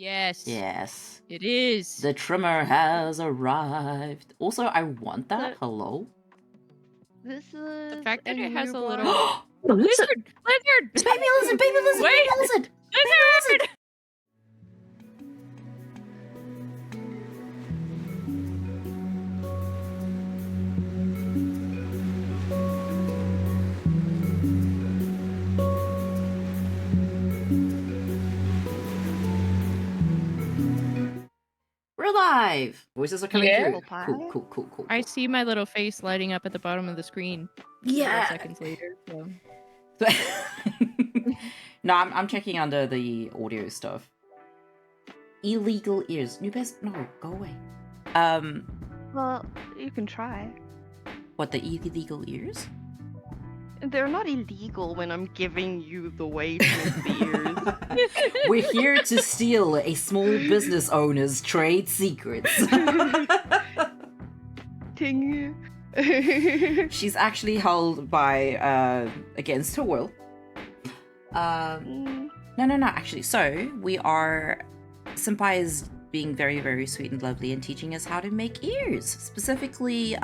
Yes. Yes. It is. The trimmer has arrived. Also, I want that. Hello? This is The fact that it has a newborn. little Lizard! lizard. It's baby lizard! Baby lizard! Wait. Baby lizard! Baby lizard! We're live! Voices are coming Yeah. through. Cool. I see my little face lighting up at the bottom of the screen. 5 seconds later. So. No, I'm checking under the audio stuff. Illegal ears. New best. No, go away. Well, you can try. What, the illegal ears? They're not illegal when I'm giving you the way to make the ears. We're here to steal a small business owner's trade secrets. Ting. She's actually held by, against her will. No, actually. So, we are... Sinpai is being very, very sweet and lovely and teaching us how to make ears. Specifically,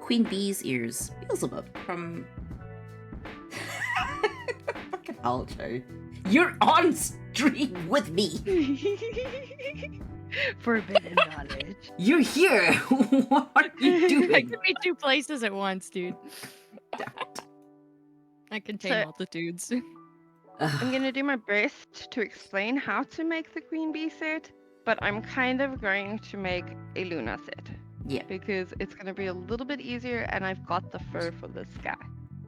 Queen Bee's ears. Beelzebub from... Fucking hell, Joe. You're on stream with me! Forbidden knowledge. You're here! What are you I doing? could be 2 places at once, dude. I contain So- multitudes. I'm gonna do my best to explain how to make the queen bee set, but I'm kind of going to make a Luna set. Yeah. Because it's gonna be a little bit easier and I've got the fur for this guy.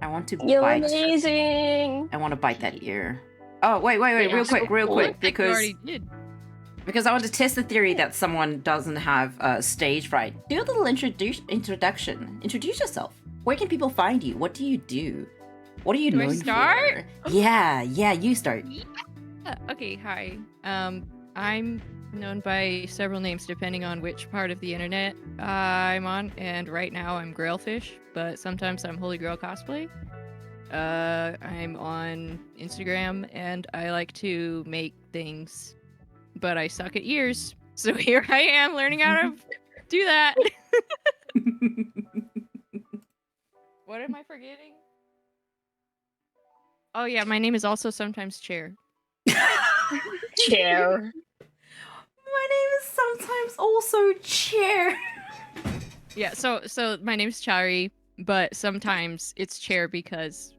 I want to You're bite... amazing! I want to bite that ear. Oh, wait, Yeah, real so quick, cool. You because already did. I want to test the theory that someone doesn't have stage fright. Do a little introduction. Introduce yourself. Where can people find you? What do you do? What are you Do I known start? for? Yeah, you start. Okay, hi. I'm known by several names depending on which part of the internet I'm on, and right now I'm Grailfish, but sometimes I'm Holy Grail Cosplay. I'm on Instagram, and I like to make things, but I suck at ears, so here I am learning how to do that. What am I forgetting? Oh yeah, my name is also sometimes Chair. Chair. My name is sometimes also Chair. Yeah, so my name's Chari, but sometimes it's Chair because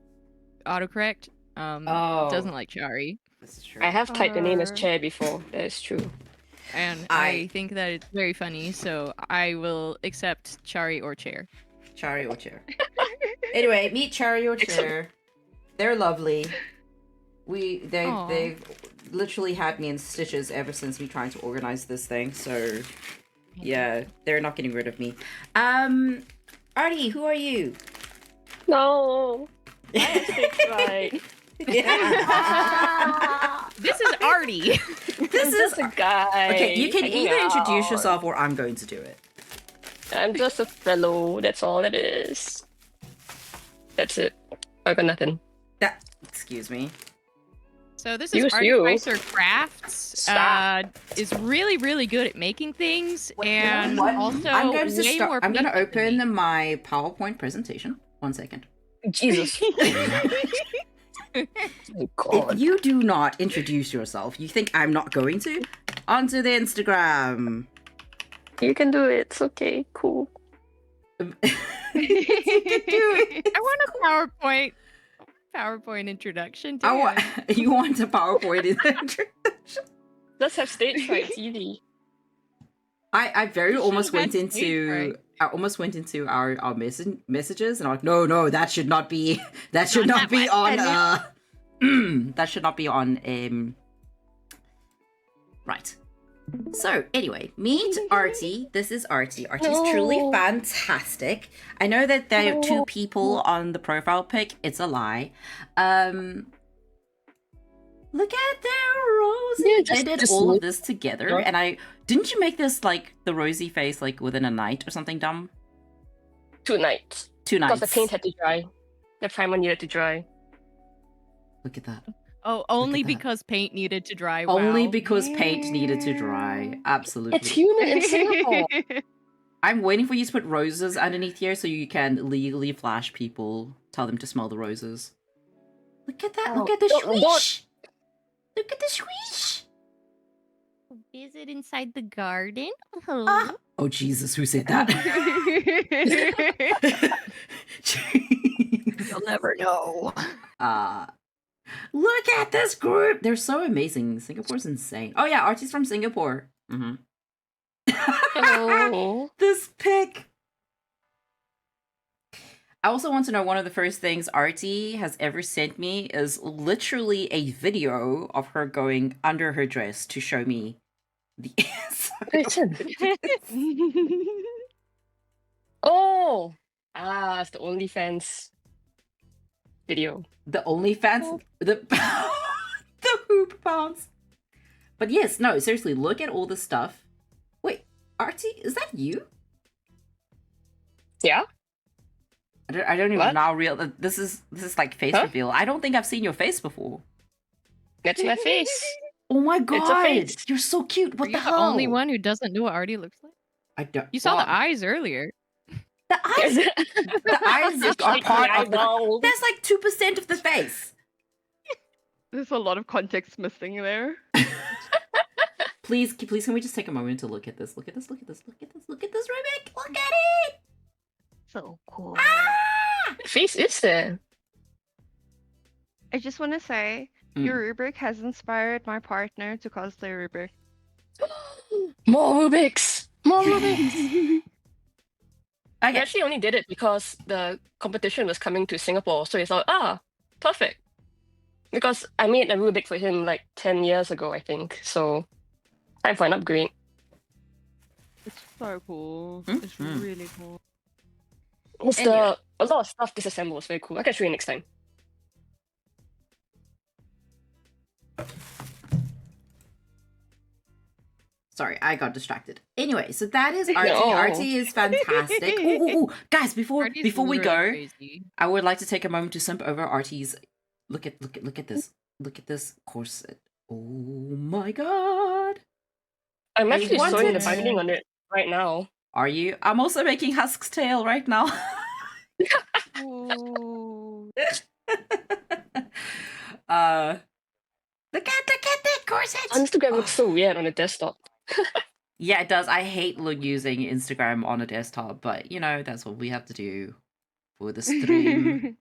autocorrect doesn't like Chari, This is true. I have typed the name as Chair before. That is true. and I think that it's very funny, so I will accept Chari or Chair. Chari or Chair. Anyway, meet Chari or Chair. They're lovely. Aw. They've literally had me in stitches ever since me trying to organize this thing, so yeah, they're not getting rid of me. Artie, who are you? No! I have stage fright. Yeah. This is Artie. I'm just a guy. Okay, you can hanging either introduce out. yourself or I'm going to do it. I'm just a fellow, that's all it is. That's it. I got nothing. Excuse me. So this is Use you. Artificer Crafts. Stop. Is really, really good at making things, and What? also I'm going to way start. more I'm going to patient than me. open my PowerPoint presentation. 1 second. Jesus. Oh God. If you do not introduce yourself, you think I'm not going to? Onto the Instagram. You can do it. It's okay. Cool. You can do it. I want a PowerPoint introduction. I want. Damn. You want a PowerPoint introduction? Let's have stage fright TV. I very You almost should've went had stage into. fright. I almost went into our messages and I'm like, no, that should not be. That should not Not be that on. That should not be on. Right. So anyway, meet Artie. This is Artie. Artie's truly No. fantastic. I know that there are 2 No. people on the profile pic. It's a lie. Look at their rosy. Yeah, I did just all look. of this together, Yeah. and didn't you make this like the rosy face like within a night or something dumb? 2 nights. 2 nights. Because the paint had to dry. The primer needed to dry. Look at that. Oh, only that. because paint needed to dry. Only wow. because paint needed to dry. It's Absolutely. humid in Singapore. I'm waiting for you to put roses underneath here so you can legally flash people. Tell them to smell the roses. Look at that. Look Oh, at the don't- swish. Look at the swish. Is it inside the garden? Ah. Oh, Jesus. Who said that? You'll never know. Look at this group. They're so amazing. Singapore's insane. Oh, yeah. Archie's from Singapore. Mm-hmm. Hello. This pic. I also want to know one of the first things Artie has ever sent me is literally a video of her going under her dress to show me the Listen. Oh! Ah, it's the OnlyFans video. the OnlyFans, the the hoop bounce. But yes, no, seriously, look at all this stuff. Wait, Artie, is that you? Yeah? I don't even What? now real. This is like face Huh? reveal. I don't think I've seen your face before. That's my face. Oh my It's a god, face. you're so cute. Are What you the the hell? only one who doesn't know what Artie looks like? I don't. You saw well, the eyes earlier. The eyes. The eyes are Like part the of the. eyeball. That's like 2% of the face. There's a lot of context missing there. Please, can we just take a moment to look at this? Look at this. Look at this. Look at this. Look at this, Rubik. Look at it. So cool. Ah! Face is there. I just want to say, Mm. your rubric has inspired my partner to cosplay rubric. More Rubik's! More Rubik's! I Okay. actually only did it because the competition was coming to Singapore, so he thought, perfect. Because I made a Rubik for him like 10 years ago, I think. So, time for an upgrade. It's so cool. Mm, It's mm. really cool. It's Anyway. a lot of stuff disassembled. It's very cool. I can show you next time. Sorry, I got distracted. Anyway, so that is Artie. No. Artie is fantastic. Ooh. Guys, before Artie's we go, literally crazy. I would like to take a moment to simp over Artie's. Look at this. Look at this corset. Oh my god. I'm actually wanted sewing the to- binding on it right now. Are you? I'm also making Husk's tail right now. Ooh. Look at that corset. Instagram looks so weird on the desktop. Yeah, it does. I hate using Instagram on a desktop, but you know that's what we have to do for the stream.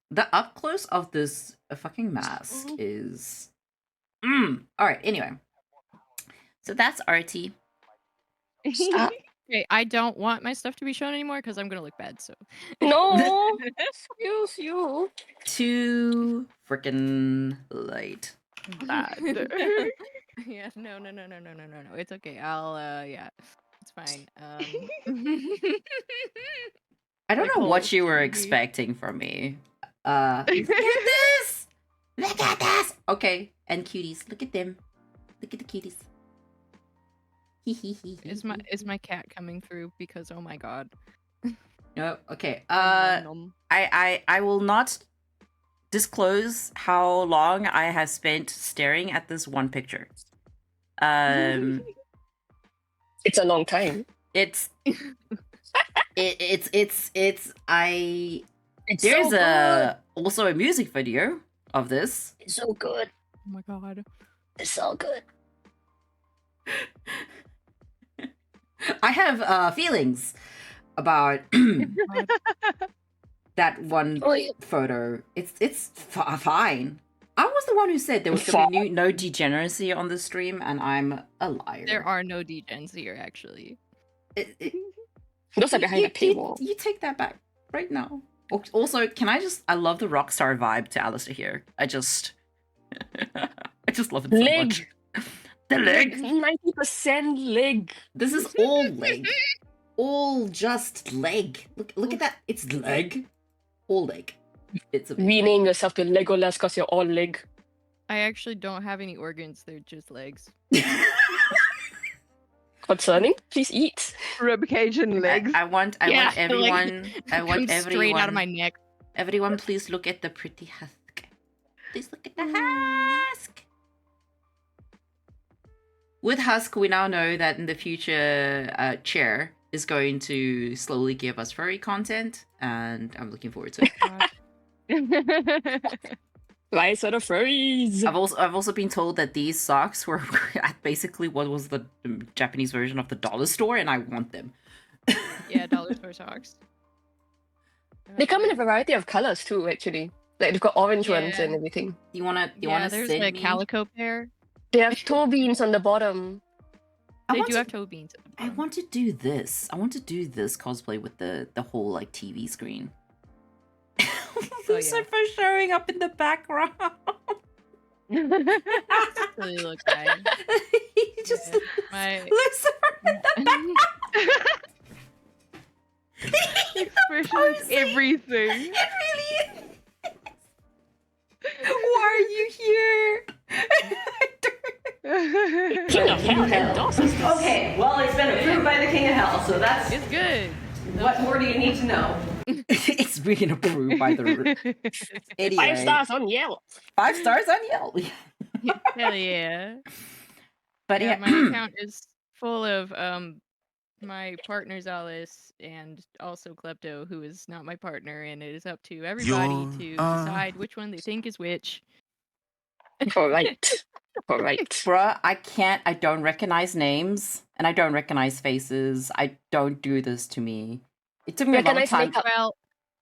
The up close of this fucking mask is. All right. Anyway, so that's Artie. Stop. Okay, I don't want my stuff to be shown anymore because I'm gonna look bad. So No! Excuse you. Too freaking late. Bad. yeah, no. It's okay. I'll yeah, it's fine. I don't Like know what whole you were TV. expecting from me. Look at this. Look at this. Okay, and cuties. Look at them. Look at the cuties. Is my cat coming through? Because oh my god. No. Okay. Nom, nom, I will not disclose how long I have spent staring at this one picture. nom. It's a long time. It's it's I It's there's so also a music video of this. good. It's so good. Oh my god. It's so good. I have feelings about God. that one Oh, yeah. photo. It's fine. I was the one who said there was going to be no degeneracy on the stream, and I'm a liar. There are no degens here actually. Those are behind the paywall. You take that back right now. Also, can I love the rockstar vibe to Alistair here. I just love it so Leg. much. The leg. 90% leg. This is all leg. All just leg. Look at that. It's leg. All leg. It's amazing. Rename yourself to Legolas because you're all leg. I actually don't have any organs. They're just legs. Concerning? Please eat. Ribcage and legs. I want Yeah, like, everyone. I want Comes everyone. straight out of my neck. Everyone, please look at the pretty husk. Please look at the husk. With Husk, we now know that in the future, Chair is going to slowly give us furry content, and I'm looking forward to it. Right sort of furries. I've also been told that these socks were at basically what was the Japanese version of the dollar store, and I want them. Yeah, dollar store socks. They come in a variety of colors too, actually. Like they've got orange ones Yeah. and everything. You wanna There's send a me? calico pair. They have toe beans on the bottom. They want do to- have toe beans. At the I bottom. want to do this. I want to do this cosplay with the whole like TV screen. Lucifer showing up in the background. Really look nice. He just Yeah, my Lucifer in the background. Expression is everything. It really is. Why are you here? King of Hell endorses this. Okay, well, it's been approved by the King of Hell, so that's It's good. what more do you need to know? It's being approved by the anyway. 5 stars on Yelp. 5 stars on Yelp. Hell yeah. But yeah, My account is full of my partner's Alice and also Klepto, who is not my partner, and it is up to everybody to decide which one they think is which. Alright. Alright. bruh, I don't recognize names and I don't recognize faces. I don't do this to me. It took me a long Recognize time. makeup. Well,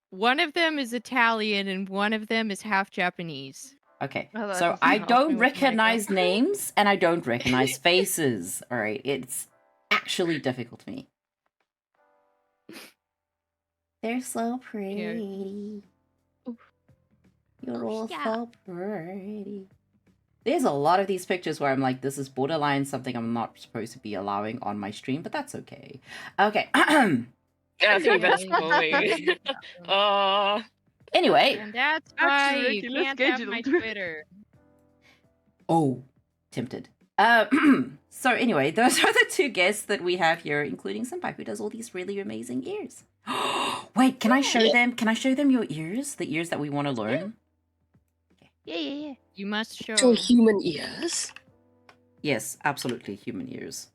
one of them is Italian and one of them is half Japanese. Okay, Oh, that so doesn't I help me don't with recognize makeup. names and I don't recognize faces. All right, it's actually difficult to me. They're so pretty. You're all so pretty. There's a lot of these pictures where I'm like, this is borderline something I'm not supposed to be allowing on my stream, but that's okay. Okay. Yeah, I think we better scroll away. Anyway. And that's Back to why you regular can't have my schedule. Twitter. Oh, tempted. So anyway, those are the 2 guests that we have here, including Sinpai, who does all these really amazing ears. Wait, can I show them? Can I show them your ears? The ears that we want to learn? Yeah. You must show. So human ears. Yes, absolutely, human ears.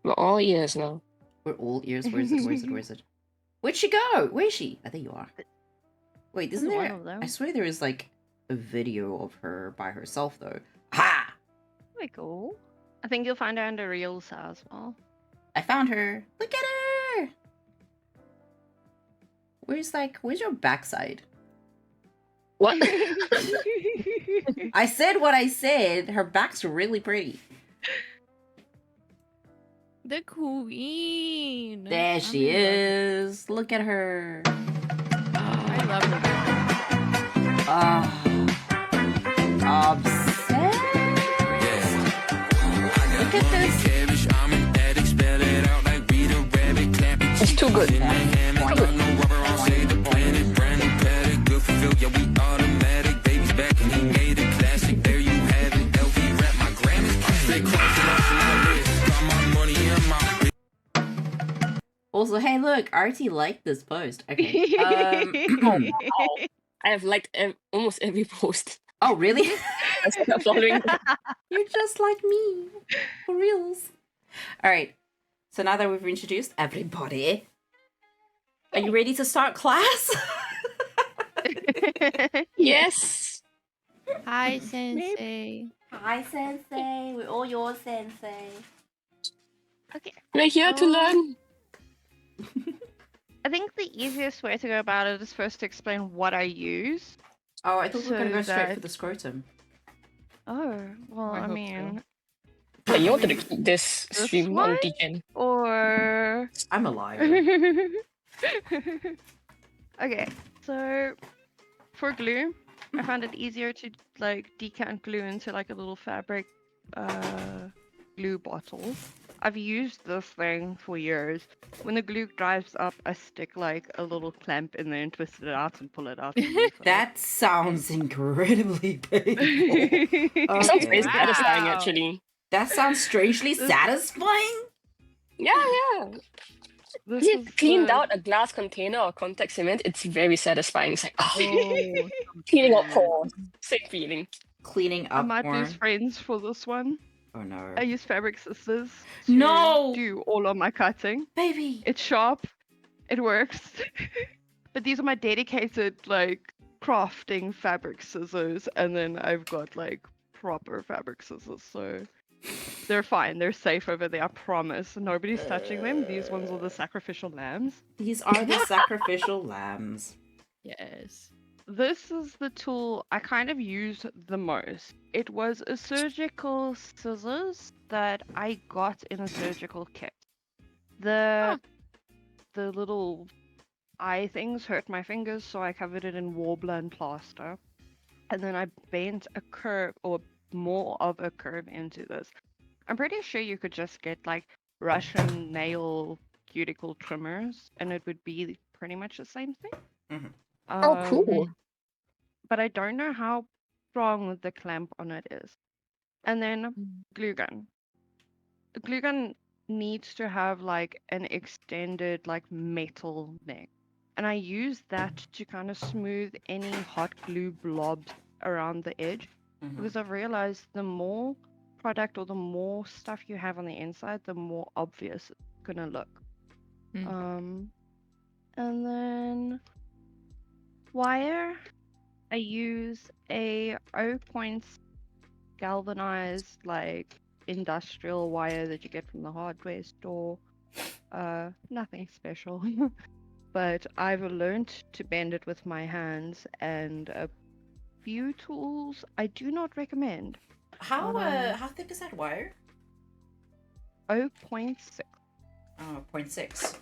We're all ears now. We're all ears. Where is it? Where is it? Where is it? Where'd she go? Where is she? Oh, there you are. Wait, isn't There's one there? of them. I swear there is like a video of her by herself though. Ha! Very cool. I think you'll find her under Reels as well. I found her. Look at her. Where's your backside? What? I said what I said. Her back's really pretty. The queen. There I'm she in love with- is. Look at her. I love her. Obsessed. Look at this. It's too good. Also, hey, look, Artie liked this post. Okay. I have liked almost every post. Oh, really? I started following. You're just like me. For reals. Alright. So now that we've introduced everybody, are you ready to start class? Yes. Hi, Sensei. Hi, Sensei. We're all yours, Sensei. Okay. We're here to learn. I think the easiest way to go about it is first to explain what I use. Oh, I thought we were going to go So straight that- for the scrotum. Oh, well, I I hope so. mean, But you wanted to keep this This stream on one? DGen. or I'm a liar. okay, so for glue, I found it easier to like decant glue into like a little fabric glue bottle. I've used this thing for years. When the glue dries up, I stick like a little clamp in there and twist it out and pull it out. and refill That sounds incredibly painful. it. It sounds very Okay. satisfying, Wow. actually. That sounds strangely satisfying. Yeah. This is Cleaned the out a glass container or contact cement, it's very satisfying. It's like, oh, Oh, cleaning out good. pores. Same feeling. Cleaning I up might lose porn. friends for this one. Oh no. I use fabric scissors to No! do all of my cutting. Baby! It's sharp. It works. But these are my dedicated like crafting fabric scissors, and then I've got like proper fabric scissors, so they're fine. They're safe over there. I promise. Nobody's touching them. These ones are the sacrificial lambs. These are the sacrificial lambs. Yes. This is the tool I kind of use the most. It was a surgical scissors that I got in a surgical kit. The little eye things hurt my fingers, so I covered it in warbler and plaster. And then I bent a curve or more of a curve into this. I'm pretty sure you could just get like Russian nail cuticle trimmers and it would be pretty much the same thing. Mhm. Oh, cool. But I don't know how strong the clamp on it is. And then glue gun. The glue gun needs to have like an extended like metal neck. And I use that to kind of smooth any hot glue blobs around the edge. Mhm. Because I've realized the more product or the more stuff you have on the inside, the more obvious it's gonna look. Mm. And then wire, I use a 0.6 galvanized like industrial wire that you get from the hardware store. Nothing special. But I've learned to bend it with my hands, and a few tools I do not recommend. How thick is that wire? 0.6. Oh, 0.6.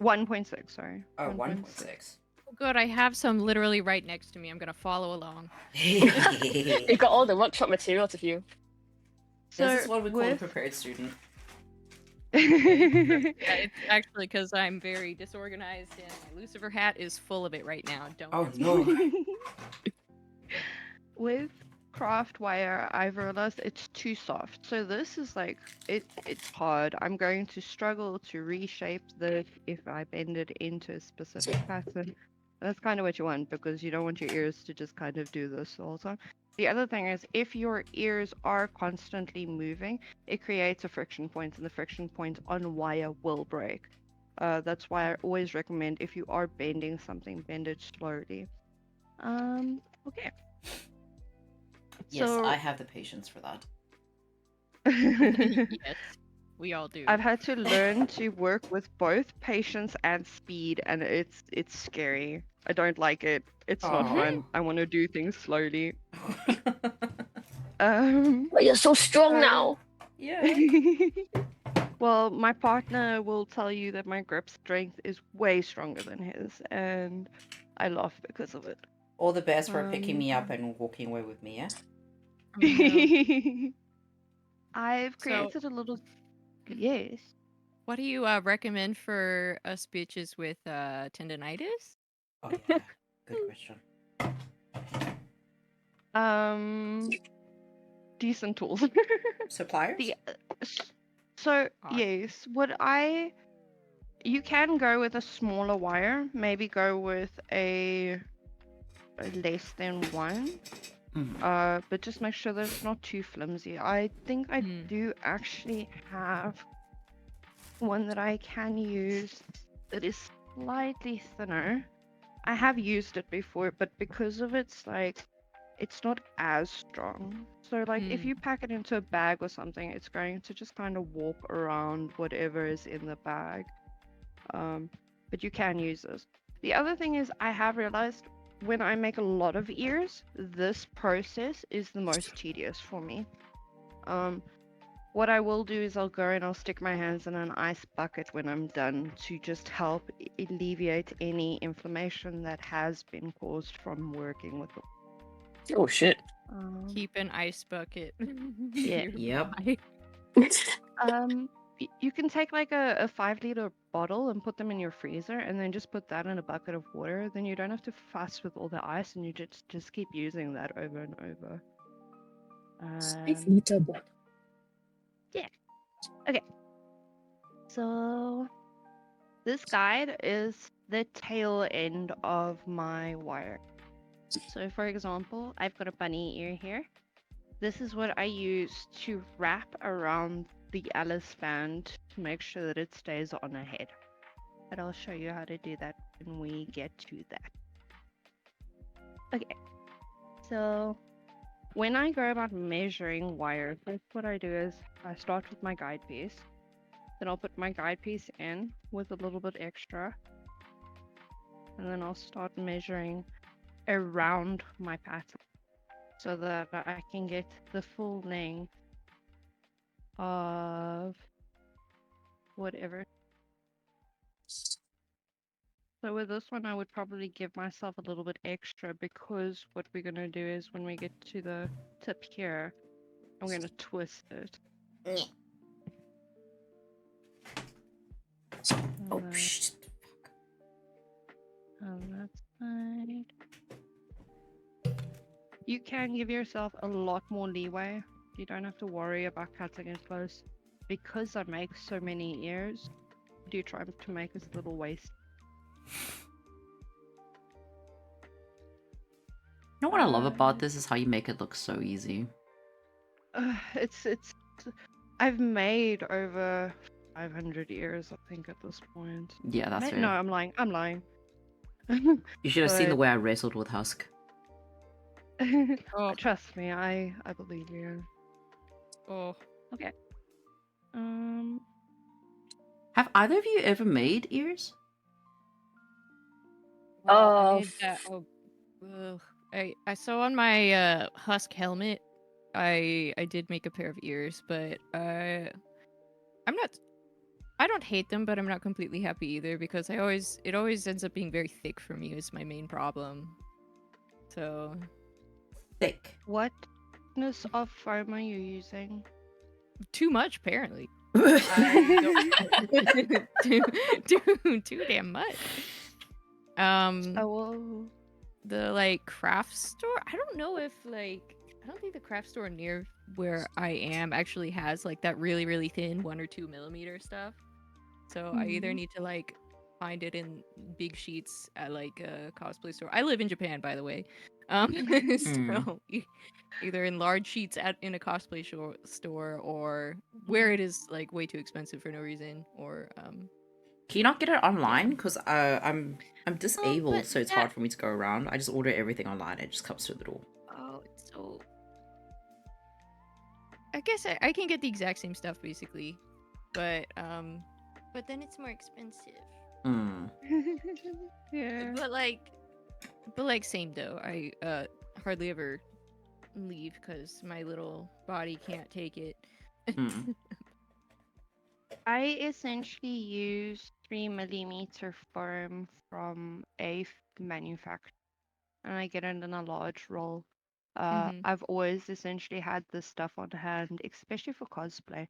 1.6, sorry. Oh, 1.6. 1.6. Oh, good. I have some literally right next to me. I'm gonna follow along. You got all the workshop materials with you. This is what we call a with- prepared student. Yeah, it's actually because I'm very disorganized and my Lucifer hat is full of it right now. Don't. Oh ask me. no. With craft wire, I've realized it's too soft. So this is like, it's hard. I'm going to struggle to reshape this if I bend it into a specific pattern. That's kind of what you want because you don't want your ears to just kind of do this all the time. The other thing is if your ears are constantly moving, it creates a friction point and the friction point on wire will break. That's why I always recommend if you are bending something, bend it slowly. Okay. Yes, So- I have the patience for that. Yes, we all do. I've had to learn to work with both patience and speed, and it's scary. I don't like it. It's not Aw. fun. I want to do things slowly. Um, But you're so strong Uh, now. Yeah. well, my partner will tell you that my grip strength is way stronger than his, and I laugh because of it. All the best for picking me up and walking away with me, yeah? Oh, no. I've So- created a little. Yes. What do you recommend for us bitches with tendonitis? Oh yeah. Good question. Decent tools. Suppliers? So Odd. yes, you can go with a smaller wire, maybe go with a less than one. Mhm. But just make sure that it's not too flimsy. I think I Hmm. do actually have one that I can use that is slightly thinner. I have used it before, but because of it's not as strong. So like if Hmm. you pack it into a bag or something, it's going to just kind of warp around whatever is in the bag. But you can use this. The other thing is I have realized when I make a lot of ears, this process is the most tedious for me. What I will do is I'll go and I'll stick my hands in an ice bucket when I'm done to just help alleviate any inflammation that has been caused from working with them. Oh shit. Keep an ice bucket. Yeah. nearby. You can take like a 5-liter bottle and put them in your freezer and then just put that in a bucket of water. Then you don't have to fuss with all the ice and you just keep using that over and over. 5-liter bottle. So This guide is the tail end of my wire. So for example, I've got a bunny ear here. This is what I use to wrap around the Alice band to make sure that it stays on her head. But I'll show you how to do that when we get to that. Okay, so when I go about measuring wire, first what I do is I start with my guide piece. Then I'll put my guide piece in with a little bit extra. And then I'll start measuring around my pattern so that I can get the full length of whatever. So with this one, I would probably give myself a little bit extra because what we're going to do is when we get to the tip here, I'm going to twist it. Oh, shit. On that side. You can give yourself a lot more leeway. You don't have to worry about cutting it close. Because I make so many ears, I do try to make as little waste. You know what I love about this is how you make it look so easy. It's I've made over 500 ears, I think, at this point. Yeah, that's fair. No, I'm lying. I'm lying. You should have seen the but- way I wrestled with Husk. Oh. Trust me, I believe you. Oh. Okay. Have either of you ever made ears? Well, I made that. Oh, ugh. I saw on my husk helmet. I did make a pair of ears, but I don't hate them, but I'm not completely happy either because it always ends up being very thick for me. Is my main problem. So Thick. What thickness of foam are you using? too much apparently. Oh, too damn much. Oh, The like craft store. I don't know if I don't think the craft store near where I am actually has like that really thin 1 or 2 millimeter stuff. So I either need to like find it in big sheets at like a cosplay store. I live in Japan, by the way. So either in large sheets in a cosplay store or where it is like way too expensive for no reason or Can you not get it online? Because I'm disabled, but so it's hard for me to go around. I just order everything online. It just comes through the door. Oh, it's so. I guess I can get the exact same stuff basically, but then it's more expensive. yeah. But like same though. I hardly ever leave because my little body can't take it. I essentially use 3mm foam from a manufacturer, and I get it in a large roll. I've always essentially had this stuff on hand, especially for cosplay.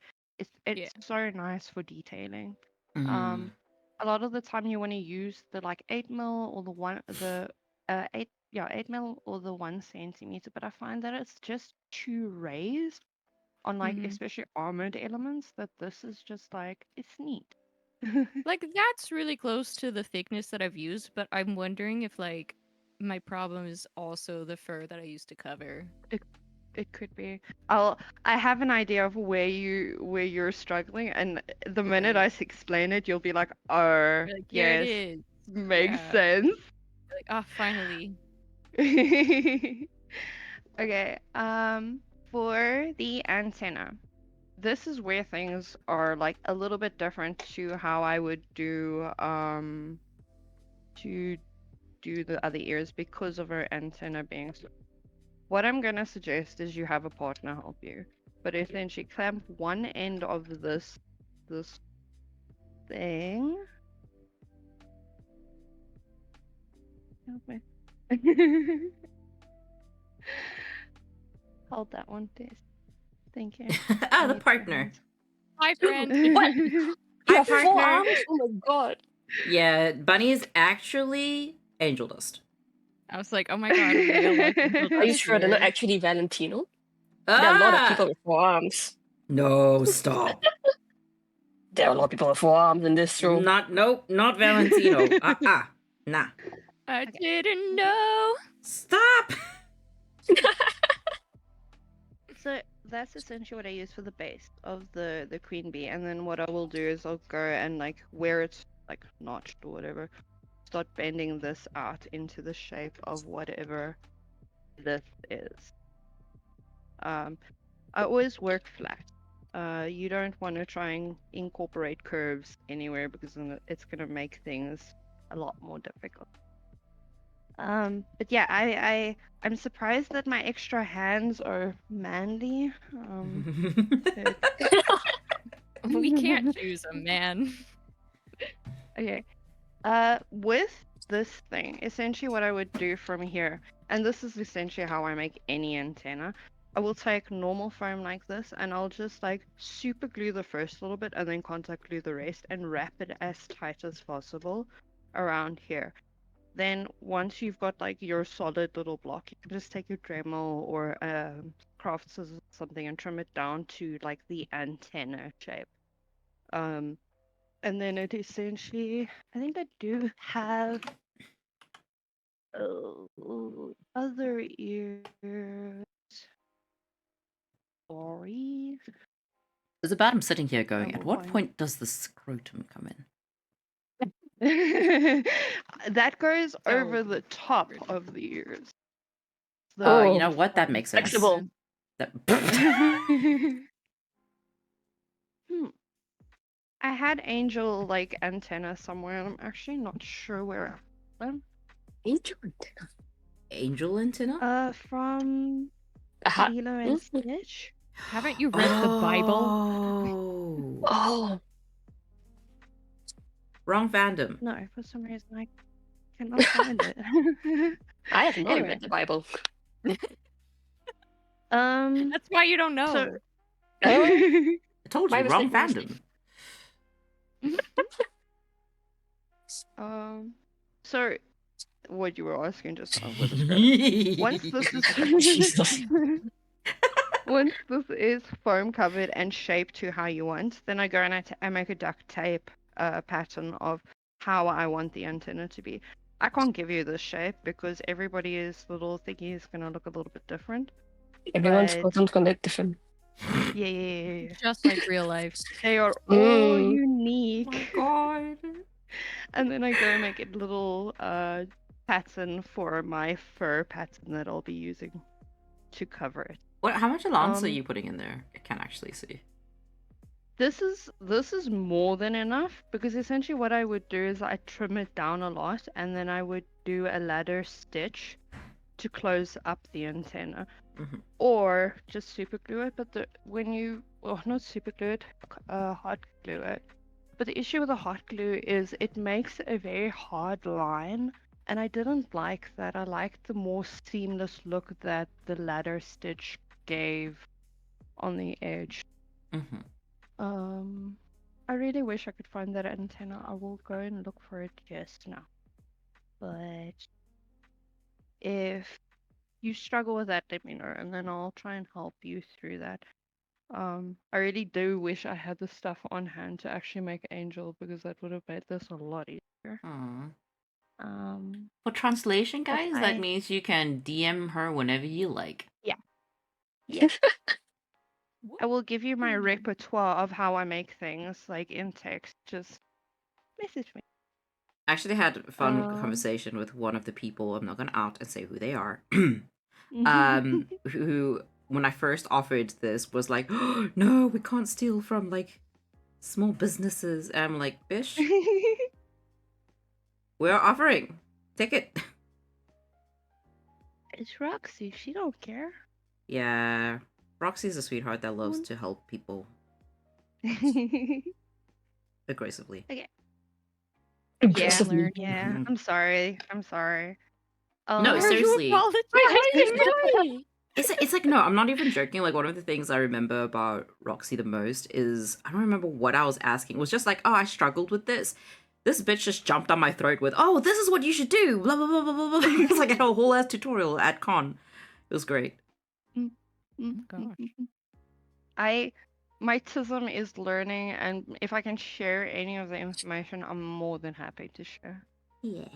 It's so nice for detailing. A lot of the time you want to use the like 8mm or the 8mm or the 1cm, but I find that it's just too raised on like especially armored elements that this is just like it's neat. Like that's really close to the thickness that I've used, but I'm wondering if like my problem is also the fur that I used to cover. It could be. I have an idea of where you're struggling, and the minute I explain it, you'll be like, oh, Like, yes, it is. makes Yeah. sense. Like, ah, finally. Okay. For the antenna, this is where things are like a little bit different to how I would do to do the other ears because of our antenna being so. What I'm gonna suggest is you have a partner help you, but essentially clamp one end of this thing. Help me. Hold that one, please. Thank you. Ah, the partner. Hi, friend. What? You have 4 arms? Oh my god. Yeah, Bunny is actually angel dust. I was like, oh my god. Are you sure they're not actually Valentino? There are a lot of people with 4 arms. No, stop. There are a lot of people with forearms in this room. Not Valentino. Nah. I didn't know. Stop. So that's essentially what I use for the base of the queen bee, and then what I will do is I'll go and like where it's like notched or whatever, start bending this out into the shape of whatever this is. I always work flat. You don't want to try and incorporate curves anywhere because then it's gonna make things a lot more difficult. But yeah, I'm surprised that my extra hands are manly. We can't choose a man. Okay. With this thing, essentially what I would do from here, and this is essentially how I make any antenna. I will take normal foam like this, and I'll just like super glue the first little bit, and then contact glue the rest, and wrap it as tight as possible around here. Then once you've got like your solid little block, you can just take your Dremel or craft scissors or something and trim it down to like the antenna shape. And then it essentially, I think I do have other ears. Sorry. There's a bottom sitting here going, I at will what find- point does the scrotum come in? That goes So over the top of the ears. Oh, You know what? That makes sense. Flexible. That... I had angel like antenna somewhere, and I'm actually not sure where I found Angel antenna. Angel antenna? them. From Aha. Lilo and Stitch. Haven't you read the Bible? Oh. Oh, Wrong fandom. No, for some reason I cannot find it. I have not Anyway. read the Bible. That's why you don't know. So- Oh, I told you, My wrong mistake, my fandom. So what you were asking just now was a once this is Jesus. once this is foam covered and shaped to how you want, then I go and I make a duct tape pattern of how I want the antenna to be. I can't give you this shape because everybody's little thingy is gonna look a little bit different. Everyone's But- scrotum's gonna look different. Yeah. Just like real life. They are all Mm. unique. God. And then I go and make a little pattern for my fur pattern that I'll be using to cover it. How much alarms are Um, you putting in there? I can't actually see. This is more than enough because essentially what I would do is I trim it down a lot and then I would do a ladder stitch to close up the antenna. Mhm. Or just super glue it, but not super glue it, hot glue it. But the issue with the hot glue is it makes a very hard line, and I didn't like that. I liked the more seamless look that the ladder stitch gave on the edge. Mm-hmm. I really wish I could find that antenna. I will go and look for it just now. But if you struggle with that, let me know, and then I'll try and help you through that. I really do wish I had the stuff on hand to actually make Angel because that would have made this a lot easier. For translation, But guys, that means you can DM her whenever you like. I will give you my repertoire of how I make things, like in text. Just message me. I actually had a fun Um. conversation with one of the people, I'm not going to out and say who they are, who, when I first offered this, was like, oh, no, we can't steal from, like, small businesses. And I'm like, bish, we're offering. Take it. It's Roxy. She don't care. Yeah, Roxy's a sweetheart that loves to help people aggressively. Aggressively. Yeah. Mhm. I'm sorry. No, Are seriously. you apologizing? It's like, no, I'm not even joking. Like, one of the things I remember about Roxy the most is, I don't remember what I was asking. It was just like, oh, I struggled with this. This bitch just jumped on my throat with, oh, this is what you should do. Blah, blah, blah, blah, blah, blah. It's like a whole ass tutorial at con. It was great. Gosh. my tism is learning, and if I can share any of the information, I'm more than happy to share. Yeah.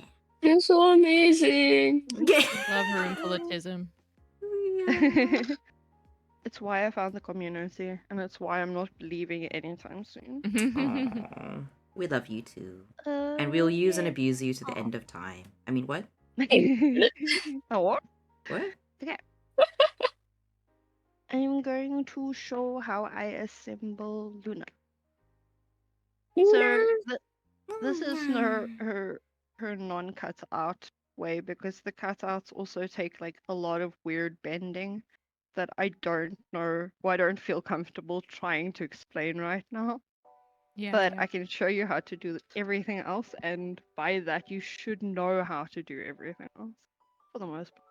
You're so amazing. Love a room full of tism. It's why I found the community, and it's why I'm not leaving anytime soon. Aw, we love you too. And we'll use and abuse you to the end of time. I mean, what? Oh, what? What? Okay. I'm going to show how I assemble Luna. So this is her non-cut out way, because the cutouts also take like a lot of weird bending that I don't know, I don't feel comfortable trying to explain right now. Yeah, But yeah. I can show you how to do everything else, and by that you should know how to do everything else for the most part.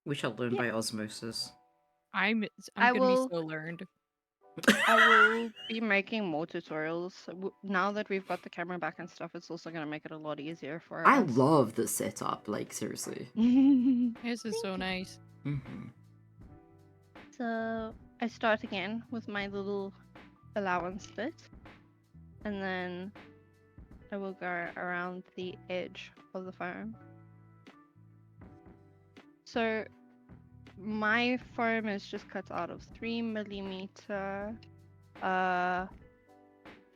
We shall learn Yeah. by osmosis. I'm I gonna will- be so learned. I will be making more tutorials. Now that we've got the camera back and stuff, it's also going to make it a lot easier for I us. love the setup, like, seriously. This is so nice. Mm-hmm. So I start again with my little allowance bit, and then I will go around the edge of the foam. So my foam is just cut out of 3mm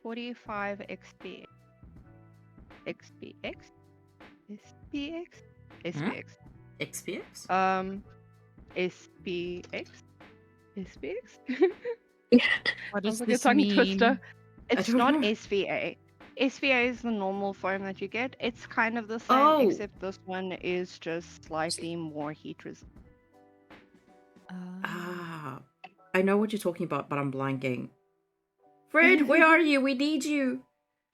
45 XP. XPX? SPX? SPX. XPX? SPX? SPX? What Sounds does like a this tongue mean? twister. It's don't not know. SVA. SVA is the normal foam that you get. It's kind of the same, Oh. except this one is just slightly more heat resistant. Ah, I know what you're talking about, but I'm blanking. Fred, where are you? We need you.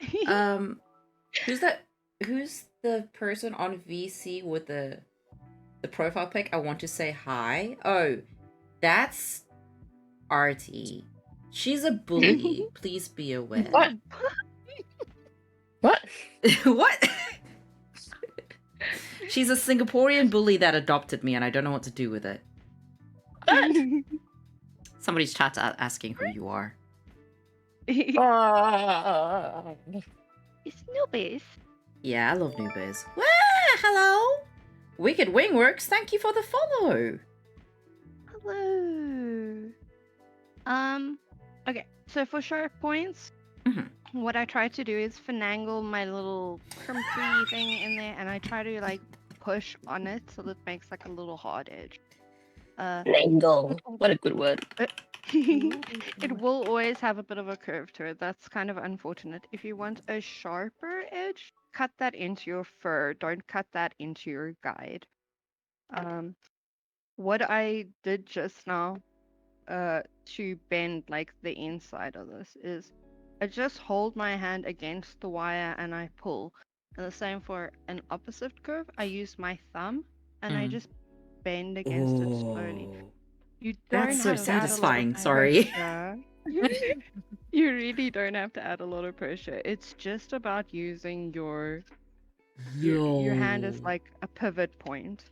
Who's that? Who's the person on VC with the profile pic? I want to say hi. Oh, that's Artie. She's a bully. Please be aware. What? What? What? She's a Singaporean bully that adopted me, and I don't know what to do with it. Somebody's chat asking who you are. It's newbies. Yeah, I love newbies. Wah, hello! Wicked Wingworks, thank you for the follow. Hello. Okay, so for sharp points, what I try to do is finagle my little crimpy thing in there, and I try to like push on it so that it makes like a little hard edge. Angle. What a good word. It will always have a bit of a curve to it. That's kind of unfortunate. If you want a sharper edge, cut that into your fur. Don't cut that into your guide. What I did just now to bend like the inside of this is I just hold my hand against the wire and I pull. And the same for an opposite curve. I use my thumb and I just bend against it slowly. You don't That's so have to add a lot of satisfying, sorry. pressure. You really don't have to add a lot of pressure. It's just about using your hand as like a pivot point.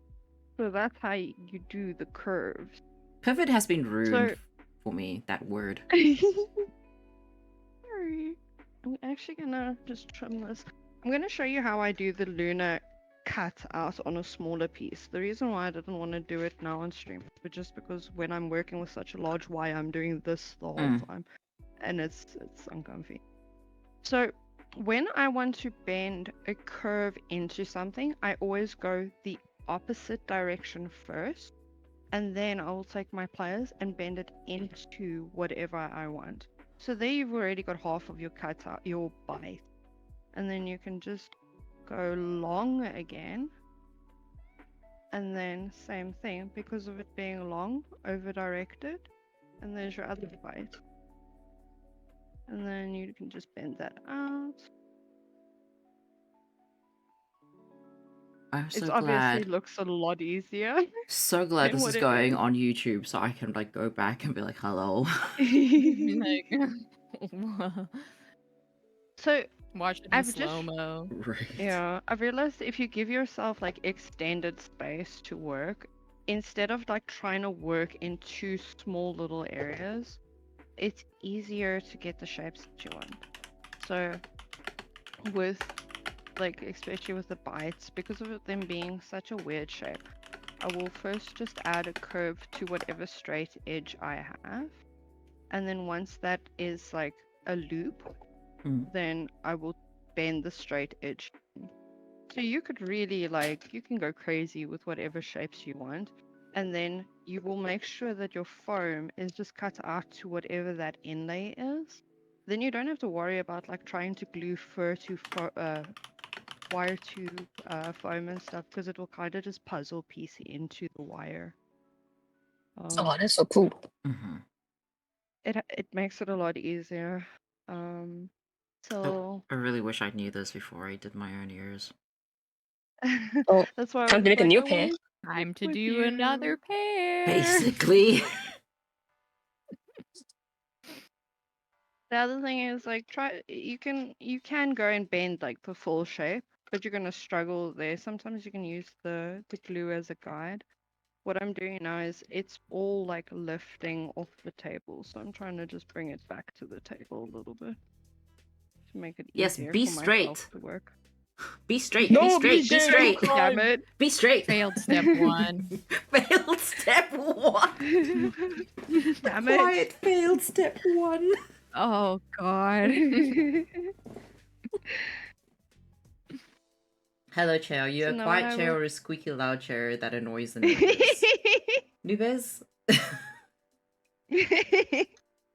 So that's how you do the curves. Pivot has been ruined for me, that word. Sorry. I'm actually gonna just trim this. I'm gonna show you how I do the Luna cut out on a smaller piece. The reason why I didn't want to do it now on stream is just because when I'm working with such a large wire, I'm doing this the whole time, and it's uncomfy. So when I want to bend a curve into something, I always go the opposite direction first, and then I will take my pliers and bend it into whatever I want. So there you've already got half of your cutout, your bite, and then you can just go long again, and then same thing, because of it being long, over directed, and there's your other bite, and then you can just bend that out. I'm so It obviously glad. looks a lot easier. So glad than this what is it going is. on YouTube so I can like go back and be like, hello. So Watch it in I've just slow-mo. Right. yeah, I've realized if you give yourself like extended space to work, instead of like trying to work in two small little areas, it's easier to get the shapes that you want. So with like, especially with the bites, because of them being such a weird shape, I will first just add a curve to whatever straight edge I have. And then once that is like a loop, then I will bend the straight edge. So you could really like, you can go crazy with whatever shapes you want. And then you will make sure that your foam is just cut out to whatever that inlay is. Then you don't have to worry about like trying to glue fur to wire to foam and stuff, because it will kind of just puzzle piece into the wire. Oh, that's so cool. Mm-hmm. It makes it a lot easier. So I really wish I knew this before I did my own ears. Oh, that's why I time to was make a like, new I pair. wanna Time to with do you. another pair. Basically. The other thing is like you can go and bend like the full shape, but you're gonna struggle there. Sometimes you can use the glue as a guide. What I'm doing now is it's all like lifting off the table, so I'm trying to just bring it back to the table a little bit to make it Yes, easier be for straight. myself to work. Be straight. Be No, straight. be Be straight. Damn it! Be straight. Failed step one. Failed step one. Damn it! Quiet failed step one. Oh god. Hello, chair. Are you So a now quiet what I chair will- or a squeaky loud chair that annoys the neighbors? Nubes?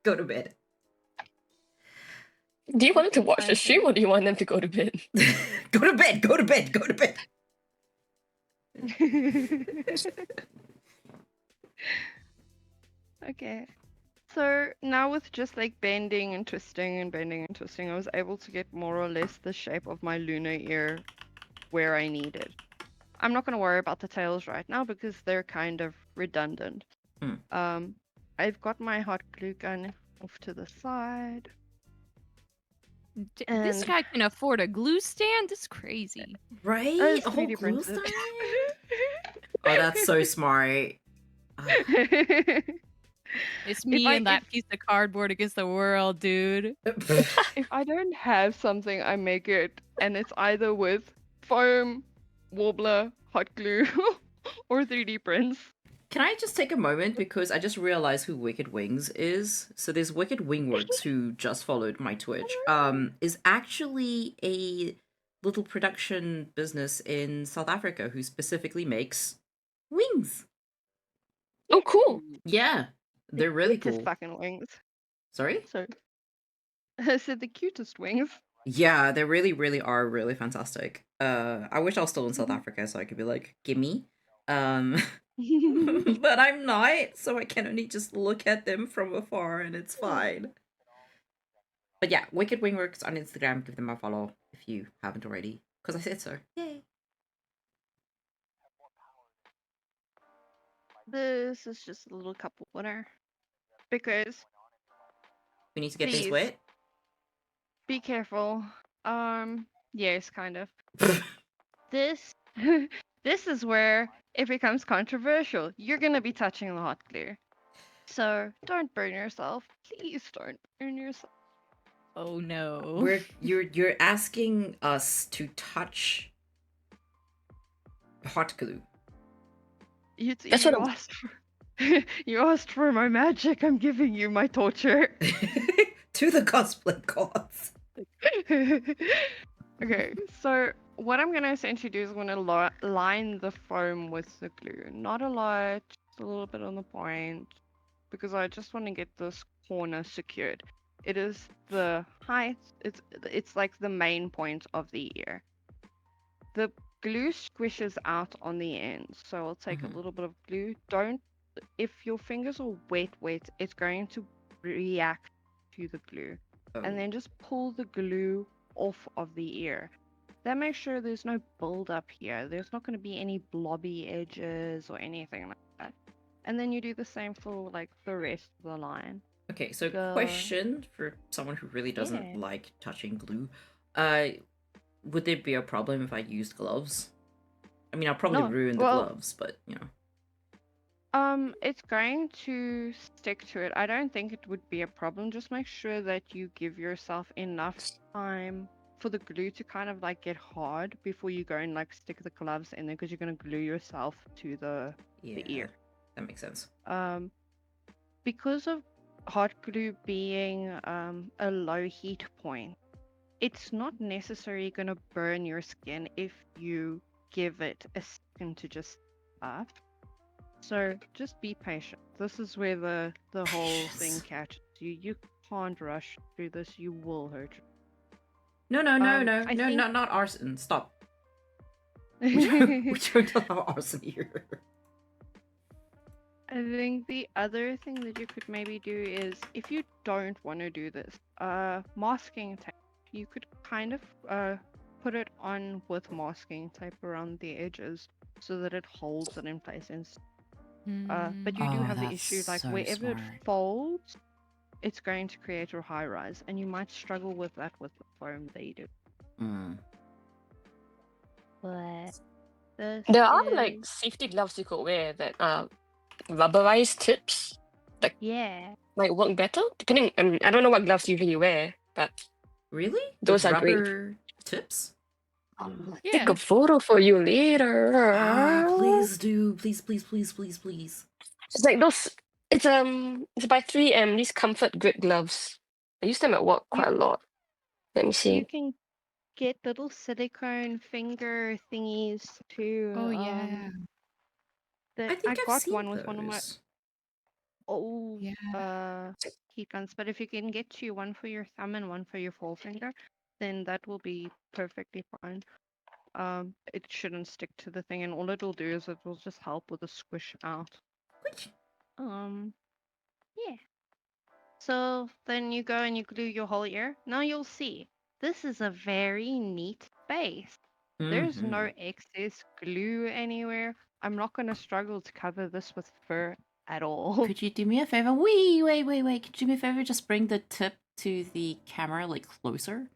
Go to bed. Do you want them to watch the I stream or do you want them to go to bed? Go to bed. Go to bed. Go to bed. Okay. So now with just like bending and twisting, I was able to get more or less the shape of my lunar ear where I need it. I'm not going to worry about the tails right now because they're kind of redundant. I've got my hot glue gun off to the side. This And- guy can afford a glue stand? This is crazy. Right? It's A whole 3D glue printed. stand? Oh, that's so smart. It's me and that piece of cardboard against the world, dude. If I don't have something, I make it, and it's either with foam, warbler, hot glue, or 3D prints. Can I just take a moment because I just realized who Wicked Wings is? So there's Wicked Wingworks who just followed my Twitch. Is actually a little production business in South Africa who specifically makes wings. Oh, cool. Yeah, they're really Cutest cool. fucking wings. Sorry? So I said the cutest wings. Yeah, they really, really are really fantastic. I wish I was still in South Africa so I could be like, gimme. But I'm not, so I can only just look at them from afar and it's fine. But yeah, Wicked Wingworks on Instagram, give them a follow if you haven't already. Because I said so. Yay. This is just a little cup of water. Because We need to get this Please. wet. be careful. Yes, kind of. This this is where it becomes controversial. You're gonna be touching the hot glue. So don't burn yourself. Please don't burn yourself. Oh no. You're asking us to touch hot glue. That's what I'm- asked for. You asked for my magic. I'm giving you my torture. To the cosplay gods. Okay, so what I'm gonna essentially do is I'm gonna line the foam with the glue. Not a lot, just a little bit on the point, because I just want to get this corner secured. It is the height. It's like the main point of the ear. The glue squishes out on the end, so I'll take a little bit of glue. If your fingers are wet, it's going to react to the glue. And then just pull the glue off of the ear. That makes sure there's no build up here. There's not going to be any blobby edges or anything like that. And then you do the same for like the rest of the line. Okay, so Go. question for someone who really doesn't Yeah. like touching glue. Would there be a problem if I used gloves? I mean, I'll probably No, ruin the well- gloves, but you know. It's going to stick to it. I don't think it would be a problem. Just make sure that you give yourself enough time for the glue to kind of like get hard before you go and like stick the gloves in there, because you're gonna glue yourself to the ear. That makes sense. Because of hot glue being a low heat point, it's not necessarily gonna burn your skin if you give it a second to just up. So just be patient. This is where the whole thing Patience. catches you. You can't rush through this. You will hurt. No, I think- not arson. Stop. We don't allow arson here. I think the other thing that you could maybe do is, if you don't want to do this, masking tape. You could kind of put it on with masking tape around the edges so that it holds it in place. But you do Oh, have the that's issue, like so wherever smart. it folds, it's going to create a high rise, and you might struggle with that with the foam that you do. But this There are like is- safety gloves you could wear that are rubberized tips. yeah. Might work better depending. I don't know what gloves you usually wear, but Really? Those With are great. rubber tips? Yeah. take a photo for you later. Please do. Please, please, please, please, please. It's like those. It's by 3M. These comfort grip gloves. I use them at work quite a lot. Let me You see. can get little silicone finger thingies too. Oh yeah. I think I've got seen one with one of my those. Yeah. heat guns, but if you can get you one for your thumb and one for your forefinger, then that will be perfectly fine. It shouldn't stick to the thing, and all it'll do is it will just help with the squish out. Yeah. So then you go and you glue your whole ear. Now you'll see, this is a very neat space. There's no excess glue anywhere. I'm not going to struggle to cover this with fur at all. Could you do me a favor? Wait. Could you do me a favor? Just bring the tip to the camera, like, closer.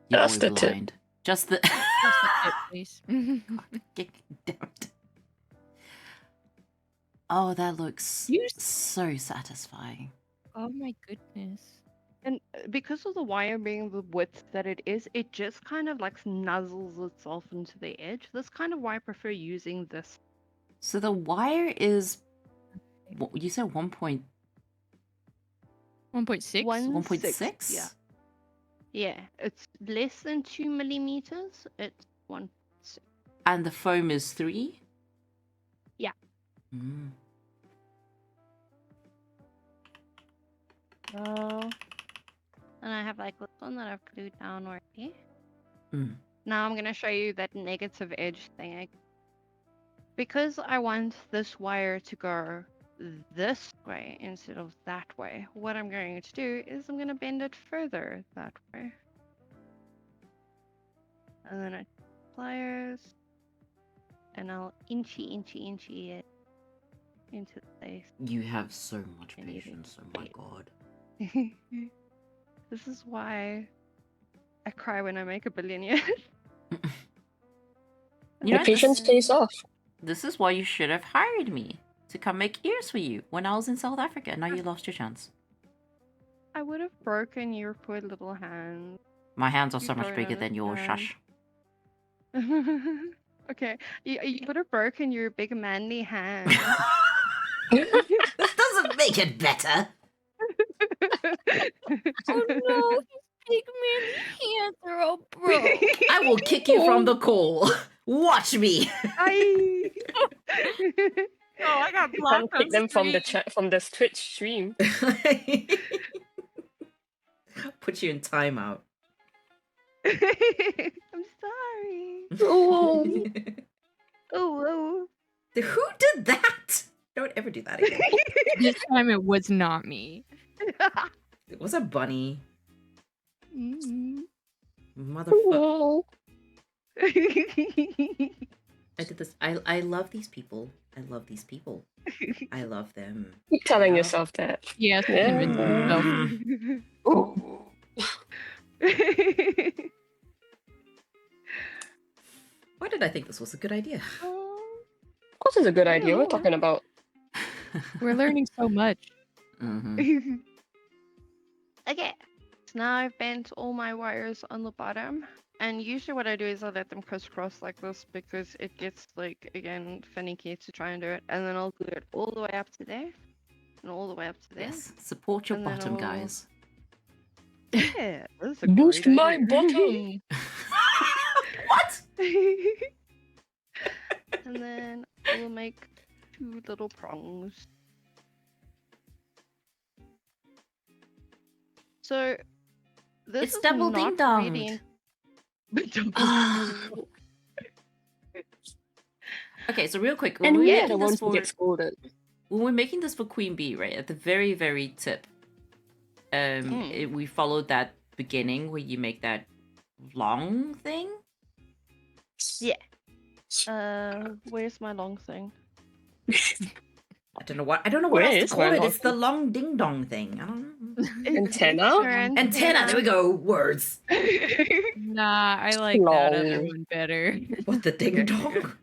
You're Just always the tip. blind. Just the... Just the tip, please. God damn it. Oh, that looks You- so satisfying. Oh my goodness. And because of the wire being the width that it is, it just kind of like nuzzles itself into the edge. That's kind of why I prefer using this. So the wire is... What, you said 1.6? 1.6? 1.6? Yeah. Yeah, it's less than 2 millimeters. It's 1. And the foam is 3? Yeah. Mm. So, and I have like this one that I've glued down already. Mm. Now I'm going to show you that negative edge thing. Because I want this wire to go this way instead of that way, what I'm going to do is I'm going to bend it further that way. And then I pliers, and I'll inchy it into the place. You have so much And you patience, oh my god. This is why I cry when I make a billionaire. You The know, patience pays off. This is why you should have hired me to come make ears for you when I was in South Africa. Now you lost your chance. I would have broken your poor little hand. My hands are You so much don't bigger than yours, understand. shush. Okay, you would have broken your big manly hand. That doesn't make it better. Oh no, his big manly hands are all broke. I will kick you from the call. Watch me. I... Oh, I got You blocked can't pick on them from the screen. from the Twitch stream. Put you in timeout. I'm sorry. Oh, Oh, Who did that? Don't ever do that again. This time it was not me. It was a bunny. oh. Motherfucker. oh. I did this. I love these people. I love these people. I love them. Keep telling Yeah. yourself that. Yes, Yeah. convince myself. Oh. Why did I think this was a good idea? Of course, it's a good idea. We're talking about We're learning so much. Mm-hmm. Okay. So now I've bent all my wires on the bottom. And usually what I do is I let them crisscross like this because it gets like, again, finicky to try and do it. And then I'll glue it all the way up to there. And all the way up to there. Yes, support your And then bottom, I'll- guys. Yeah, that's a Boost great my idea. bottom. What? And then we'll make 2 little prongs. So this It's is double not ding-donged. really Okay, so real quick, And when we we're are the making this ones who for get scolded. when we're making this for Queen Bee, right? At the very, very tip, we followed that beginning where you make that long thing. Where's my long thing? I don't know what Where else is to call my it. long It's the long ding dong thing. I don't know. Antenna? Your Antenna. There we go. Words. Nah, I like that other Lol. one better. What the ding dong?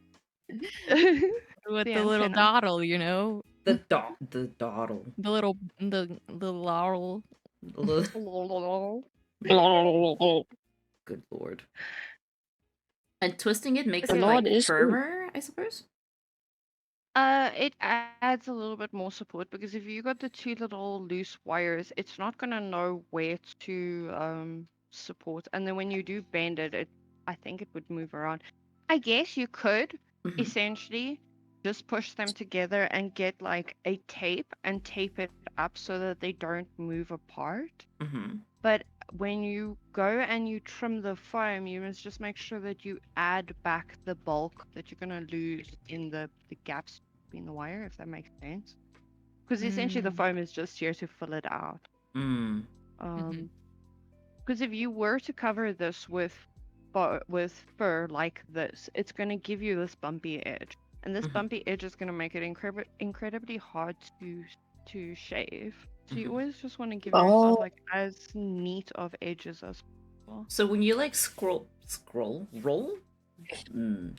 With The the little antenna. dawdle, you know? The dawdle. The little the laurel. Good lord. And twisting it makes The it Lord like is good. firmer, I suppose. It adds a little bit more support because if you got the 2 little loose wires, it's not gonna know where to support. And then when you do bend it, I think it would move around. I guess you could Mhm. essentially just push them together and get like a tape and tape it up so that they don't move apart. Mhm. But when you go and you trim the foam, you must just make sure that you add back the bulk that you're going to lose in the gaps between the wire, if that makes sense. Because essentially the foam is just here to fill it out. Mm. Because if you were to cover this with fur like this, it's going to give you this bumpy edge. And this Mhm. bumpy edge is going to make it incredibly hard to shave. So you Mhm. always just want to give yourself Oh. like as neat of edges as possible. So when you like roll,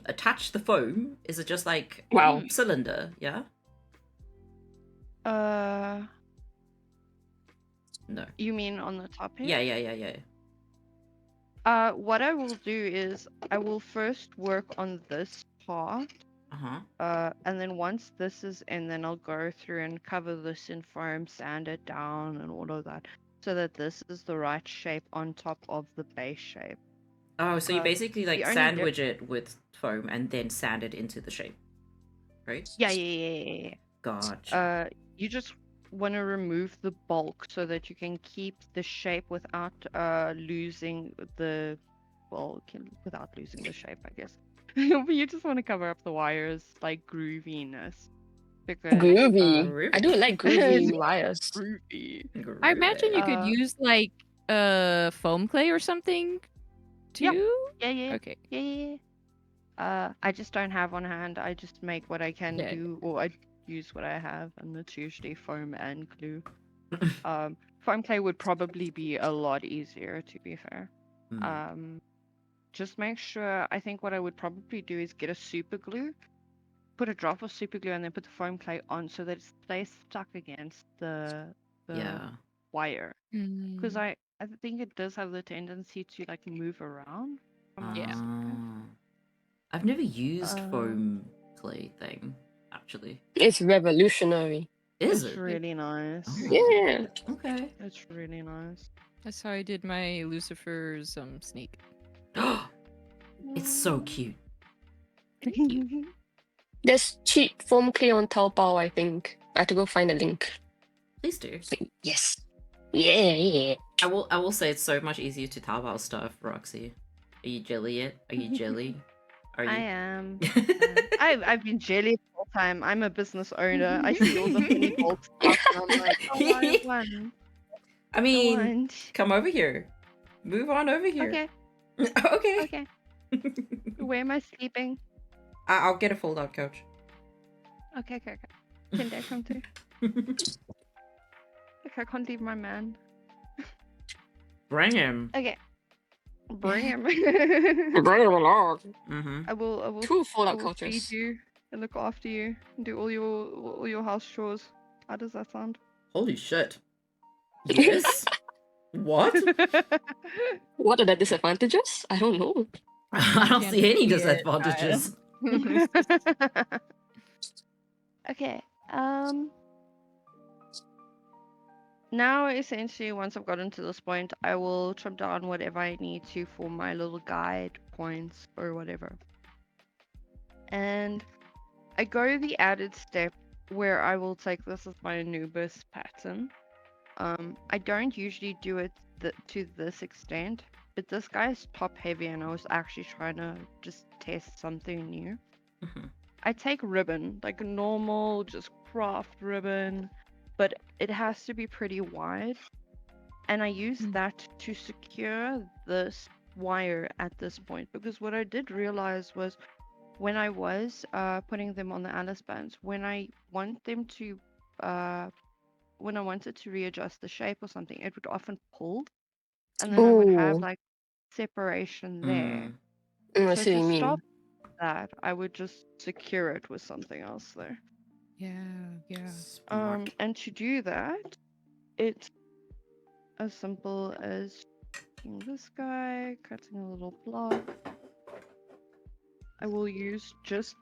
attach the foam, is it just like Wow. cylinder? Yeah. No. You mean on the top here? Yeah. What I will do is I will first work on this part. And then once this is in, then I'll go through and cover this in foam, sand it down, and all of that, so that this is the right shape on top of the base shape. Oh, so you basically like the only sandwich it with foam and then sand it into the shape, right? Yeah. Gotcha. You just want to remove the bulk so that you can keep the shape without losing the without losing the shape, I guess. But you just want to cover up the wires like grooviness. Because Groovy. I do like groovy Groovy. wires. groovy. I imagine you could Uh, use like foam clay or something Yeah. too. Yeah. Okay. Yeah. I just don't have on hand. I just make what I can Yeah. do, or I use what I have, and it's usually foam and glue. Foam clay would probably be a lot easier, to be fair. Just make sure. I think what I would probably do is get a super glue, put a drop of super glue, and then put the foam clay on so that it stays stuck against the Yeah. wire. Because Mm. I think it does have the tendency to like move around. Yeah. I've never used foam clay thing, actually. It's revolutionary. Is It's it? really nice. Oh. Yeah. Okay. It's really nice. That's how I did my Lucifer's snake. It's so cute. There's cheap foam clay on Taobao, I think. I have to go find a link. Please do. Yes. Yeah. I will say it's so much easier to Taobao stuff, Roxy. Are you jelly yet? Are you jelly? Are you? I am. I've been jelly the whole time. I'm a business owner. I see all the funny bulk stuff, and I'm like, oh, I won. I mean, come over here. Move on over here. Okay. Okay. Where am I sleeping? I'll get a fold-out couch. Okay. Can Dad come too? Okay, I can't leave my man. Bring him. Okay. Bring him. Bring him along. I will Two fold-out feed couches. you and look after you and do all your house chores. How does that sound? Holy shit. Yes. What? What are the disadvantages? I don't know. I don't Can't see any see it, disadvantages. Okay. Now, essentially, once I've gotten to this point, I will trim down whatever I need to for my little guide points or whatever. And I go the added step where I will take this as my Anubis pattern. I don't usually do it to this extent, but this guy's top heavy and I was actually trying to just test something new. Mhm. I take ribbon, like a normal, just craft ribbon, but it has to be pretty wide. And I use that to secure this wire at this point, because what I did realize was when I was putting them on the Alice bands, when I wanted to readjust the shape or something, it would often pull, and then I would have Oh, like separation there. I So see what to you stop mean. that, I would just secure it with something else there. Yeah. Smart. And to do that, it's as simple as taking this guy, cutting a little block. I will use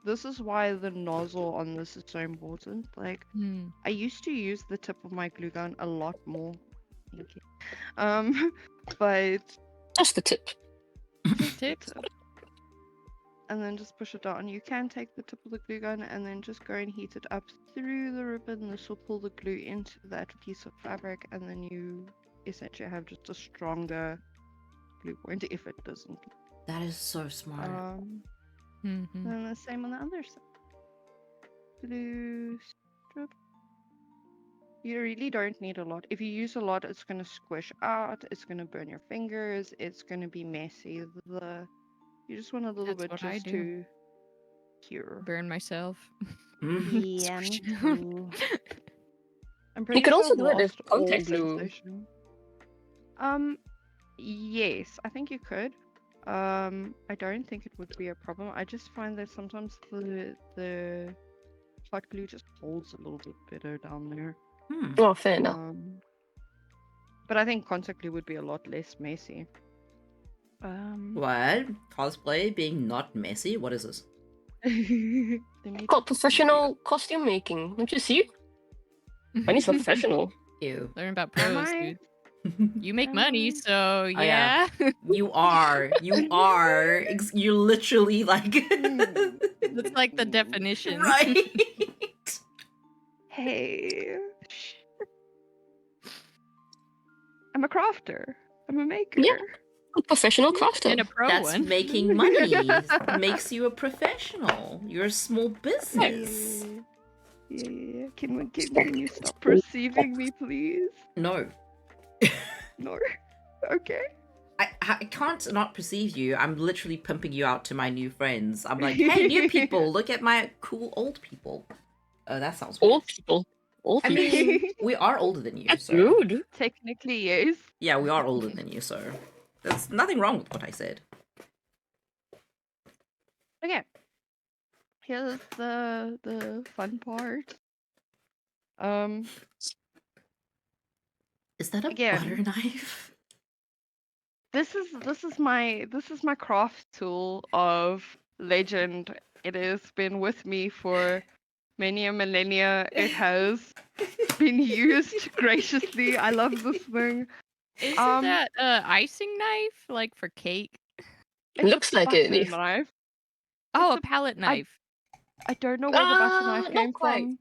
this is why the nozzle on this is so important. Like, Hmm. I used to use the tip of my glue gun a lot more. Thank you. But Just the tip. just the Tip. tip. And then just push it down. You can take the tip of the glue gun and then just go and heat it up through the ribbon. This will pull the glue into that piece of fabric, and then you essentially have just a stronger glue point if it doesn't. That is so smart. Mm-hmm. And the same on the other side. Glue strip. You really don't need a lot. If you use a lot, it's going to squish out. It's going to burn your fingers. It's going to be messy. You just want a little That's bit what I just do. to cure. Burn myself. Yeah, me too. I'm You pretty could sure also I've do it with lost all contact glue. sensation. Yes, I think you could. I don't think it would be a problem. I just find that sometimes the hot glue just holds a little bit better down there. Oh, fair enough. But I think contact glue would be a lot less messy. What? Cosplay being not messy? What is this? Let me Called just see. professional costume making. Don't you see? I need some professional. Ew. Learn about Am pros, I? dude. You make Am money, I? so yeah. yeah. You are. You are. You're literally like. That's like the definition. Right. Hey. I'm a crafter. I'm a maker. Yeah. A professional crafter. And a pro That's one. making money. Makes you a professional. You're a small business. Yeah. Can you stop perceiving me, please? No. No. Okay. I can't not perceive you. I'm literally pimping you out to my new friends. I'm like, hey, new people, look at my cool old people. Oh, that sounds weird. Old people. Old I people. mean, we are older than you, That's so rude. Technically, yes. yeah, we are older than you, so there's nothing wrong with what I said. Okay. Here's the fun part. Is that a Again. butter knife? This is my craft tool of legend. It has been with me for many a millennia. It has been used graciously. I love this thing. Isn't that icing knife like for cake? It's Looks a like it. butter If... knife. Oh, It's a palette knife. I don't know where the butter knife not came quite. from.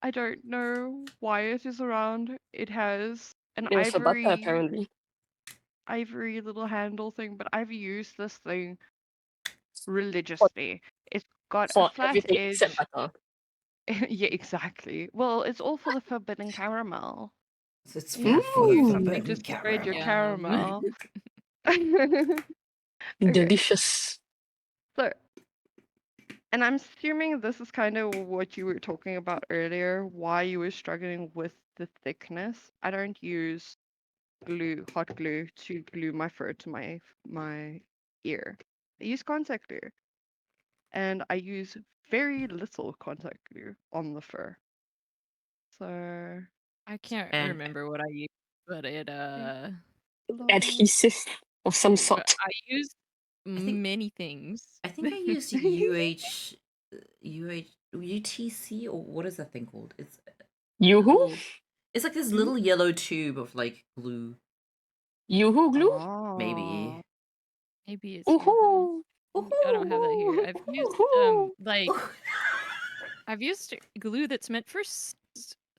I don't know why it is around. It has an It was for butter, apparently. ivory little handle thing, but I've used this thing religiously. It's got a For flat everything edge. except butter. Yeah, exactly. Well, it's all for the forbidden caramel. It's You have to for use the something to forbidden spread your caramel. caramel. Okay. Delicious. So, and I'm assuming this is kind of what you were talking about earlier, why you were struggling with the thickness. I don't use hot glue to glue my fur to my ear. I use contact glue. And I use very little contact glue on the fur. So I can't And- remember what I used, but it Adhesive of some sort. I used think- many things. I think I used UTC, or what is that thing called? Yoo-hoo? Cool. It's like this little yellow tube of like glue. Yoo-hoo glue? Maybe. Maybe it's Yoo-hoo. Ooh-hoo. I don't have that here. I've used Ooh. like I've used glue that's meant for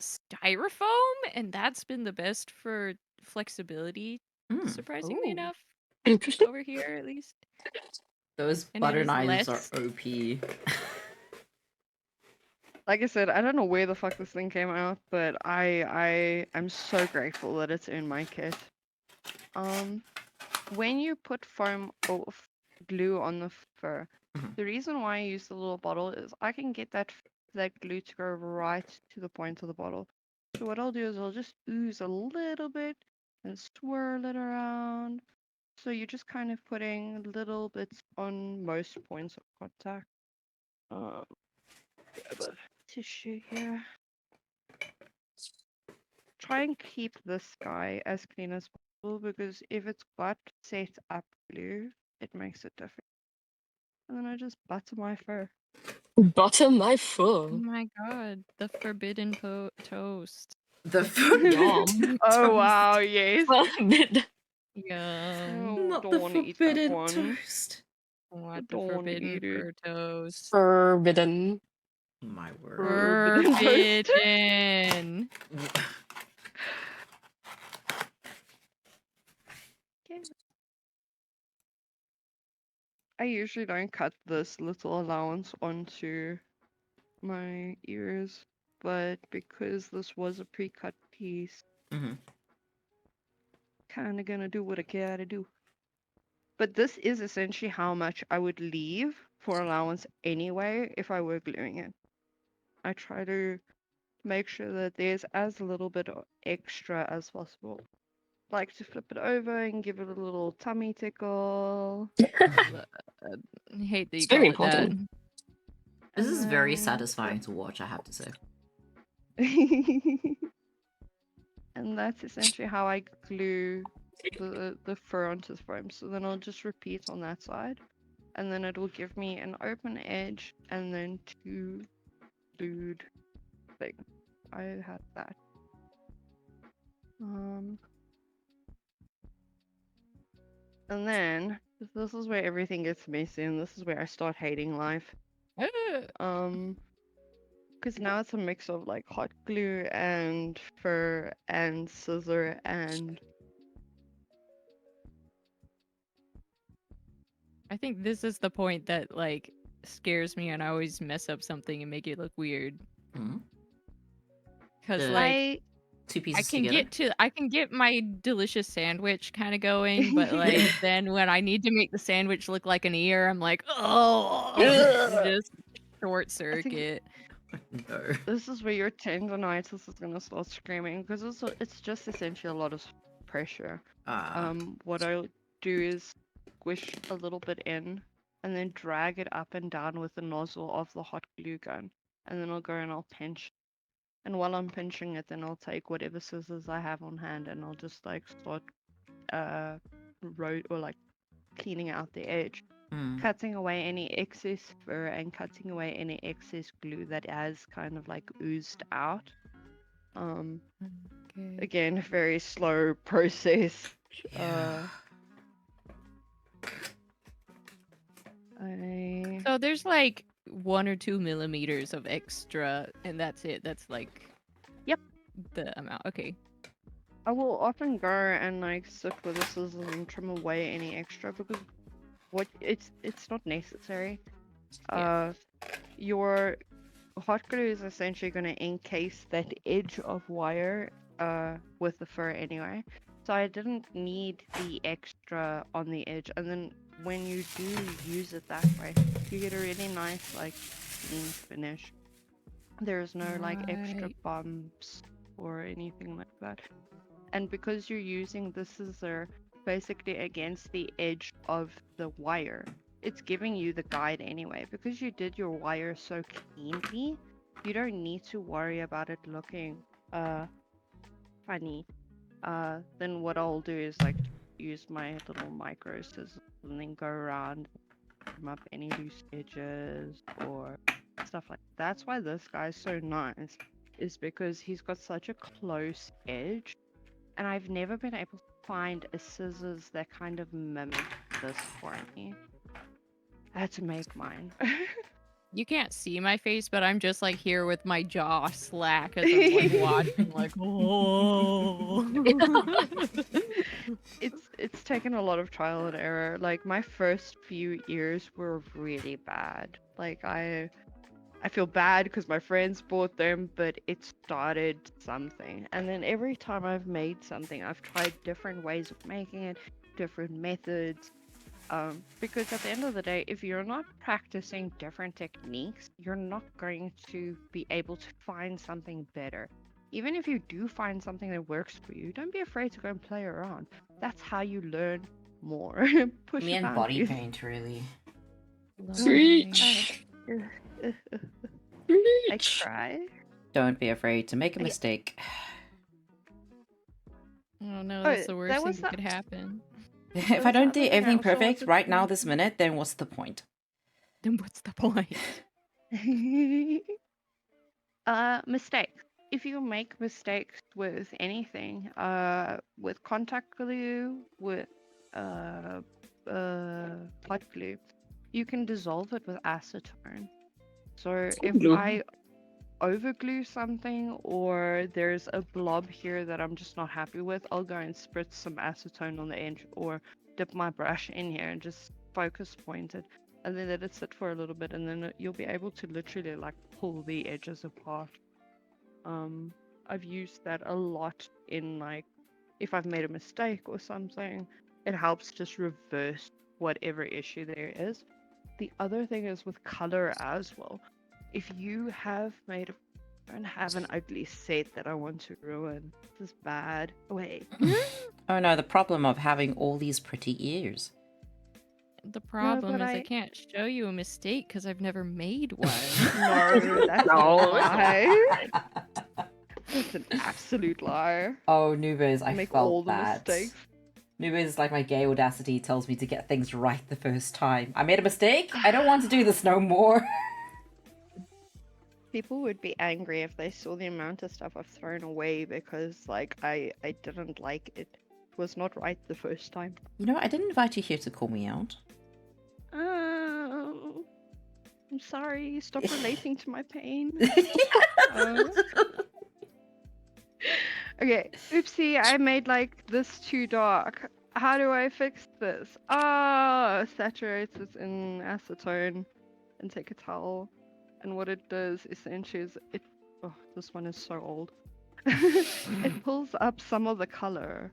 styrofoam, and that's been the best for flexibility, surprisingly Ooh. enough, Interesting. over here at least. Those And it butter is knives less- are OP. like I said, I don't know where the fuck this thing came out, but I'm so grateful that it's in my kit. When you put foam or glue on the fur, Mhm. the reason why I use the little bottle is I can get that glue to go right to the point of the bottle. So what I'll do is I'll just ooze a little bit and swirl it around. So you're just kind of putting little bits on most points of contact. Grab a tissue here. Try and keep this guy as clean as possible, because if it's got set up glue, it makes it difficult. And then I just butter my fur. Butter my Oh fur. my god, the forbidden toast. The Yum. Oh wow, yes. Forbidden. Yum. Oh, Not don't the wanna eat that forbidden one. toast. What the Don't wanna forbidden eat it. fur toast. Forbidden. My word. Forbidden toast. Forbidden. Okay. I usually don't cut this little allowance onto my ears, but because this was a pre-cut piece, Mhm. kind of gonna do what I gotta do. But this is essentially how much I would leave for allowance anyway if I were gluing it. I try to make sure that there's as little bit of extra as possible. Like to flip it over and give it a little tummy tickle. I hate that you It's very call it that. important. This and is very then- satisfying to watch, I have to say. And that's essentially how I glue the fur onto the foam. So then I'll just repeat on that side, and then it will give me an open edge and then two glued things. I had that. And then this is where everything gets messy, and this is where I start hating life. Because now it's a mix of like hot glue and fur and scissor and I think this is the point that like scares me, and I always mess up something and make it look weird. Mhm. Cause The- like Two I pieces can together. I can get my delicious sandwich kind of going, but like then when I need to make the sandwich look like an ear, I'm like, oh, just short circuit. No. this is where your tendonitis is gonna start screaming, because it's just essentially a lot of pressure. What I'll do is squish a little bit in and then drag it up and down with the nozzle of the hot glue gun, and then I'll go and I'll pinch. And while I'm pinching it, then I'll take whatever scissors I have on hand and I'll just like start cleaning out the edge, cutting away any excess fur and cutting away any excess glue that has kind of like oozed out. Okay. Again, very slow process. Yeah. So there's like 1 or 2 millimeters of extra, and that's it. That's like Yep. the amount. Okay. I will often go and like sit with the scissors and trim away any extra, because it's not necessary. Yeah. Your hot glue is essentially going to encase that edge of wire with the fur anyway. So I didn't need the extra on the edge, and then when you do use it that way, you get a really nice like clean finish. There's no like extra Right. bumps or anything like that. And because you're using the scissor basically against the edge of the wire, it's giving you the guide anyway. Because you did your wire so cleanly, you don't need to worry about it looking funny, then what I'll do is like use my little micro scissors and then go around, trim up any loose edges or stuff like that. That's why this guy's so nice, is because he's got such a close edge, and I've never been able to find a scissors that kind of mimic this for me. I had to make mine. You can't see my face, but I'm just like here with my jaw slack as I'm like watching, like, oh. It's taken a lot of trial and error. Like my first few years were really bad. Like I feel bad because my friends bought them, but it started something. And then every time I've made something, I've tried different ways of making it, different methods. Because at the end of the day, if you're not practicing different techniques, you're not going to be able to find something better. Even if you do find something that works for you, don't be afraid to go and play around. That's how you learn more. Push Me your and body boundaries. paint, really. Preach. I Preach. cry. Don't be afraid to make a Okay. mistake. Oh no, Oh, that's the that worst thing was that could happen. If I was the don't other do thing I everything also wanted perfect to right now say. this minute, then what's the point? Then what's the point? Mistakes. If you make mistakes with anything, with contact glue, with uh, hot glue, you can dissolve it with acetone. So if Glue. I overglue something or there's a blob here that I'm just not happy with, I'll go and spritz some acetone on the edge or dip my brush in here and just focus point it and then let it sit for a little bit, and then you'll be able to literally like pull the edges apart. I've used that a lot in like if I've made a mistake or something, it helps just reverse whatever issue there is. The other thing is with color as well. If you have made I don't have an ugly set that I want to ruin. This is bad. Wait. Oh no, the problem of having all these pretty ears. The problem but is I I- can't show you a mistake because I've never made one. No, that's a No. lie. That's an absolute lie. Oh, Nubes, I I make felt all the that. mistakes. Nubes is like my gay audacity tells me to get things right the first time. I made a mistake. I don't want to do this no more. People would be angry if they saw the amount of stuff I've thrown away because like I didn't like it. It was not right the first time. You know, I didn't invite you here to call me out. Oh, I'm sorry. Stop relating to my pain. Okay, oopsie, I made like this too dark. How do I fix this? Saturate it in acetone and take a towel. And what it does essentially is it. Oh, this one is so old. It pulls up some of the color.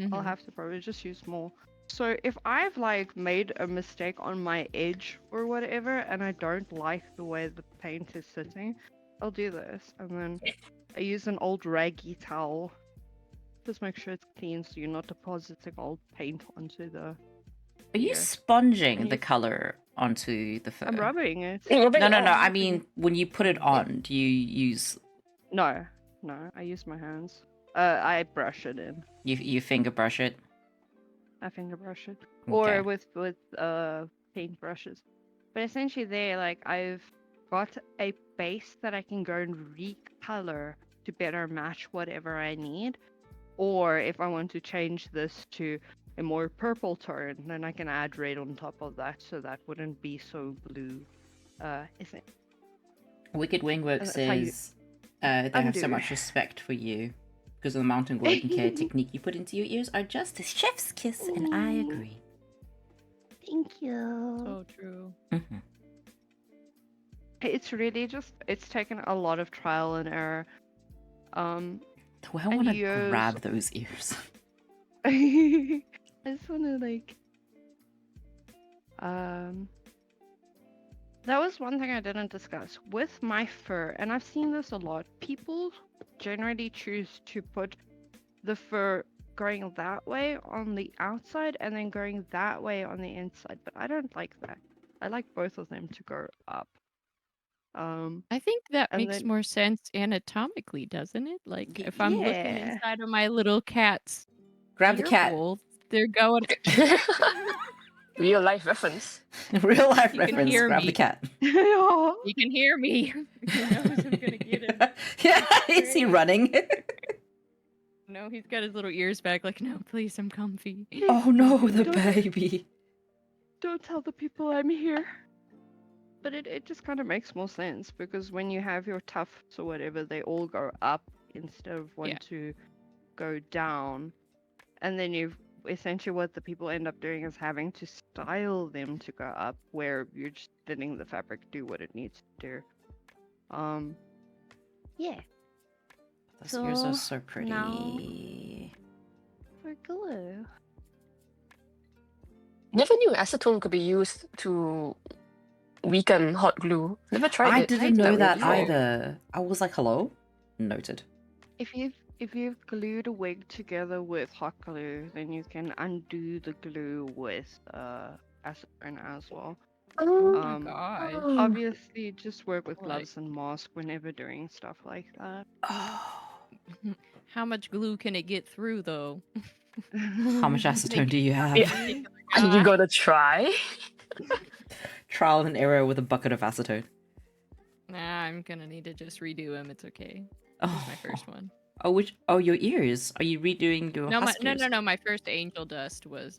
I'll Mhm. have to probably just use more. So if I've like made a mistake on my edge or whatever, and I don't like the way the paint is sitting, I'll do this, and then I use an old raggy towel. Just make sure it's clean so you're not depositing old paint onto the. Are you Here. sponging And the you- color onto the fur? I'm rubbing it. No, no, no. I rubbing mean, when you put it on, do you use No, I use my hands. I brush it in. you finger brush it? I finger brush it. Okay. Or with paint brushes. But essentially there, like I've got a base that I can go and recolor to better match whatever I need. Or if I want to change this to a more purple tone, then I can add red on top of that so that wouldn't be so blue. Isn't it? Wicked Wingwork That's how you says they have so undo. much respect for you because of the mountain work and care technique you put into your ears are just a chef's kiss, and I agree. Thank you. So true. Mhm. It's really just it's taken a lot of trial and error. The way I And want to years- grab those ears. I just want to like that was one thing I didn't discuss with my fur, and I've seen this a lot. People generally choose to put the fur going that way on the outside and then going that way on the inside, but I don't like that. I like both of them to go up. I think that And makes then- more sense anatomically, doesn't it? Like if I'm looking Yeah. inside of my little cat's Grab the ear cat. hole, they're going. Real life reference. Real life You can reference. hear Grab me. the cat. Yeah. You can hear me. He knows I'm gonna get him. Yeah, is he Great. running? No, he's got his little ears back. Like, no, please, I'm comfy. Oh no, the Don't- baby. Don't tell the people I'm here. But it just kind of makes more sense because when you have your tufts or whatever, they all go up instead of one Yeah. to go down. And then you've essentially what the people end up doing is having to style them to go up where you're just letting the fabric do what it needs to do. Yeah. Those ears are So, so pretty. now- For glue. Never knew acetone could be used to weaken hot glue. Never tried I it. didn't know that before. either. I was like, hello? Noted. If you've glued a wig together with hot glue, then you can undo the glue with acetone as well. Oh, Oh my Um, god. Obviously, just work with Right. gloves and mask whenever doing stuff like that. Oh, How much glue can it get through, though? how much acetone do you have? Yeah. Are you gonna try? Trial and error with a bucket of acetone. Nah, I'm gonna need to just redo him. It's okay. Oh, This is my first one. Oh, which? Oh, your ears. Are you redoing your No, husk ears? no. My first angel dust was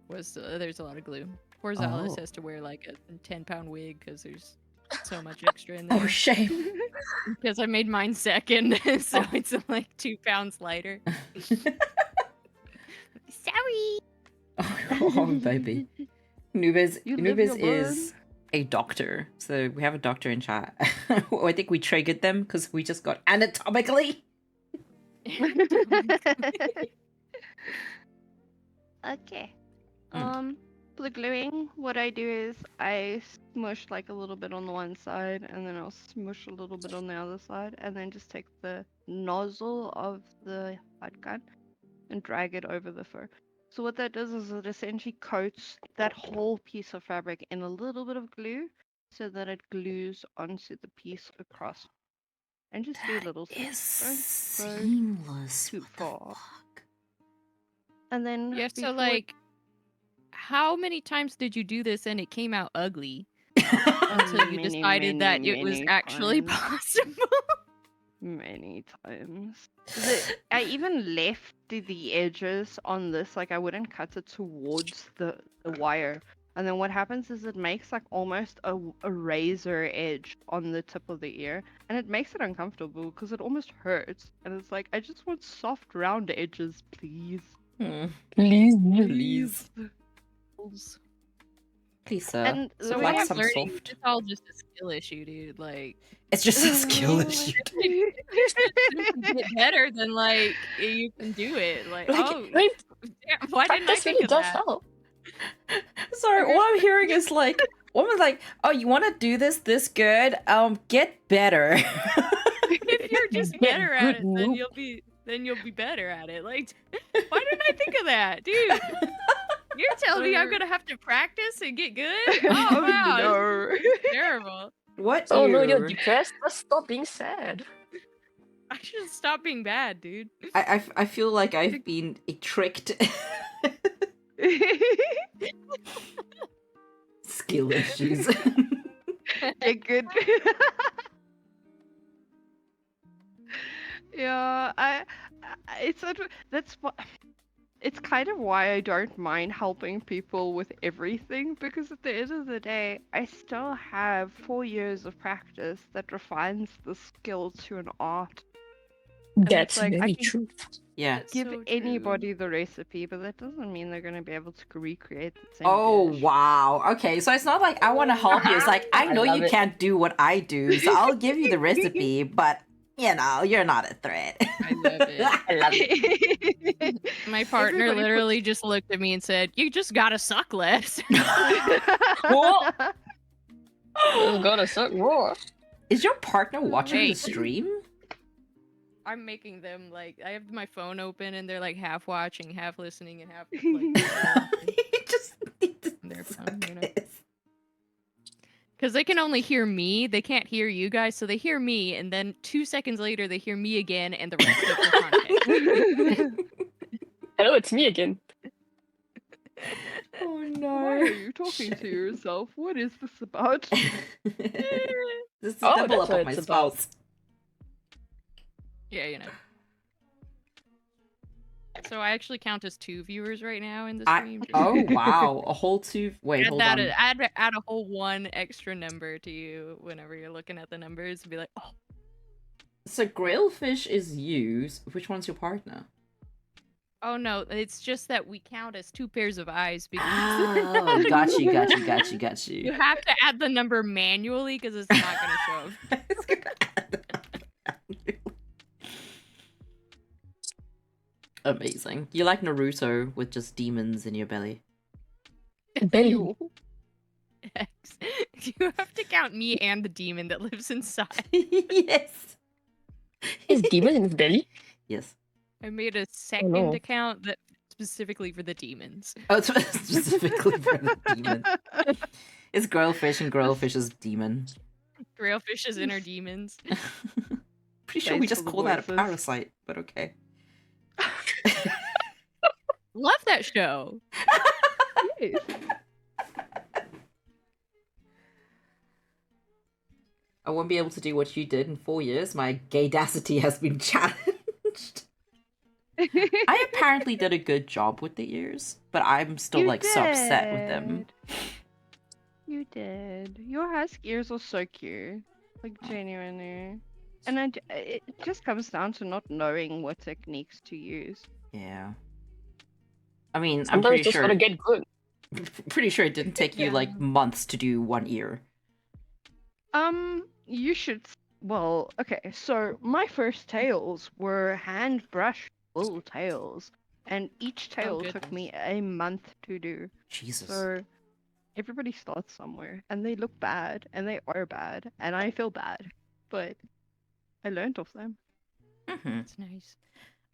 there's a lot of glue. Poor Zalis Oh. has to wear like a 10-pound wig because there's so much extra in there. Oh, shame. Because I made mine second, so Oh. it's like 2 pounds lighter. Sorry. Oh, baby. Nubes, You live Nubes your is a doctor. So we have a doctor in chat. I think we triggered them because we just got anatomically. Okay. Mm. For the gluing, what I do is I smush like a little bit on the one side, and then I'll smush a little bit on the other side, and then just take the nozzle of the hot gun and drag it over the fur. So what that does is it essentially coats that whole piece of fabric in a little bit of glue, so that it glues onto the piece across. And just do little Is steps. Don't go seamless. too What the far. fuck? And then Yeah, so before it- like, how many times did you do this and it came out ugly until you Many, decided that it was many actually times. possible? Many times. I even left the edges on this, like I wouldn't cut it towards the wire. And then what happens is it makes like almost a razor edge on the tip of the ear. And it makes it uncomfortable because it almost hurts. And it's like, I just want soft round edges, please. Hmm. Please. Please. Please, sir. And So the we way like have some learning. soft. It's all just a skill issue, dude. Like, It's just a skill issue. you can get better than like you can do it. Like, Like, oh, I mean, damn, why didn't I practice think really of does that? help. Sorry, all I'm hearing is like, woman's like, oh, you want to do this good? Get better. If you're just Get better at good it, then noob. you'll be better at it. Like, why didn't I think of that, dude? You're telling me I'm gonna have to practice and get good? Oh wow, no. this is terrible. What? Oh no, you're ear? depressed. Let's stop being sad. I should stop being bad, dude. I feel like I've been tricked. Skill issues. Get good. Yeah, it's that's what it's kind of why I don't mind helping people with everything, because at the end of the day, I still have 4 years of practice that refines the skill to an art. it's That's like, I very can- true. Yeah. That's Give so true. anybody the recipe, but that doesn't mean they're going to be able to recreate the same Oh dish. wow. Okay, so it's not like I want to help you. It's like I I know love you it. can't do what I do, so I'll give you the recipe, but you know, you're not a threat. I love it. I love it. My partner Everybody literally just looked at me and said, "You just gotta suck less." Whoa. It's gonna suck more. Is your partner watching the Wait. stream? I'm making them like I have my phone open and they're like half watching, half listening, and half like You just need to They're suck fun, you know. this. Because they can only hear me, they can't hear you guys, so they hear me, and then 2 seconds later they hear me again and the rest of the content. Hello, it's me again. Oh Why are no. you talking to yourself? What is this about? This is Oh, double that's up what on my it's about. spouse. Yeah, you know. So I actually count as 2 viewers right now in the I stream. oh wow, a whole two. Wait, hold on. Add a whole 1 extra number to you whenever you're looking at the numbers and be like, oh. So Grailfish is you. Which one's your partner? Oh no, it's just that we count as 2 pairs of eyes because Oh, got you. you have to add the number manually because it's not gonna show up. It's gonna add that. Amazing. You're like Naruto with just demons in your belly. Belly. X. You have to count me and the demon that lives inside. Yes. Is demon in his belly? Yes. I made a second no. account that specifically for the demons. Oh, it's specifically for the demon. It's Grailfish and Grailfish's demon. Grailfish's inner demons. Pretty sure we Thanks just for the call that a voices. parasite, but okay. Love that show. Yes. I won't be able to do what you did in 4 years. My gaydacity has been challenged. I apparently did a good job with the ears, but I'm still You so upset with them. did. You did. Your husk ears are so cute. Like, genuinely. And it just comes down to not knowing what techniques to use. Yeah. I mean, I'm Sometimes pretty just sure. gotta get good. Pretty sure it didn't take you Yeah. like months to do one ear. You should. Well, okay. So my first tails were hand brushed full tails, and each tail took goodness. me a month to do. Jesus. So everybody starts somewhere, and they look bad, and they are bad, and I feel bad, but I learned off them. Mhm. That's nice.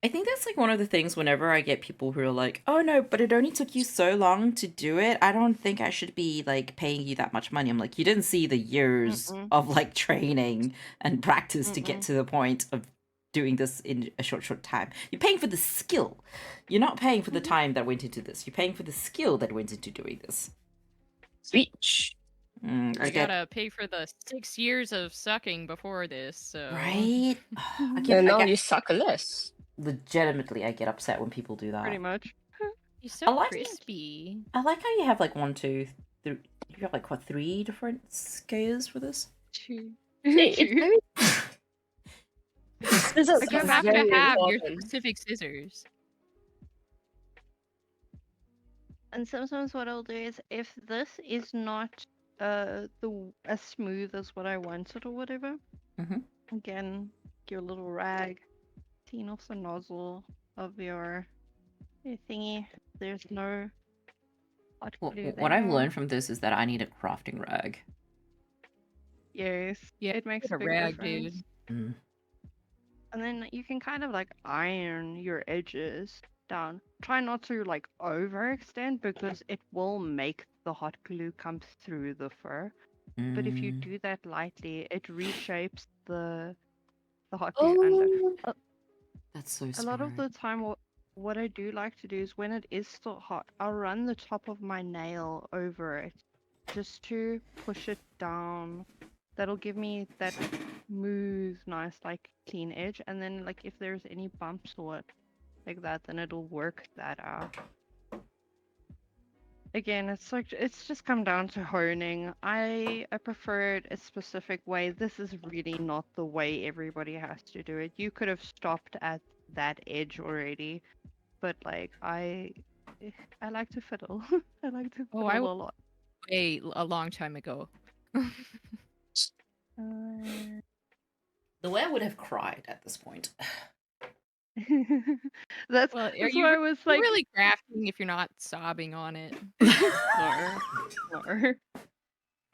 I think that's like one of the things whenever I get people who are like, oh no, but it only took you so long to do it. I don't think I should be like paying you that much money. I'm like, you didn't see the years Mm-mm. of like training and practice to get Mm-mm. to the point of doing this in a short time. You're paying for the skill. You're not paying for the time that went into this. You're paying for the skill that went into doing this. Speech. I You get gotta pay for the 6 years of sucking before this, so. right. I And get, now I get you suck less. legitimately. I get upset when people do that. Pretty much. You're I so like it. crispy. I like how you have like 1, 2, 3. You have like what 3 different scales for this? Two. Hey, it's Two. very... Scissors You are have to very have your important. specific scissors. And sometimes what I'll do is, if this is not as smooth as what I wanted or whatever, Mhm. again, your little rag, clean off the nozzle of your thingy. There's no hot glue What I've there. learned from this is that I need a crafting rag. Yes, Yeah, it makes get a a big rag, difference. dude. Mm. And then you can kind of like iron your edges down. Try not to like overextend because it will make the hot glue come through the fur. But if you Mm. do that lightly, it reshapes the hot glue under. Oh, That's so A smart. lot of the time, what I do like to do is when it is still hot, I'll run the top of my nail over it just to push it down. That'll give me that smooth, nice, like clean edge. And then, like, if there's any bumps or what like that, then it'll work that out. Again, it's just come down to honing. I prefer it a specific way. This is really not the way everybody has to do it. You could have stopped at that edge already, but like I like to fiddle. I like to fiddle I a lot. A long time ago. The way I would have cried at this point. That's Well, are that's you why I was like, really crafting if you're not sobbing on it. no.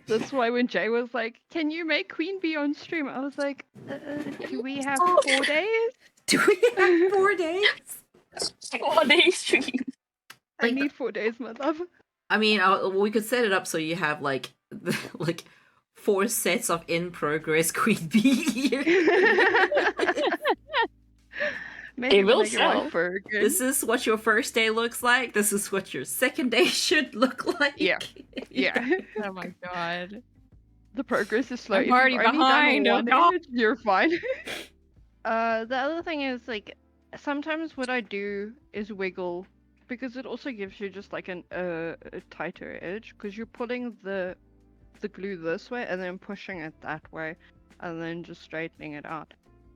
That's why when Jay was like, "Can you make Queen Bee on stream?" I was like, "Do we have 4 days? Do we have 4 days? 4 days stream. I Like- need 4 days, my love." I mean, we could set it up so you have like like 4 sets of in progress queen bee. Maybe It will when I get my sell. fur again. This is what your first day looks like. This is what your second day should look like. Yeah. Yeah. Oh my god. The progress is slow. I'm If you've already only behind, oh done one god. edge, you're fine. The other thing is like sometimes what I do is wiggle because it also gives you just like a tighter edge because you're pulling the glue this way and then pushing it that way and then just straightening it out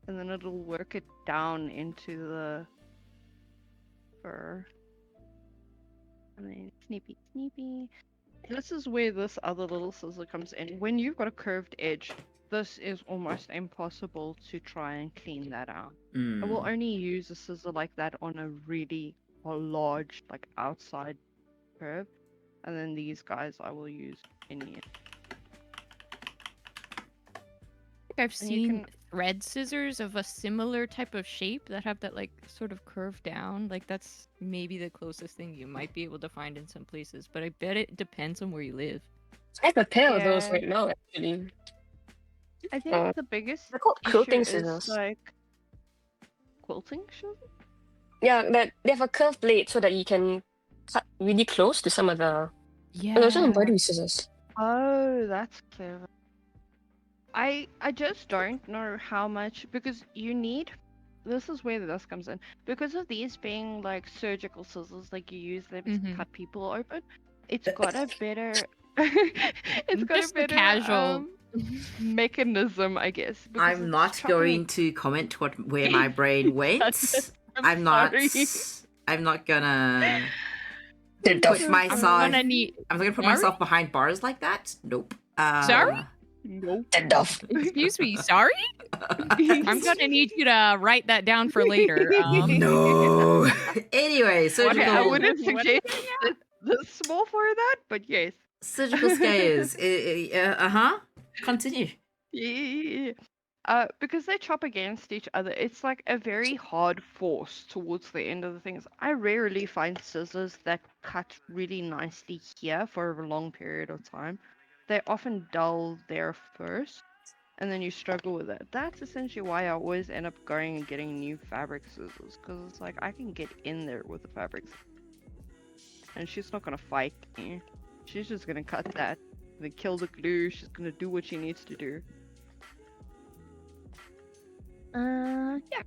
and then it'll work it down into the fur. And then sneepy. This is where this other little scissor comes in. When you've got a curved edge, this is almost impossible to try and clean that out. I will only use a scissor like that on a really large, like outside curve. And then these guys I will use in here. I've And you seen can- thread scissors of a similar type of shape that have that like sort of curved down. Like that's maybe the closest thing you might be able to find in some places, but I bet it depends on where you live. I have a pair of those Yeah. right now, actually. I think the biggest They're called issue quilting is scissors. like quilting scissors. Yeah, that they have a curved blade so that you can cut really close to some of the. Yeah. And also embroidery scissors. Oh, that's clever. I just don't know how much because you need. This is where this comes in because of these being like surgical scissors, like you use them to Mhm. cut people open. It's got a better. It's got Just a the better casual. mechanism, I guess. because I'm it's not chopping- going to comment where my brain went. I'm not. sorry. I'm not gonna They're put tough. I'm myself. gonna need. I'm not gonna put Sorry? myself behind bars like that. Nope. Sorry? Nope. They're tough. Excuse me. Sorry. I'm gonna need you to write that down for later. No. Anyway, Okay, I surgical wouldn't What- suggest the small for that, but yes. surgical scales. Continue. Yeah. Because they chop against each other, it's like a very hard force towards the end of the things. I rarely find scissors that cut really nicely here for a long period of time. They often dull there first, and then you struggle with it. That's essentially why I always end up going and getting new fabric scissors, because it's like I can get in there with the fabric scissors. And she's not gonna fight me. She's just gonna cut that, then kill the glue. She's gonna do what she needs to do. Yeah.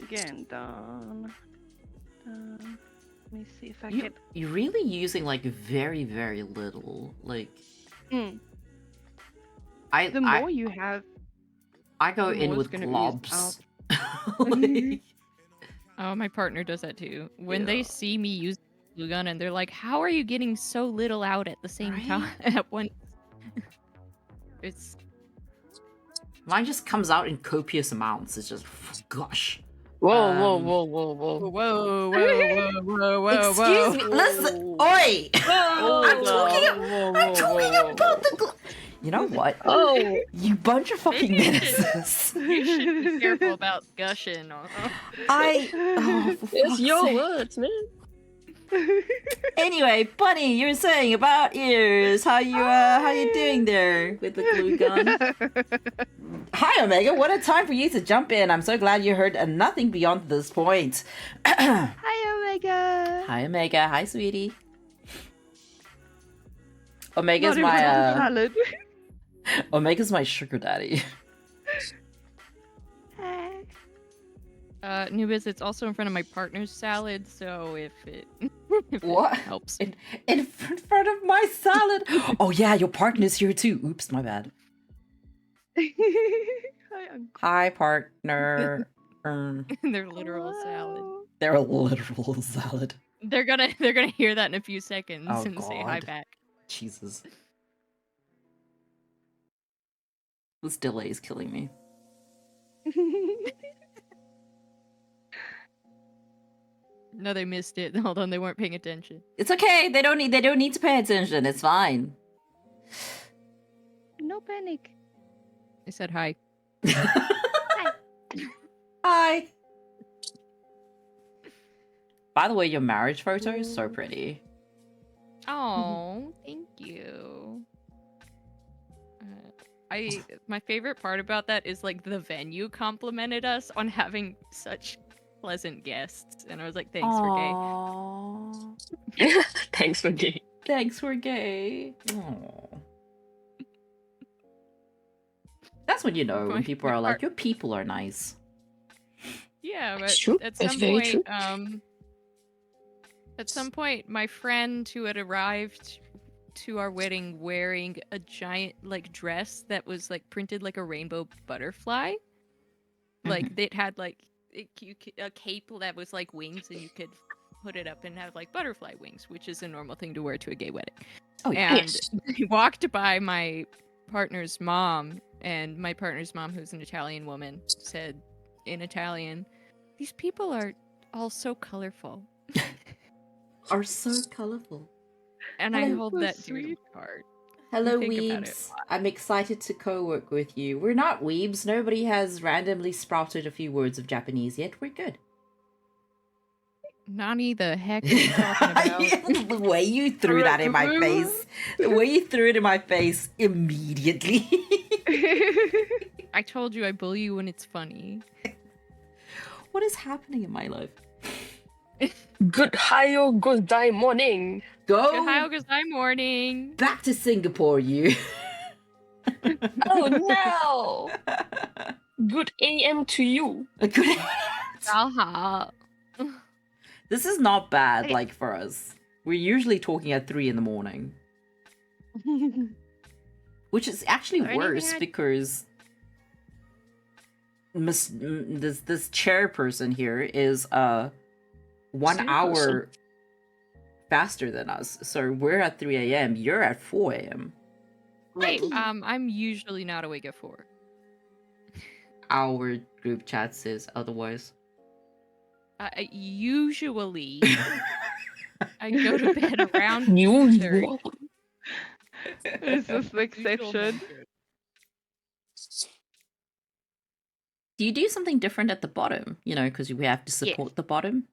Again, done. Let me see if I can. You're really using like very, very little. Like The I more you have, I go the in more it's with gonna ooze globs. Like, Oh, my partner does that too. When they Yeah. see me use the glue gun and they're like, "How are you getting so little out at the same time at once?" It's mine just comes out in copious amounts. It's just gosh. Whoa, whoa, Um, whoa, whoa, whoa, whoa. whoa, whoa, whoa, whoa, Excuse me. Listen. Oi! I'm talking about the. You know what? Oh, You bunch of fucking Maybe you should- menaces. You should be careful about gushing. I. Oh, for it's fuck's your sake. words, man. Anyway, Bunny, you were saying about ears. How you doing there with the glue gun? Hi, Omega. What a time for you to jump in. I'm so glad you heard nothing beyond this point. Hi, Omega. Hi, Omega. Hi, sweetie. Omega's Not even my a salad. Omega's my sugar daddy. Nubis, it's also in front of my partner's salad, so if it, if What? it helps. In front of my salad. Oh yeah, your partner's here too. Oops, my bad. Hi, Uncle. Hi, partner. Their literal salad. Hello. They're a literal salad. They're gonna hear that in a few seconds Oh, and say hi God. back. Jesus. This delay is killing me. No, they missed it. Hold on, they weren't paying attention. It's okay. They don't need to pay attention. It's fine. No panic. They said hi. Hi. By the way, your marriage photo is so pretty. Oh, thank you. my favorite part about that is like the venue complimented us on having such pleasant guests, and I was like, thanks for gay. Aww. Thanks for gay. Thanks, we're gay. Aww. That's when you know when people are like, your people are nice. Yeah, but That's true. at That's some very true. point, at some point, my friend who had arrived to our wedding wearing a giant like dress that was like printed like a rainbow butterfly, like it had like a cape that was like wings, and you could put it up and have like butterfly wings, which is a normal thing to wear to a gay wedding. Oh, yeah. And he walked by my partner's mom, and my partner's mom, who's an Italian woman, said in Italian, "These people are all so colorful." Are so colorful. And Hello. I hold So that sweet. dear to my heart. Hello, think about it weebs. I'm excited to co-work with you. We're not weebs. Nobody has randomly sprouted a few words of Japanese yet. We're good. Nani, the heck are you talking about? The way you threw that in my face. The way you threw it in my face immediately. I told you I bully you when it's funny. What is happening in my life? Good Hayo Gozai morning. Go Ohio Gozai morning. back to Singapore, you. Oh no. Good AM to you. Good. Aha. This is not bad, Hey. like, for us. We're usually talking at 3 in the morning. Which is actually Is there anything worse I- because this chairperson here is 1 hour faster than us. So we're at 3 a.m. You're at 4 a.m. Hey, I'm usually not awake at 4. Our group chat says otherwise. Usually, I go to bed around You. 2:30. Is this the Usual exception? method. Do you do something different at the bottom? You know, because we have to support the bottom.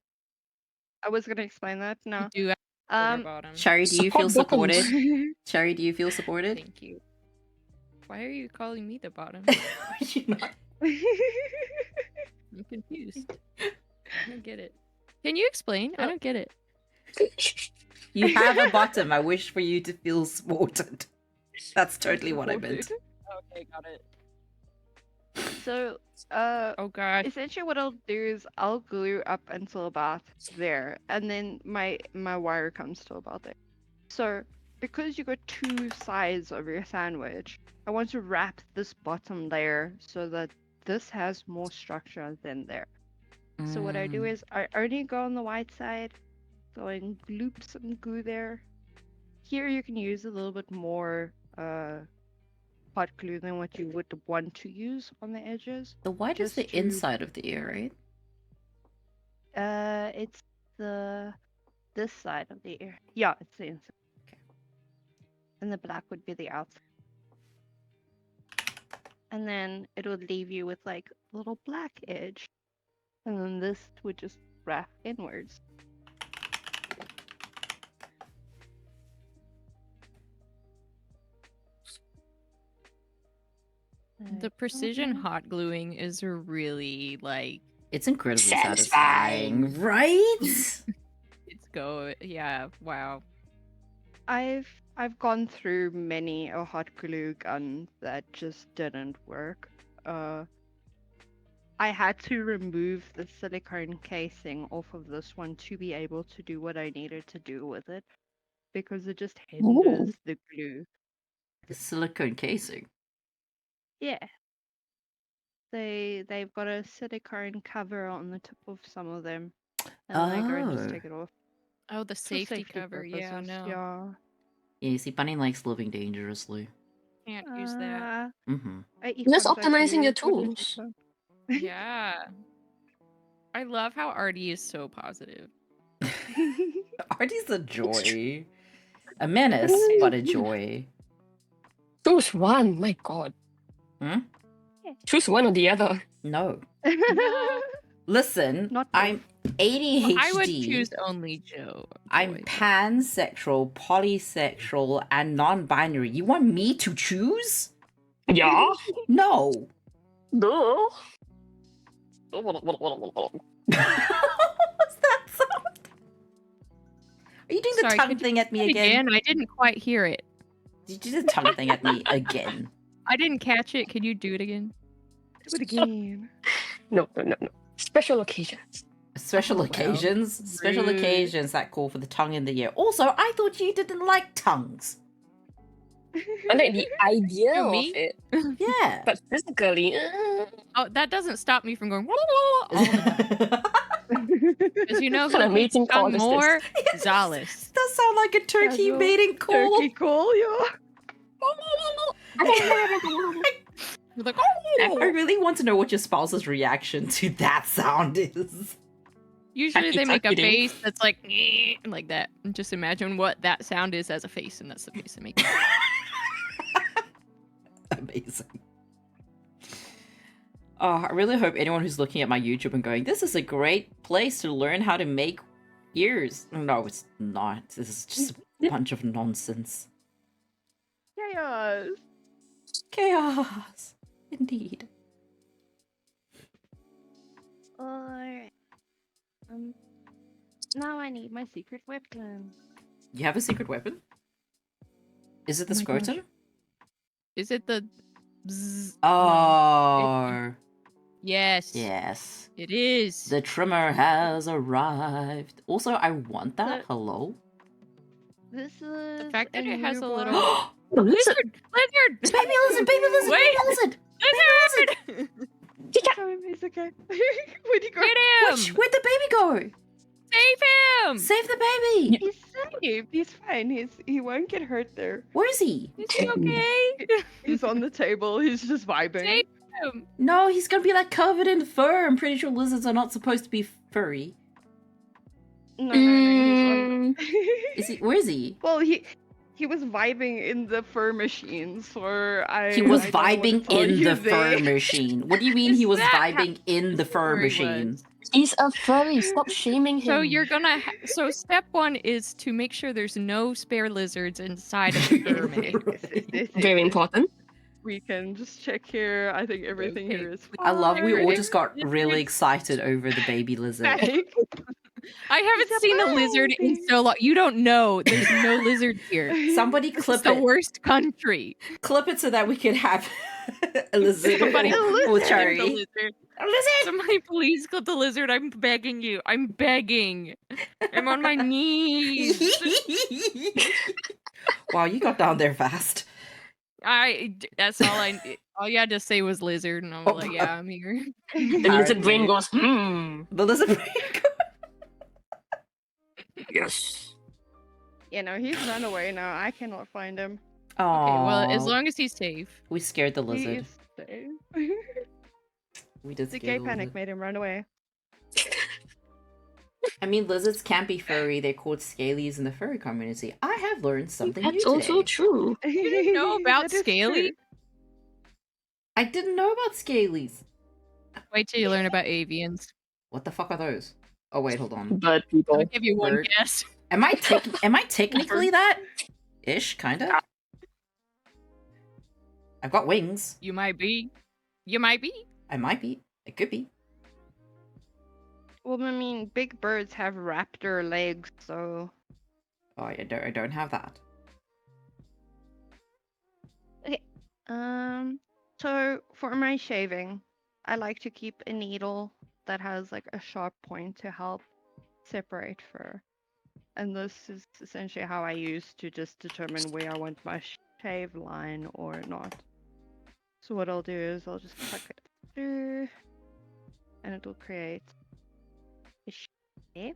I was gonna explain that. You No. do have to go to Um. bottom. Cherry, do you Support feel supported? buttons. Cherry, do you feel supported? Thank you. Why are you calling me the bottom? You're not- I'm confused. I don't get it. Can you explain? I don't get it. You have a bottom. I wish for you to feel supported. That's totally what I meant. Okay, got it. So, Oh god. essentially what I'll do is I'll glue up until about there, and then my wire comes to about there. So, because you got 2 sides of your sandwich, I want to wrap this bottom layer so that this has more structure than there. So what I do is I only go on the white side, go and gloop some glue there. Here you can use a little bit more hot glue than what you would want to use on the edges. The white is just the to- inside of the ear, right? It's this side of the ear. Yeah, it's the inside. Okay. And the black would be the outside. And then it would leave you with like a little black edge. And then this would just wrap inwards. The precision hot gluing is really like It's incredibly Satisfying. satisfying, right? yeah, wow. I've gone through many a hot glue gun that just didn't work. I had to remove the silicone casing off of this one to be able to do what I needed to do with it, because it just hinders the glue. The silicone casing. Yeah. They've got a silicone cover on the tip of some of them, and then I go and just Oh. take it off. Oh, the for safety cover. Yeah, purposes, no. Yeah. Yeah, you see, Bunny likes living dangerously. Can't use that. Mm-hmm. Just optimizing your tools. Yeah. I love how Artie is so positive. Artie's a joy. A menace, but a joy. Choose one. My God. Hmm? Choose one or the other. No. No. Listen, Not I'm ADHD. I would choose only Joe. I'm Joy. pansexual, polysexual, and non-binary. You want me to choose? Yeah. No. No. What's that sound? Are you doing the Sorry, tongue could you thing at me say it again? I didn't quite hear it. Did you do the tongue thing at me again? I didn't catch it. Could you do it again? Do it again. No. Special occasions. Special Oh, wow. occasions? Special Rude. occasions that call for the tongue in the ear. Also, I thought you didn't like tongues. I like the idea Who, of me? it, Yeah. but physically, Oh, that doesn't stop me from going all the time. Because you know What kind who of hates mating call tongue is this? more? Yes. Zalis. Does sound like a turkey Casual mating call. Turkey call, yeah. You're like, I really want to know what your spouse's reaction to that sound is. Usually they make a Kidding. face that's like that. And just imagine what that sound is as a face, and that's the face they make. Amazing. Oh, I really hope anyone who's looking at my YouTube and going, this is a great place to learn how to make ears. No, it's not. This is just a bunch of nonsense. Chaos. Chaos. Indeed. Alright. Now I need my secret weapon. You have a secret weapon? Is it the Oh my gosh. scrotum? Is it the? Bzz? Oh. Yes. Yes. It is. The trimmer has arrived. Also, I want that. Hello? This is The fact that it has a newborn- little The lizard. lizard. Baby lizard, baby lizard, Wait. baby lizard! Lizard. Show him, he's okay. Where'd he go? Get him. Where'd the baby go? Save him. Save the baby! He's safe. He's fine. He won't get hurt there. Where is he? Is he okay? He's on the table. He's just vibing. Save him. No, he's gonna be like covered in fur. I'm pretty sure lizards are not supposed to be furry. No, he's on. Is he? Where is he? Well, he was vibing in the fur machine, so I. He was I don't want to vibing tell in you the there. fur machine. What do you mean he Is was that how vibing in the fur furry machine? was? He's a furry. Stop shaming him. So you're gonna. So step one is to make sure there's no spare lizards inside of the fur man. Very important. We can just check here. I think everything here is I love we all fine. just got really excited over the baby lizard. Like, I haven't He's a seen a lizard in baby. so long. You don't know. There's no lizard here. Somebody This is clip the it. worst country. Clip it so that we can have a lizard Somebody for clip the Cherry. lizard. A lizard! Somebody please clip the lizard. I'm begging you. I'm begging. I'm on my knees. Wow, you got down there fast. That's all you had to say was lizard, and I was like, yeah, I'm here. The lizard brain goes, The lizard brain. yes. you know, he's run away now. I cannot find him. Oh, Okay, well, as long as he's safe. we scared the He lizard. is safe. We did The scare gay the panic lizard. made him run away. I mean, lizards can't be furry. They're called scalies in the furry community. I have learned something That's new also today. true. You didn't know about That is scaly? true. I didn't know about scalies. Wait till you learn about avians. What the fuck are those? Oh wait, hold on. But people. I'll give you one Bird. guess. Am I technically that? Ish, kinda. I've got wings. You might be. You might be. I might be. It could be. Well, I mean, big birds have raptor legs, so. Oh, I don't have that. So for my shaving, I like to keep a needle that has like a sharp point to help separate fur. And this is essentially how I use to just determine where I want my shave line or not. So what I'll do is I'll just click it through, and it'll create a shape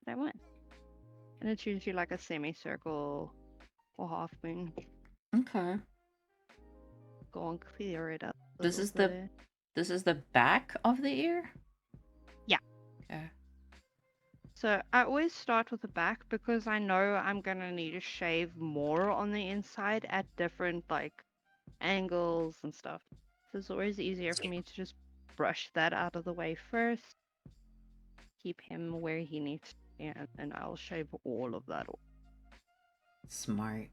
that I want. And it's usually like a semicircle or half moon. Okay. Go and clear it up. a This little is the- bit. This is the back of the ear? Yeah. Okay. So I always start with the back because I know I'm gonna need to shave more on the inside at different like angles and stuff. So it's always easier for me to just brush that out of the way first. Keep him where he needs to be, and then I'll shave all of that off. Smart.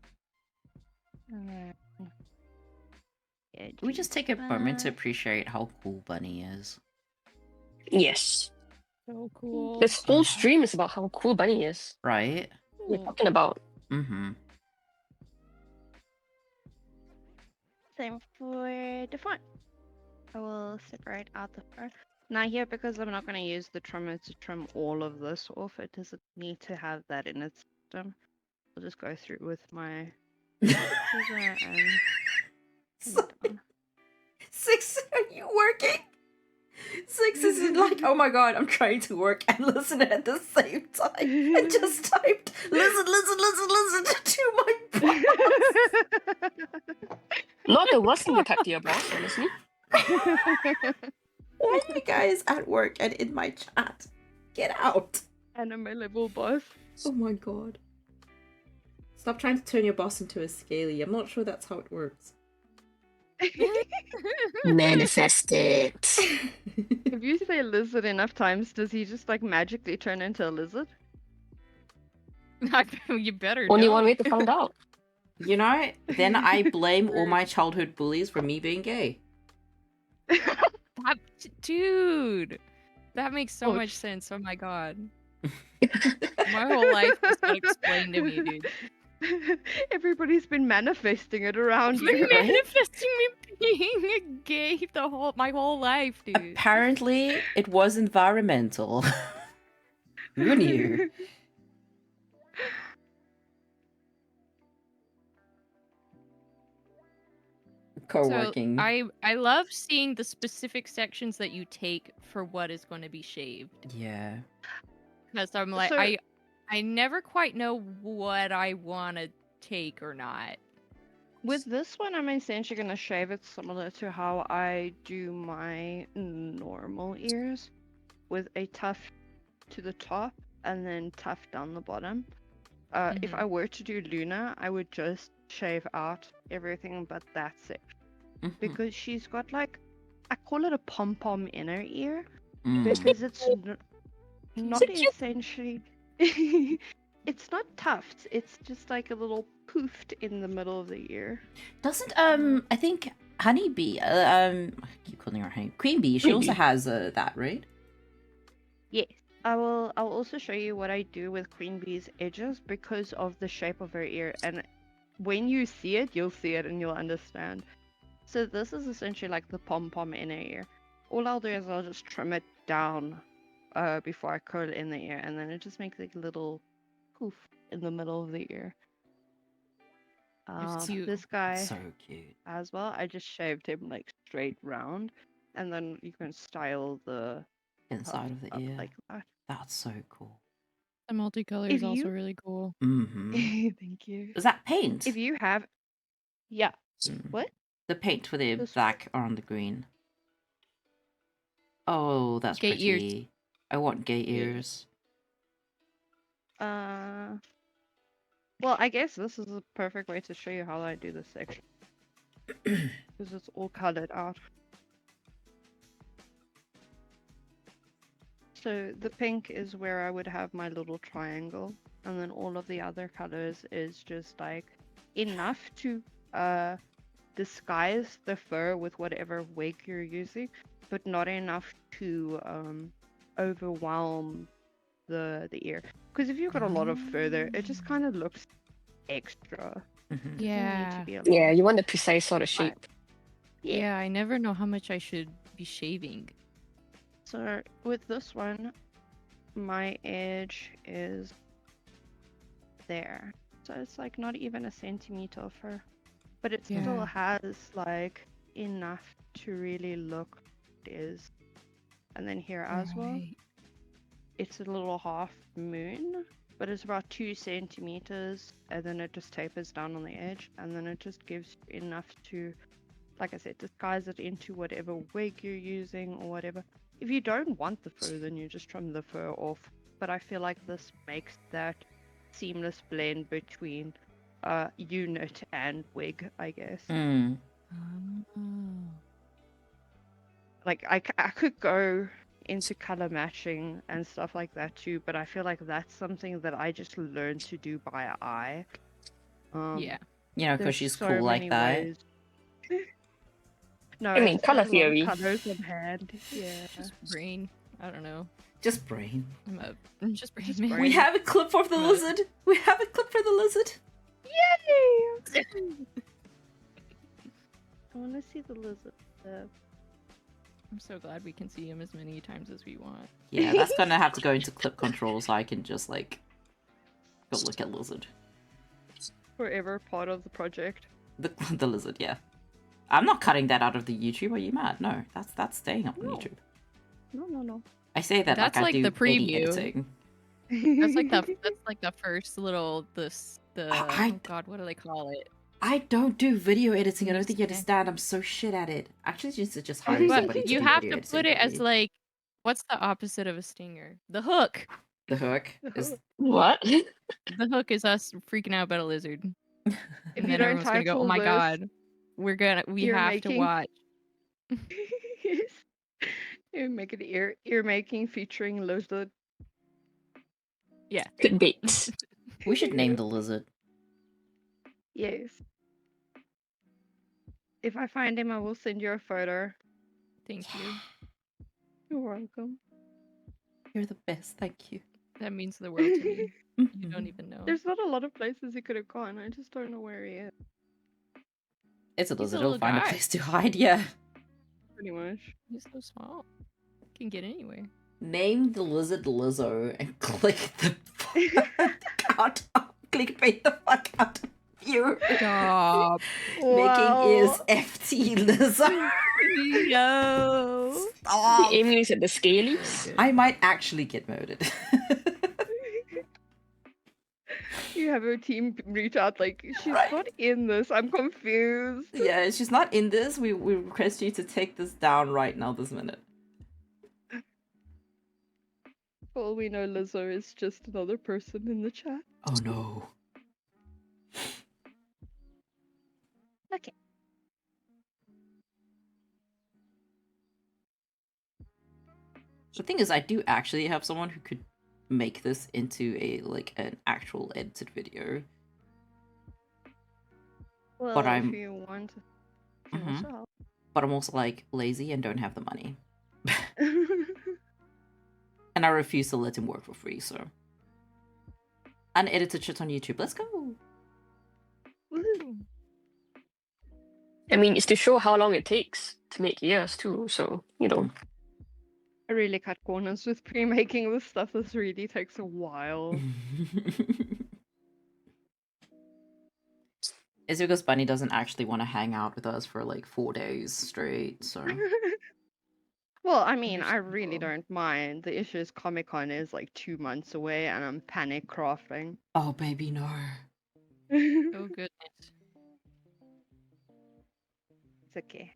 And then Can we just take a moment to appreciate how cool Bunny is? Yes. So cool. This whole stream is about how cool Bunny is. Right? What we're talking about. Mm-hmm. Same for the front. I will separate out the front. Now here, because I'm not going to use the trimmer to trim all of this off, it doesn't need to have that in its system. I'll just go through with my scissor and trim it down. Six, are you working? Six is like, oh my god, I'm trying to work and listen at the same time. And just typed, listen to my boss. Not the worst thing to type to your boss, honestly. Why are you guys at work and in my chat? Get out. Anime level boss. Oh my god. Stop trying to turn your boss into a scaly. I'm not sure that's how it works. Manifest it. If you say lizard enough times, does he just like magically turn into a lizard? You better Only know. one way to find out. You know, then I blame all my childhood bullies for me being gay. Dude, that makes so Oh, much sense. Oh my god. My whole life just got explained to me, dude. Everybody's been manifesting it around Been you, right? manifesting me being gay my whole life, dude. Apparently, it was environmental. Who knew? Co-working. So I love seeing the specific sections that you take for what is going to be shaved. Yeah. Because I'm like, So- I never quite know what I want to take or not. With this one, I'm essentially going to shave it similar to how I do my normal ears, with a tuft to the top and then tuft down the bottom. If Mhm. I were to do Luna, I would just shave out everything but that section. Mhm. Because she's got like, I call it a pom-pom inner ear, Mm. because it's not it cute? essentially... It's not tufts, it's just like a little poofed in the middle of the ear. Doesn't I think Honeybee I keep calling her Honey Queen Bee, she also has that, right? Yes. I'll also show you what I do with Queen Bee's edges because of the shape of her ear, and when you see it, you'll see it and you'll understand. So this is essentially like the pom-pom inner ear. All I'll do is I'll just trim it down before I curl it in the ear, and then it just makes like a little poof in the middle of the ear. It's cute. This guy So cute. as well, I just shaved him like straight round, and then you can style the Inside of the up ear. like that. That's so cool. The multicolor If is also you- really cool. Mm-hmm. Thank you. Is that paint? If you have, yeah. Mm. What? The paint for the This- black on the green. Oh, that's Gay pretty. ears. I want gay Yeah. ears. Well, I guess this is a perfect way to show you how I do this section. Because it's all colored out. So the pink is where I would have my little triangle, and then all of the other colors is just like enough to disguise the fur with whatever wig you're using, but not enough to overwhelm the ear. Because if you've got a lot of fur there, it just kind of looks extra. Mhm. Doesn't need to Yeah. be a lot. Yeah, you want the precise sort of shape. Yeah, I never know how much I should be shaving. So with this one, my edge is there. So it's like not even a centimeter of fur. But it still Yeah. has like enough to really look what it is. And then here as well, Right. it's a little half moon, but it's about 2 centimeters, and then it just tapers down on the edge, and then it just gives you enough to, like I said, disguise it into whatever wig you're using or whatever. If you don't want the fur, then you just trim the fur off. But I feel like this makes that seamless blend between unit and wig, I guess. Mm. Oh. Like I could go into color matching and stuff like that too, but I feel like that's something that I just learned to do by eye. Yeah. You know, because There's she's so cool like many that. ways. No, I mean, it's colour got a lot of theory. Colors on hand. Yeah. Just brain. I don't know. Just brain. I'm just brain. Just man. brain. We have a clip for the Right. lizard. We have a clip for the lizard. Yay! I want to see the lizard. I'm so glad we can see him as many times as we want. Yeah, that's gonna have to go into clip control so I can just like go look at lizard. Forever part of the project. The lizard, yeah. I'm not cutting that out of the YouTube. Are you mad? No, that's staying up on No. YouTube. No. I say that That's like I like do the any preview. editing. That's like the first little the I- oh god, what do they call it? I don't do video editing. I don't think you Okay. understand. I'm so shit at it. Actually, just hire But somebody to you do have video to editing put it for as me. like, what's the opposite of a stinger? The hook. The hook is What? The hook is us freaking out about a lizard. If And you then don't everyone's gonna go, title oh my this- god, we Ear have to making. watch. You make it ear making featuring lizard. Good bait. we should name the lizard. Yes. If I find him, I will send you a photo. Thank you. You're welcome. You're the best. Thank you. That means the world to me. You don't even know. There's not a lot of places he could have gone. I just don't know where he is. It's a He's a lizard. It'll little find a guy. place to hide. Yeah. Pretty much. He's so small. Can get anywhere. Name the lizard Lizzo and click the fuck out. Clickbait the fuck out of you. Stop. Making is FT Lizzo. No. Stop. The Amy is at the scalies. I might actually get murdered. You have your team reach out like, she's Right. not in this. I'm confused. Yeah, she's not in this. We request you to take this down right now, this minute. For all we know, Lizzo is just another person in the chat. Oh no. Okay. The thing is, I do actually have someone who could make this into an actual edited video. Well, But I'm- if you want to Mhm. yourself. But I'm also like lazy and don't have the money. And I refuse to let him work for free, so. Unedited shit on YouTube. Let's go. Woo. I mean, it's to show how long it takes to make years too. So you know, I really cut corners with pre-making this stuff. This really takes a while. It's because Bunny doesn't actually want to hang out with us for like 4 days straight, so. Well, I mean, I really Understandable. don't mind. The issue is Comic-Con is like 2 months away and I'm panic crafting. Oh, baby, no. Oh goodness. It's okay.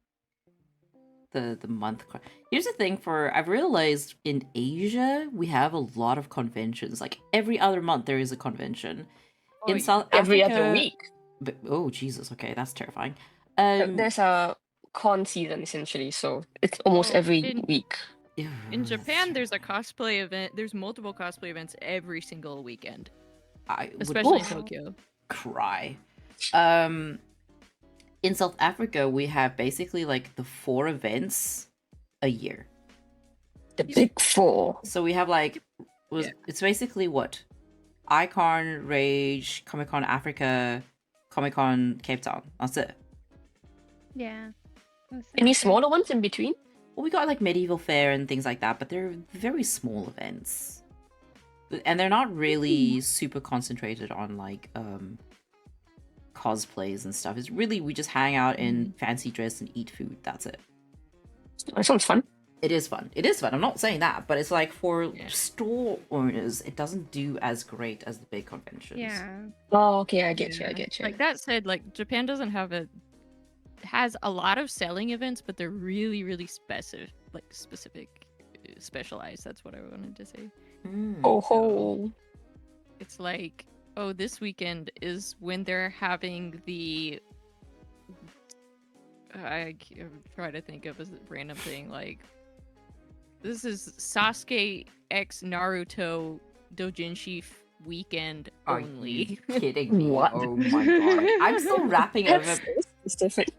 The month. Here's the thing I've realized in Asia, we have a lot of conventions. Like every other month, there is a convention. Oh, In South every Africa, other week. But, oh, Jesus. Okay, that's terrifying. There's a con season essentially, so it's almost Oh, every in- week. In Japan, there's a cosplay event. There's multiple cosplay events every single weekend, I would especially in Oof. Tokyo. cry. In South Africa, we have basically like the 4 events a year. The big four. So we have like, it's basically what? Icon, Rage, Comic Con Africa, Comic Con Cape Town. That's it. Yeah. Any smaller ones in between? Well, we got like Medieval Fair and things like that, but they're very small events. And they're not really super concentrated on like cosplays and stuff. It's really, we just hang out in fancy dress and eat food. That's it. That sounds fun. It is fun. It is fun. I'm not saying that, but it's like for Yeah. store owners, it doesn't do as great as the big conventions. Yeah. Oh, okay, I get you. I Yeah. get you. Like that said, like Japan doesn't have has a lot of selling events, but they're really, really specific, specialized. That's what I wanted to say. Mm. Oh ho. It's like, oh, this weekend is when they're having the. Try to think of a random thing like. This is Sasuke x Naruto Dojinshi weekend Are only. you kidding me? What? Oh my god. I'm still wrapping over. It's different.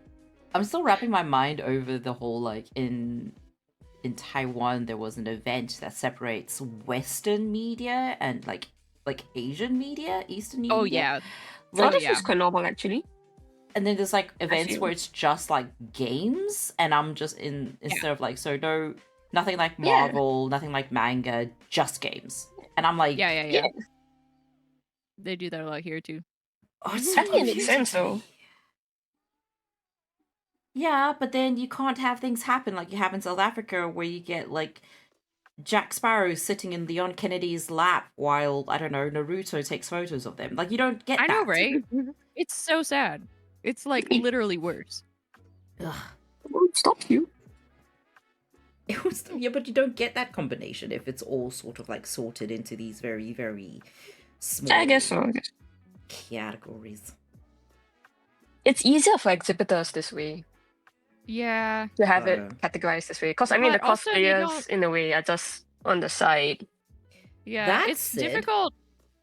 I'm still wrapping my mind over the whole like in Taiwan there was an event that separates Western media and like Asian media, Eastern media. Oh yeah. Oh, Like, this yeah. is quite normal actually. and then there's like events feel. where it's just like games, and I'm just instead of like nothing like Yeah. Marvel, nothing like manga, just games. And I'm like, Yeah. They do that a lot here too. oh, it's I so think it makes confusing sense to me. though. Yeah, but then you can't have things happen like you have in South Africa where you get like Jack Sparrow sitting in Leon Kennedy's lap while, I don't know, Naruto takes photos of them. Like, you don't get I know, that. right? It's so sad. It's like literally worse. Ugh. Won't stop you. Yeah, but you don't get that combination if it's all sort of like sorted into these very, very small I guess so. I guess. categories. It's easier for exhibitors this way Yeah. to have it categorized this way. Because I mean, the But also they cosplayers don't- in a way are just on the side. Yeah. That it's said- difficult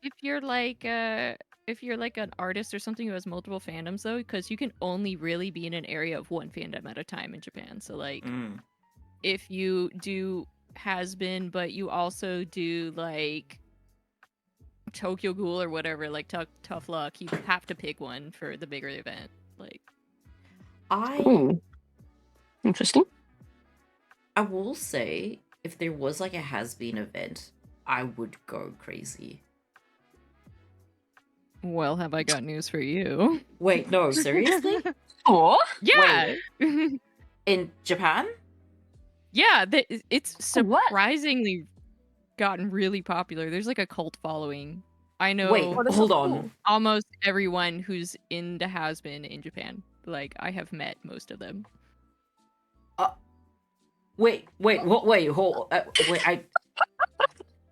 if you're like an artist or something who has multiple fandoms though, because you can only really be in an area of one fandom at a time in Japan. So like Mm. if you do Hazbin, but you also do like Tokyo Ghoul or whatever, like tough luck, you have to pick one for the bigger event. Like Ooh. Interesting. I will say, if there was like a has-been event, I would go crazy. well, have I got news for you? Wait, no, seriously? Oh, Yeah. In Japan? Yeah, it's What? surprisingly gotten really popular. There's like a cult following. I know Wait, Oh, that's hold so on. cool. almost everyone who's into Hazbin in Japan. Like I have met most of them. Wait, hold.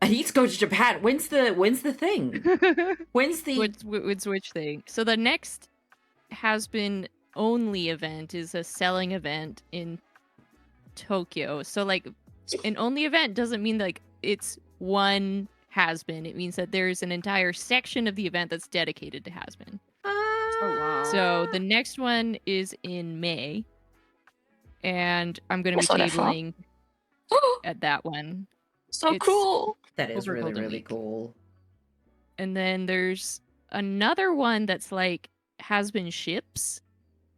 I need to go to Japan. When's the thing? When's the? Which thing? So the next Hazbin only event is a selling event in Tokyo. So like an only event doesn't mean like it's one Hazbin. It means that there's an entire section of the event that's dedicated to Hazbin. Oh wow. So the next one is in May, and I'm going to be That's not that far. tabling at that one. so It's- cool. That is over really Golden really Week. cool. And then there's another one that's like Hazbin ships,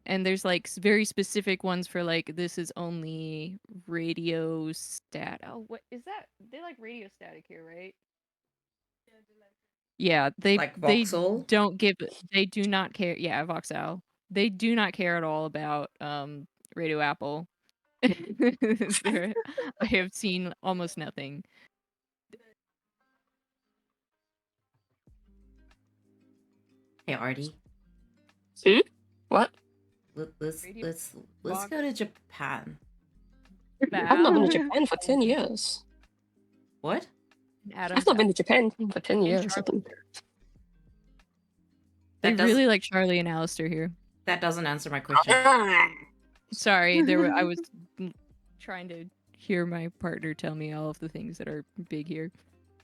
and there's like very specific ones for like this is only radio stat. Oh, what is that? They like radio static here, right? Yeah, they Like Voxel? they do not care. Yeah, Voxel. They do not care at all about Radio Apple. I have seen almost nothing. Hey, Artie. What? Let's Radio let's go to Japan. I've not been to Val, Japan for 10 years. What? Adam, I've not been to Japan for 10 years. I Charlotte. think. they That doesn't really like Charlie and Alistair here. that doesn't answer my question. Sorry, I was trying to hear my partner tell me all of the things that are big here.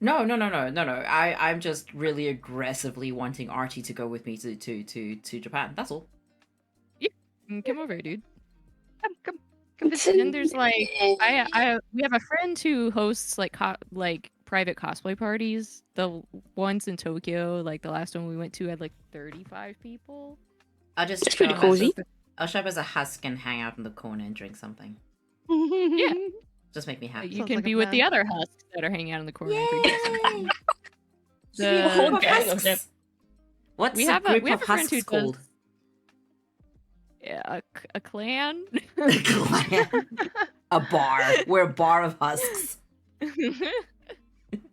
No. I'm just really aggressively wanting Artie to go with me to Japan. That's all. Come over, dude. Come. And then there's like we have a friend who hosts like private cosplay parties. The ones in Tokyo, like the last one we went to, had like 35 people. I'll just It's pretty show up as cozy. I'll show up as a husk and hang out in the corner and drink something. Yeah. Just make me happy. You Sounds can like a be with the plan. other husks that are hanging out in the corner. and drinking something. We have a The- group of gang of them. husks. What's We a have a- group we have of a friend who husks does- called? Yeah, a clan. A clan. A bar. We're a bar of husks.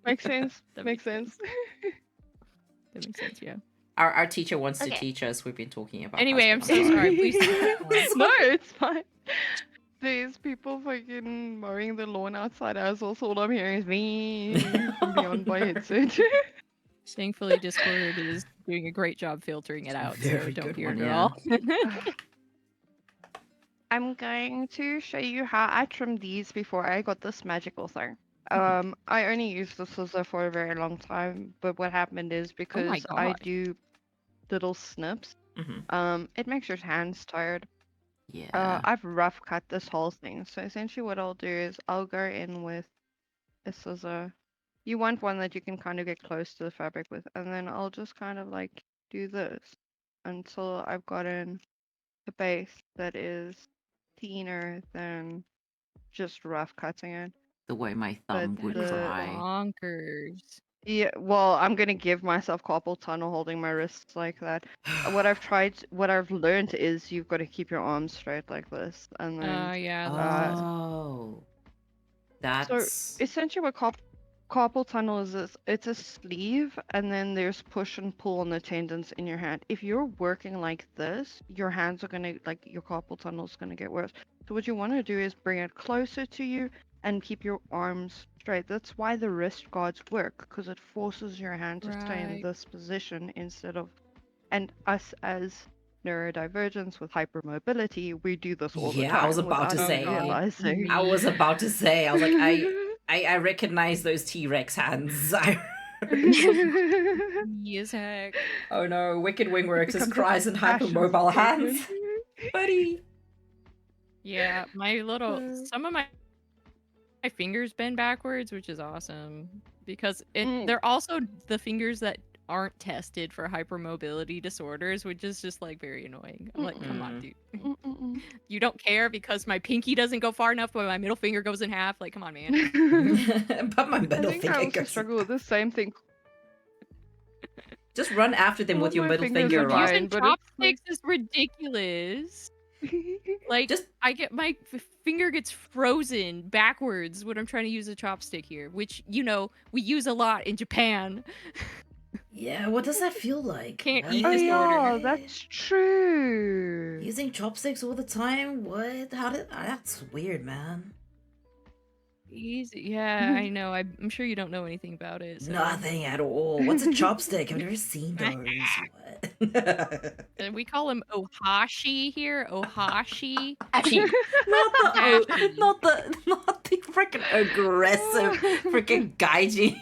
Makes sense. That makes sense. That makes sense, yeah. Our teacher wants to Okay. teach us. We've been talking about. Anyway, I'm husband. so sorry. Please stop. No, it's fine. There's people fucking mowing the lawn outside us. Also, all I'm hearing is me beyond my headset. Thankfully, Discord is doing a great job filtering it out, so Very don't good hear one, it at yeah. all. I'm going to show you how I trimmed these before I got this magical thing. I only used the scissor for a very long time, but what happened is because I God. do little snips, Mhm. it makes your hands tired. Yeah. I've rough cut this whole thing. So essentially what I'll do is I'll go in with a scissor. You want one that you can kind of get close to the fabric with, and then I'll just kind of like do this until I've gotten a base that is thinner than just rough cutting it. The way my But thumb would That is cry. bonkers. Yeah, well, I'm gonna give myself carpal tunnel holding my wrists like that. What I've learned is you've got to keep your arms straight like this, and then Yeah, that's Oh, so that's essentially what carpal tunnel is it's a sleeve, and then there's push and pull on the tendons in your hand. If you're working like this, your hands are gonna like your carpal tunnel is gonna get worse. So what you want to do is bring it closer to you and keep your arms straight. That's why the wrist guards work, because it forces your hand to stay in right. this position instead of. And us as neurodivergents with hypermobility, we do this all the Yeah, I was time about to without even say. realizing. I was about to say. I was like, I recognize those T-Rex hands. Me as heck. Oh no, Wicked Wingworks Becomes a cries and passion hypermobile statement. hands. Buddy. Yeah, some of my fingers bend backwards, which is awesome because they're also the fingers that aren't tested for hypermobility disorders, which is just like very annoying. I'm like, come on, dude. You don't care because my pinky doesn't go far enough, but my middle finger goes in half. Like, come on, man. But my I middle think I finger also goes. struggle with the same thing. Just run after them All with your my middle fingers finger, are right? fine. Using but it's like- chopsticks is ridiculous. Like, Just I get my finger gets frozen backwards when I'm trying to use a chopstick here, which we use a lot in Japan. yeah, what does that feel like? Can't eat Oh this yeah, order. that's true. Using chopsticks all the time? What? That's weird, man. Easy. Yeah, I know. I'm sure you don't know anything about it. So. Nothing at all. What's a chopstick? I've never seen those. What? And we call him ohashi here. Ohashi. Actually, not the freaking aggressive freaking gaijin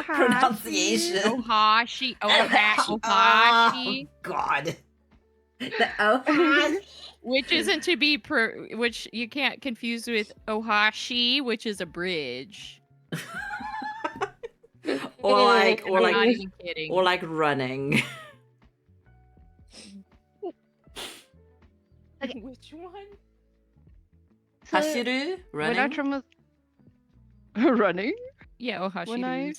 pronunciation. Ohashi. Oh Ohashi. God. The ohashi. Which isn't to be which you can't confuse with ohashi, which is a bridge. or I'm not even kidding. or like running. Which one? Hashiru? When I Running? trim with running, Yeah, ohashi. When I-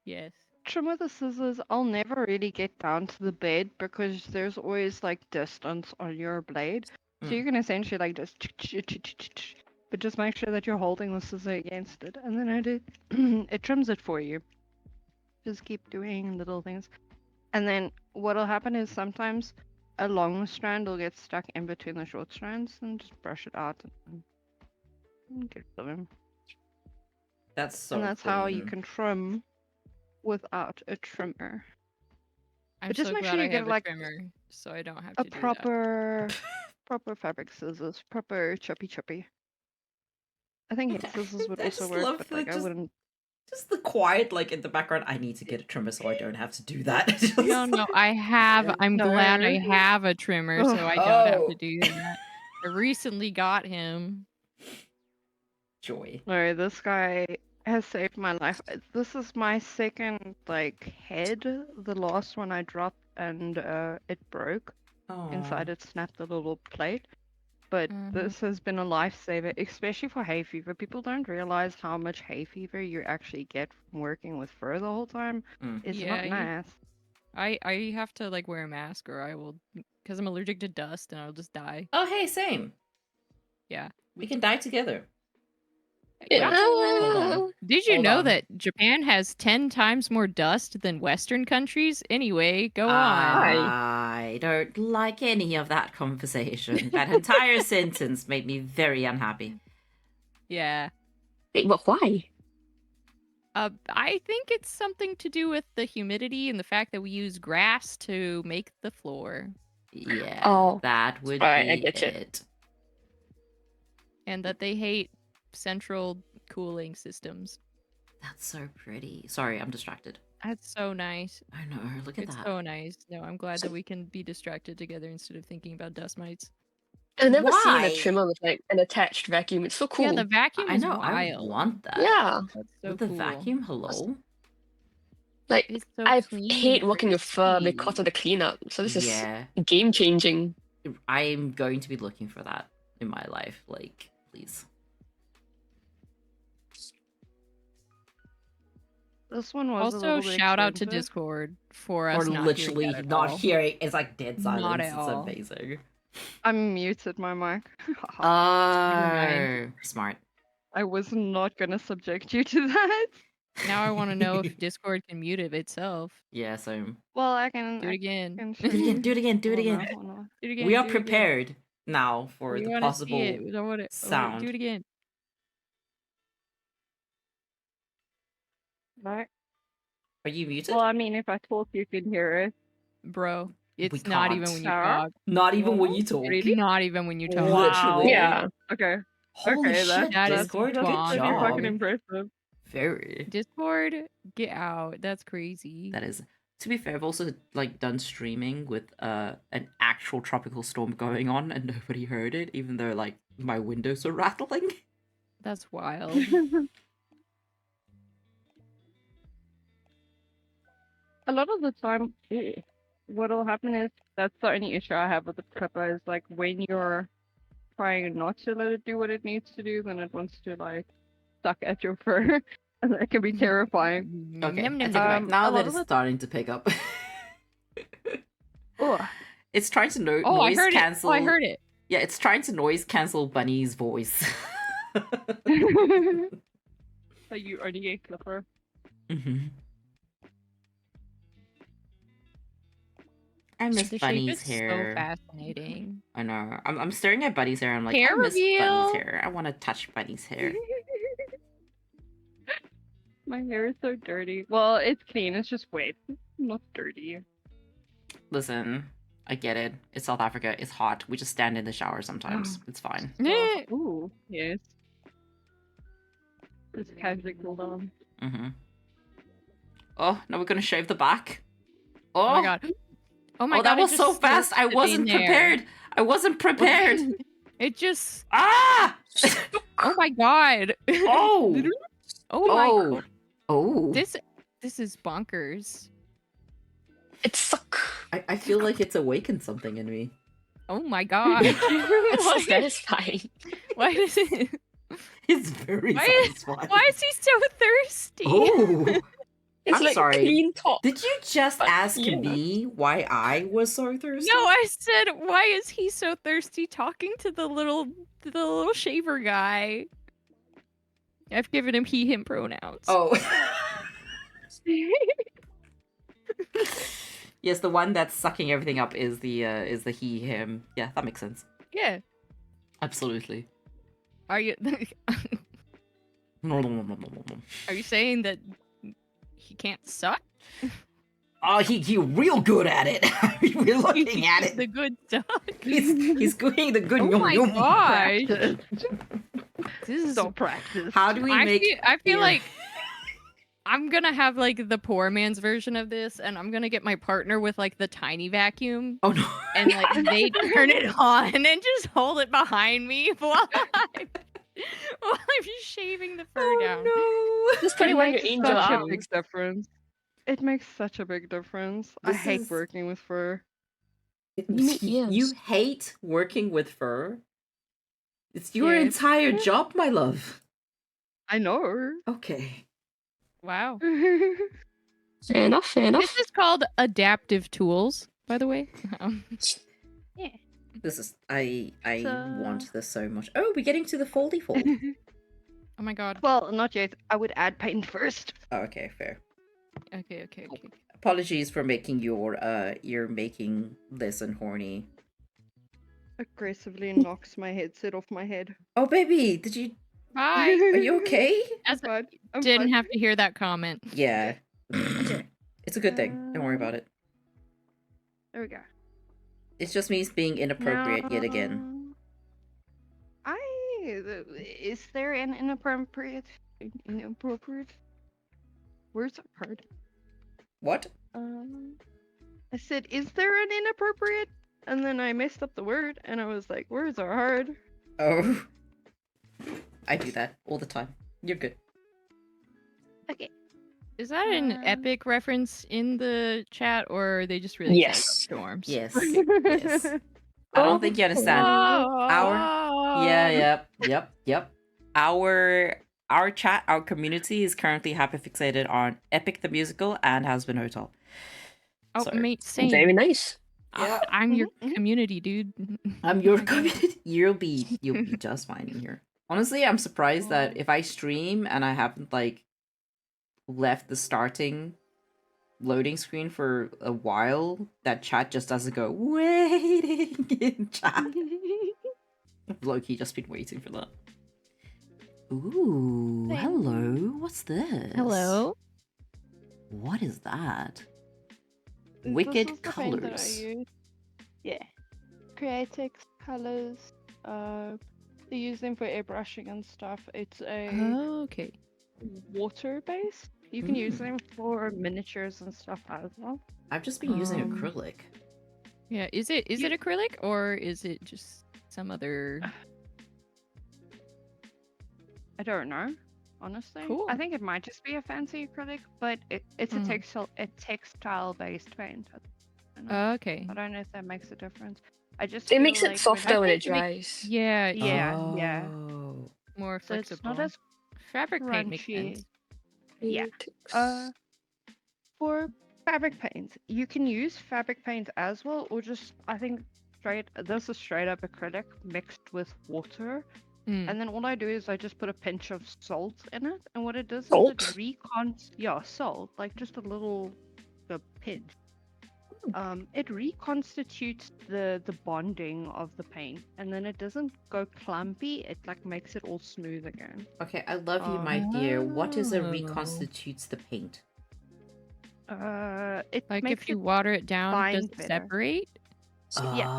Yes. trim with the scissors, I'll never really get down to the bed because there's always like distance on your blade. So you can essentially like just, but just make sure that you're holding the scissor against it, and then it trims it for you. Just keep doing little things, and then what'll happen is sometimes a long strand will get stuck in between the short strands, and just brush it out and get rid of them. That's so And that's how you clean. can trim without a trimmer. I'm But just so make glad sure you I get, have like, a trimmer, so I don't have A to do that. proper fabric scissors, proper chippy. I think head scissors would I also just work, love but the like I just- wouldn't. Just the quiet, like in the background. I need to get a trimmer so I don't have to do that. Just- No, I'm glad I No. have a trimmer, so I don't have Oh. to do that. I recently got him. Joy. No, this guy has saved my life. This is my second like head. The last one I dropped and it broke. Inside it snapped a little plate. But this has been a lifesaver, especially for hay fever. People don't realize how much hay fever you actually get from working with fur the whole time. It's Yeah, not you- nice. I have to like wear a mask or I will, because I'm allergic to dust and I'll just die. Oh, hey, same. Yeah. We can die together. yeah. Hold on. Did you Hold know on. that Japan has 10 times more dust than Western countries? Anyway, go on. I don't like any of that conversation. That entire sentence made me very unhappy. Yeah. Wait, but why? I think it's something to do with the humidity and the fact that we use grass to make the floor. Yeah, Oh. that would Alright, be I get you. it. And that they hate central cooling systems. That's so pretty. Sorry, I'm distracted. That's so nice. I know. Look at It's that. so nice. No, I'm glad that we can be distracted together instead of thinking about dust mites. I've never seen a Why? trimmer with like an attached vacuum. It's so cool. Yeah, the vacuum I is know. I wild. want that. Yeah. That's so With the cool. vacuum, hello. Like It's so I clean hate and working with fur crispy. because of the cleanup. So this Yeah, is game changing. I'm going to be looking for that in my life. Like, please. This one was a Also, little bit shout out to expensive. Discord for Or us not literally hearing that at not all. hearing. It's like dead Not silence. at It's all. amazing. I muted my mic. Oh, smart. I was not gonna subject you to that. Now I want to know if Discord can mute it itself. Yeah, so Well, I can. Do it again. can do it again, do it again, do it Hold on, again. hold on. Do it again. We are do it again. prepared now for We the want to see possible it. I want to sound. do it again, Right. Are you muted? Well, I mean, if I talk, you can hear it. bro. It's We not even can't. when you Sarah? talk. Not even when What? you talk. It's not even when you talk. Literally. Yeah. Okay. Holy Okay, shit, that is Discord, good bonkers. Pretty fucking job. impressive. Very. Discord, get out. That's crazy. That is. To be fair, I've also like done streaming with an actual tropical storm going on and nobody heard it, even though like my windows are rattling. That's wild. A lot of the time, what'll happen is that's the only issue I have with the clipper is like when you're trying not to let it do what it needs to do, then it wants to like suck at your fur, and that can be terrifying. Okay, Nom, I nom, take it back. Um, Now a that lot it's of the- starting to pick up. Ugh. It's trying to Oh, I noise heard cancel. it. Oh, I heard it. Yeah, it's trying to noise cancel Bunny's voice. So you only get clipper. Mm-hmm. I miss The shape Bunny's is hair. so fascinating. I know. I'm staring at Bunny's hair. I'm like, Hair I miss reveal! Bunny's hair. I want to touch Bunny's hair. My hair is so dirty. Well, it's clean. It's just wet, not dirty. Listen, I get it. It's South Africa. It's hot. We just stand in the shower sometimes. It's fine. Eh. Ooh, yes. It's casually cool down. Mm-hmm. Oh, now we're gonna shave the back. Oh my god. Oh my god. that it was just so fast. I slipped in wasn't there. prepared. I wasn't prepared. It just. Ah! Oh my god. Oh! Oh my Oh! god. Oh! This is bonkers. It suck. I feel like it's awakened something in me. Oh my god. It's so why, satisfying. why does it? It's very Why is- satisfying. Why is he so thirsty? Oh! It's I'm like sorry. clean top. Did you just ask Yeah. me why I was so thirsty? No, I said, why is he so thirsty talking to the little shaver guy? I've given him he him pronouns. Oh. Yes, the one that's sucking everything up is the he him. Yeah, that makes sense. Yeah. Absolutely. Are you are you saying that he can't suck? Oh, he real good at it. We're looking at it. The good suck. He's doing the good Oh yum my yum. gosh. Practice. This is So practice. How do we I make? feel ear- like I'm gonna have like the poor man's version of this, and I'm gonna get my partner with like the tiny vacuum, Oh no! and like they turn it on and just hold it behind me while I'm shaving the fur down. Oh Just put it where your angel such a arms. big difference. It makes such a big difference. I This hate is- working with fur. no! You make You ears. hate working with fur. It's your Yeah. entire job, my love. I know. Okay. Wow. Fair enough, fair enough. This is called adaptive tools, by the way. This is I So- want this so much. Oh, we're getting to the foldy fold. Oh my god. Well, not yet. I would add paint first. Oh, okay, fair. Okay. Apologies for making your ear making this and horny. Aggressively knocks my headset off my head. Oh baby, did you Bye. are you okay? As I'm fine. I'm Didn't fine. have to hear that comment. Yeah. It's a good thing. Don't worry about it. There we go. It's just me being inappropriate yet again. Is there an inappropriate? Words are hard. What? I said, is there an inappropriate And then I messed up the word, and I was like, words are hard. Oh. I do that all the time. You're good. Okay. Is that an Um, epic reference in the chat, or are they just really excited about Yes. storms? Yes. Yes. I don't think you understand. Yep. Our chat, our community is currently hyperfixated on Epic the Musical and Hazbin Hotel. Oh, So, mate, same. Very nice. Yeah. I'm your Mhm, mhm. community, dude. I'm your community. You'll be just fine in here. Honestly, I'm surprised that Oh. if I stream and I haven't like left the starting loading screen for a while, that chat just doesn't go waiting in chat. Low-key just been waiting for that. Ooh, Thank hello. What's this? Hello. What is that? This Wicked is the paint that I colors. use. Yeah. Createx colors. They use them for airbrushing and stuff. It's a Okay. water based. You can use them for miniatures and stuff as well. I've just been using Um, acrylic. Yeah, is it You- acrylic or is it just some other? I don't know, honestly. Cool. I think it might just be a fancy acrylic, but it's Mhm. a textile based paint. I don't know. Okay. I don't know if that makes a difference. I just It feel makes it like softer when it think it make- dries. Yeah. Yeah, Oh. yeah. More So flexible. it's not as Fabric paint makes crunchy. sense. Yeah. For fabric paint, you can use fabric paint as well, or just I think this is straight up acrylic mixed with water. Mm. And then all I do is I just put a pinch of salt in it, and what it does Salt? is salt, like just a pinch. It reconstitutes the bonding of the paint, and then it doesn't go clumpy. It like makes it all smooth again. Okay, I love you, my dear. What is a reconstitutes the paint? It Like makes if you it water it down, does bind it better. separate? Yeah,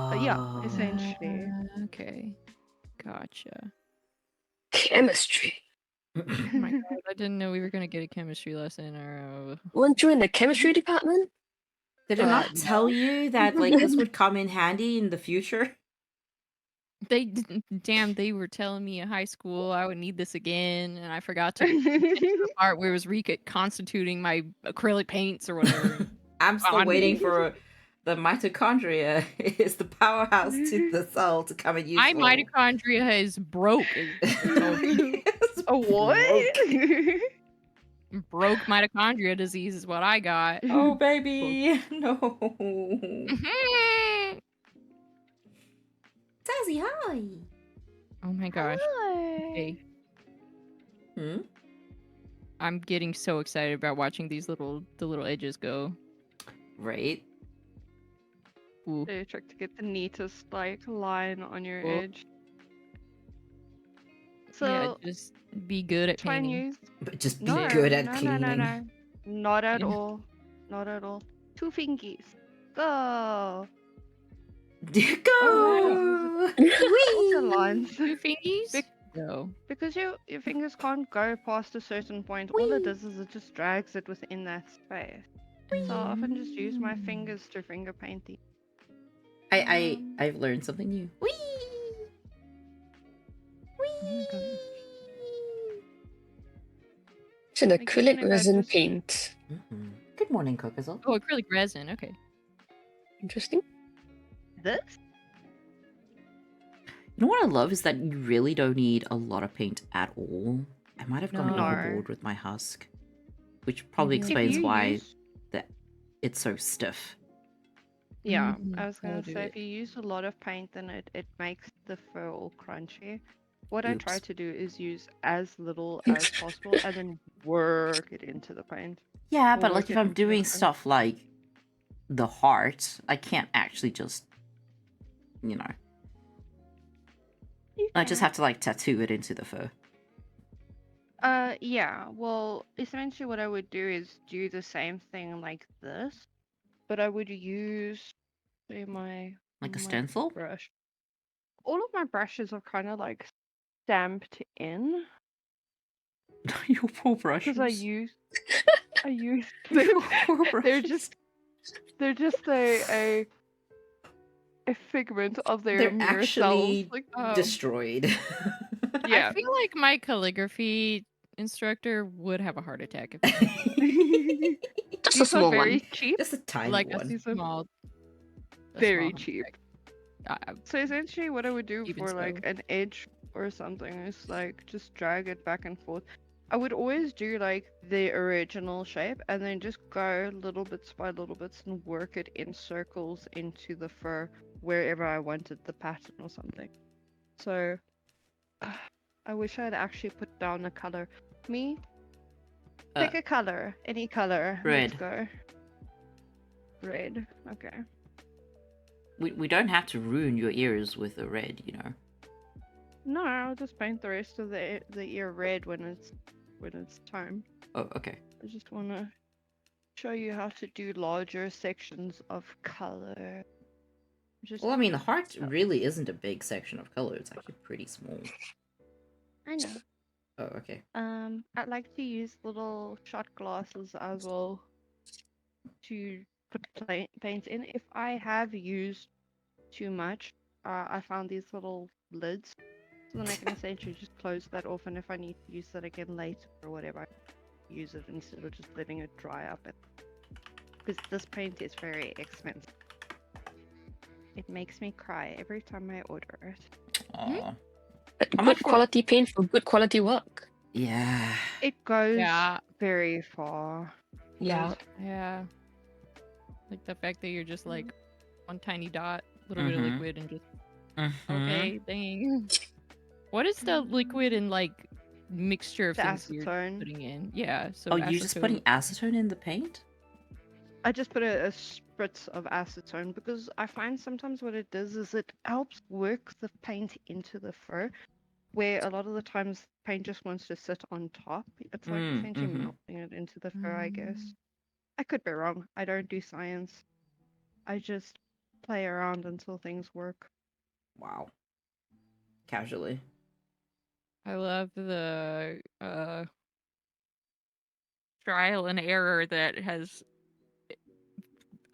Oh. essentially. Okay. Gotcha. Chemistry. Oh my god, I didn't know we were gonna get a chemistry lesson or. Weren't you in the chemistry department? Did it not tell you that like this would come in handy in the future? They damn, they were telling me in high school I would need this again, and I forgot to get to the part where it was reconstituting my acrylic paints or whatever. I'm still On waiting me. for the mitochondria is the powerhouse to the cell to come in My useful. mitochondria is broke. It's A what? Broke mitochondria disease is what I got. Oh baby, no. Sassy, hi. Oh my gosh. Okay. Hmm? I'm getting so excited about watching the little edges go. Right. Ooh. They trick to get the neatest like line on your Cool. edge. So Yeah, just be good at try and painting. use But just be no, good at no, cleaning. no. Not at Yeah. all. Not at all. 2 fingies. Go. Go! Also lines. Two fingies? Big- Go. Because your fingers can't go past a certain point. All it does is it just drags it within that space. So I often just use my fingers to finger paint the. I've learned something new. Whee! It's an Like, even acrylic if I resin just- paint. Mhm. Good morning, Cocazel. Oh, acrylic resin. Okay. Interesting. This? You know what I love is that you really don't need a lot of paint at all. I might have gone No. overboard with my husk, which probably If explains you why use- it's so stiff. Yeah, Mhm, I was that'll gonna do say it. if you use a lot of paint, then it makes the fur all crunchy. What I try Oops. to do is use as little as possible and then work it into the paint. Yeah, Or but work like if it I'm into the doing fur. stuff like the heart, I can't actually just, you know, You I just can. have to like tattoo it into the fur. Yeah. Well, essentially, what I would do is do the same thing like this, but I would use say my Like a my stencil? brush. All of my brushes are kind of like stamped in Your poor brushes. because I use Your poor they're brushes. just a a figment of their They're mere actually selves. Like, destroyed. yeah. I feel like my calligraphy instructor would have a heart attack if Just a These are small very one. cheap. Just a tiny like a one. These are small, very heart cheap. attack. So essentially, what I would do Even for so. like an edge or something is like just drag it back and forth. I would always do like the original shape and then just go little bits by little bits and work it in circles into the fur wherever I wanted the pattern or something. So I wish I'd actually put down a color. Me, pick a color, any color. Red. Let's go. Red. Okay. We don't have to ruin your ears with the red, you know. No, I'll just paint the rest of the ear red when it's time. Oh, okay. I just want to show you how to do larger sections of color. Just Well, I mean, the heart really isn't a big section of color. It's actually pretty small. I know. Oh, okay. I'd like to use little shot glasses as well to put paint in. If I have used too much, I found these little lids. So then I can essentially just close that off, and if I need to use that again later or whatever, I use it instead of just letting it dry up. Because this paint is very expensive. It makes me cry every time I order it. Aw. Good quality paint for good quality work. Yeah. It goes Yeah. very far. Yeah. Yeah. Like the fact that you're just like one tiny dot, little bit of Mhm. liquid, and just Mm-hmm. okay, dang. What is the liquid and like mixture of The things you're acetone. putting in? Yeah. So Oh, you're just putting acetone- acetone in the paint? I just put a spritz of acetone because I find sometimes what it does is it helps work the paint into the fur, where a lot of the times paint just wants to sit on top. It's like essentially melting it into the fur, I guess. I could be wrong. I don't do science. I just play around until things work. Wow. Casually. I love the trial and error that has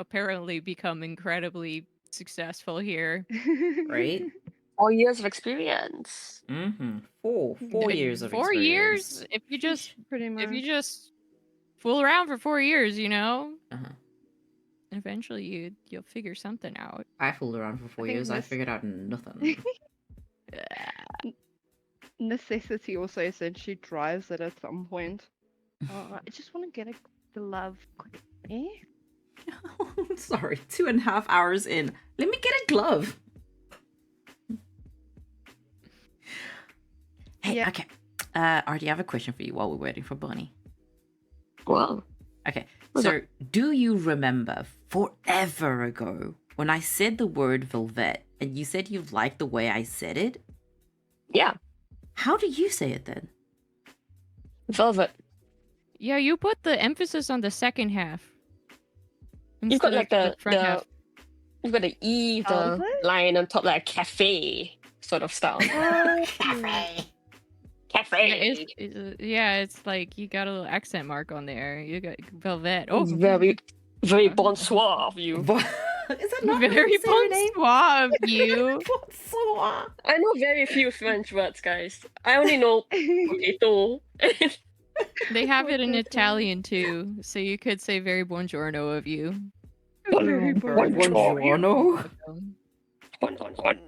apparently become incredibly successful here. Right? 4 years of experience. Mm-hmm. 4 years of 4 years? experience. If you just Pretty much. if you just fool around for 4 years, you know, Uh-huh. eventually you'll figure something out. I fooled around for 4 think years. I this- figured out nothing. Necessity also essentially drives it at some point. I just want to get a glove quickly. Sorry, 2.5 hours in. Let me get a glove. Hey, Yeah. okay. Artie, I have a question for you while we're waiting for Bonnie. Wow. Okay, What's so do you remember forever ago when I said the word velvet and you said you liked the way I said it? Yeah. How do you say it then? Velvet. Yeah, you put the emphasis on the second half. You've got instead like of front half. you've got the E, the Velvet? line on top, like cafe sort of style. Cafe. Cafe. Yeah, it's like you got a little accent mark on there. You got velvet. Oh, Very, very bonsoir of you. Is that not very how you say your name? bonsoir of you. Bonsoir. I know very few French words, guys. I only know potato. They have it in Potato. Italian too, so you could say very buongiorno of you. Very Buongiorno. Welcome.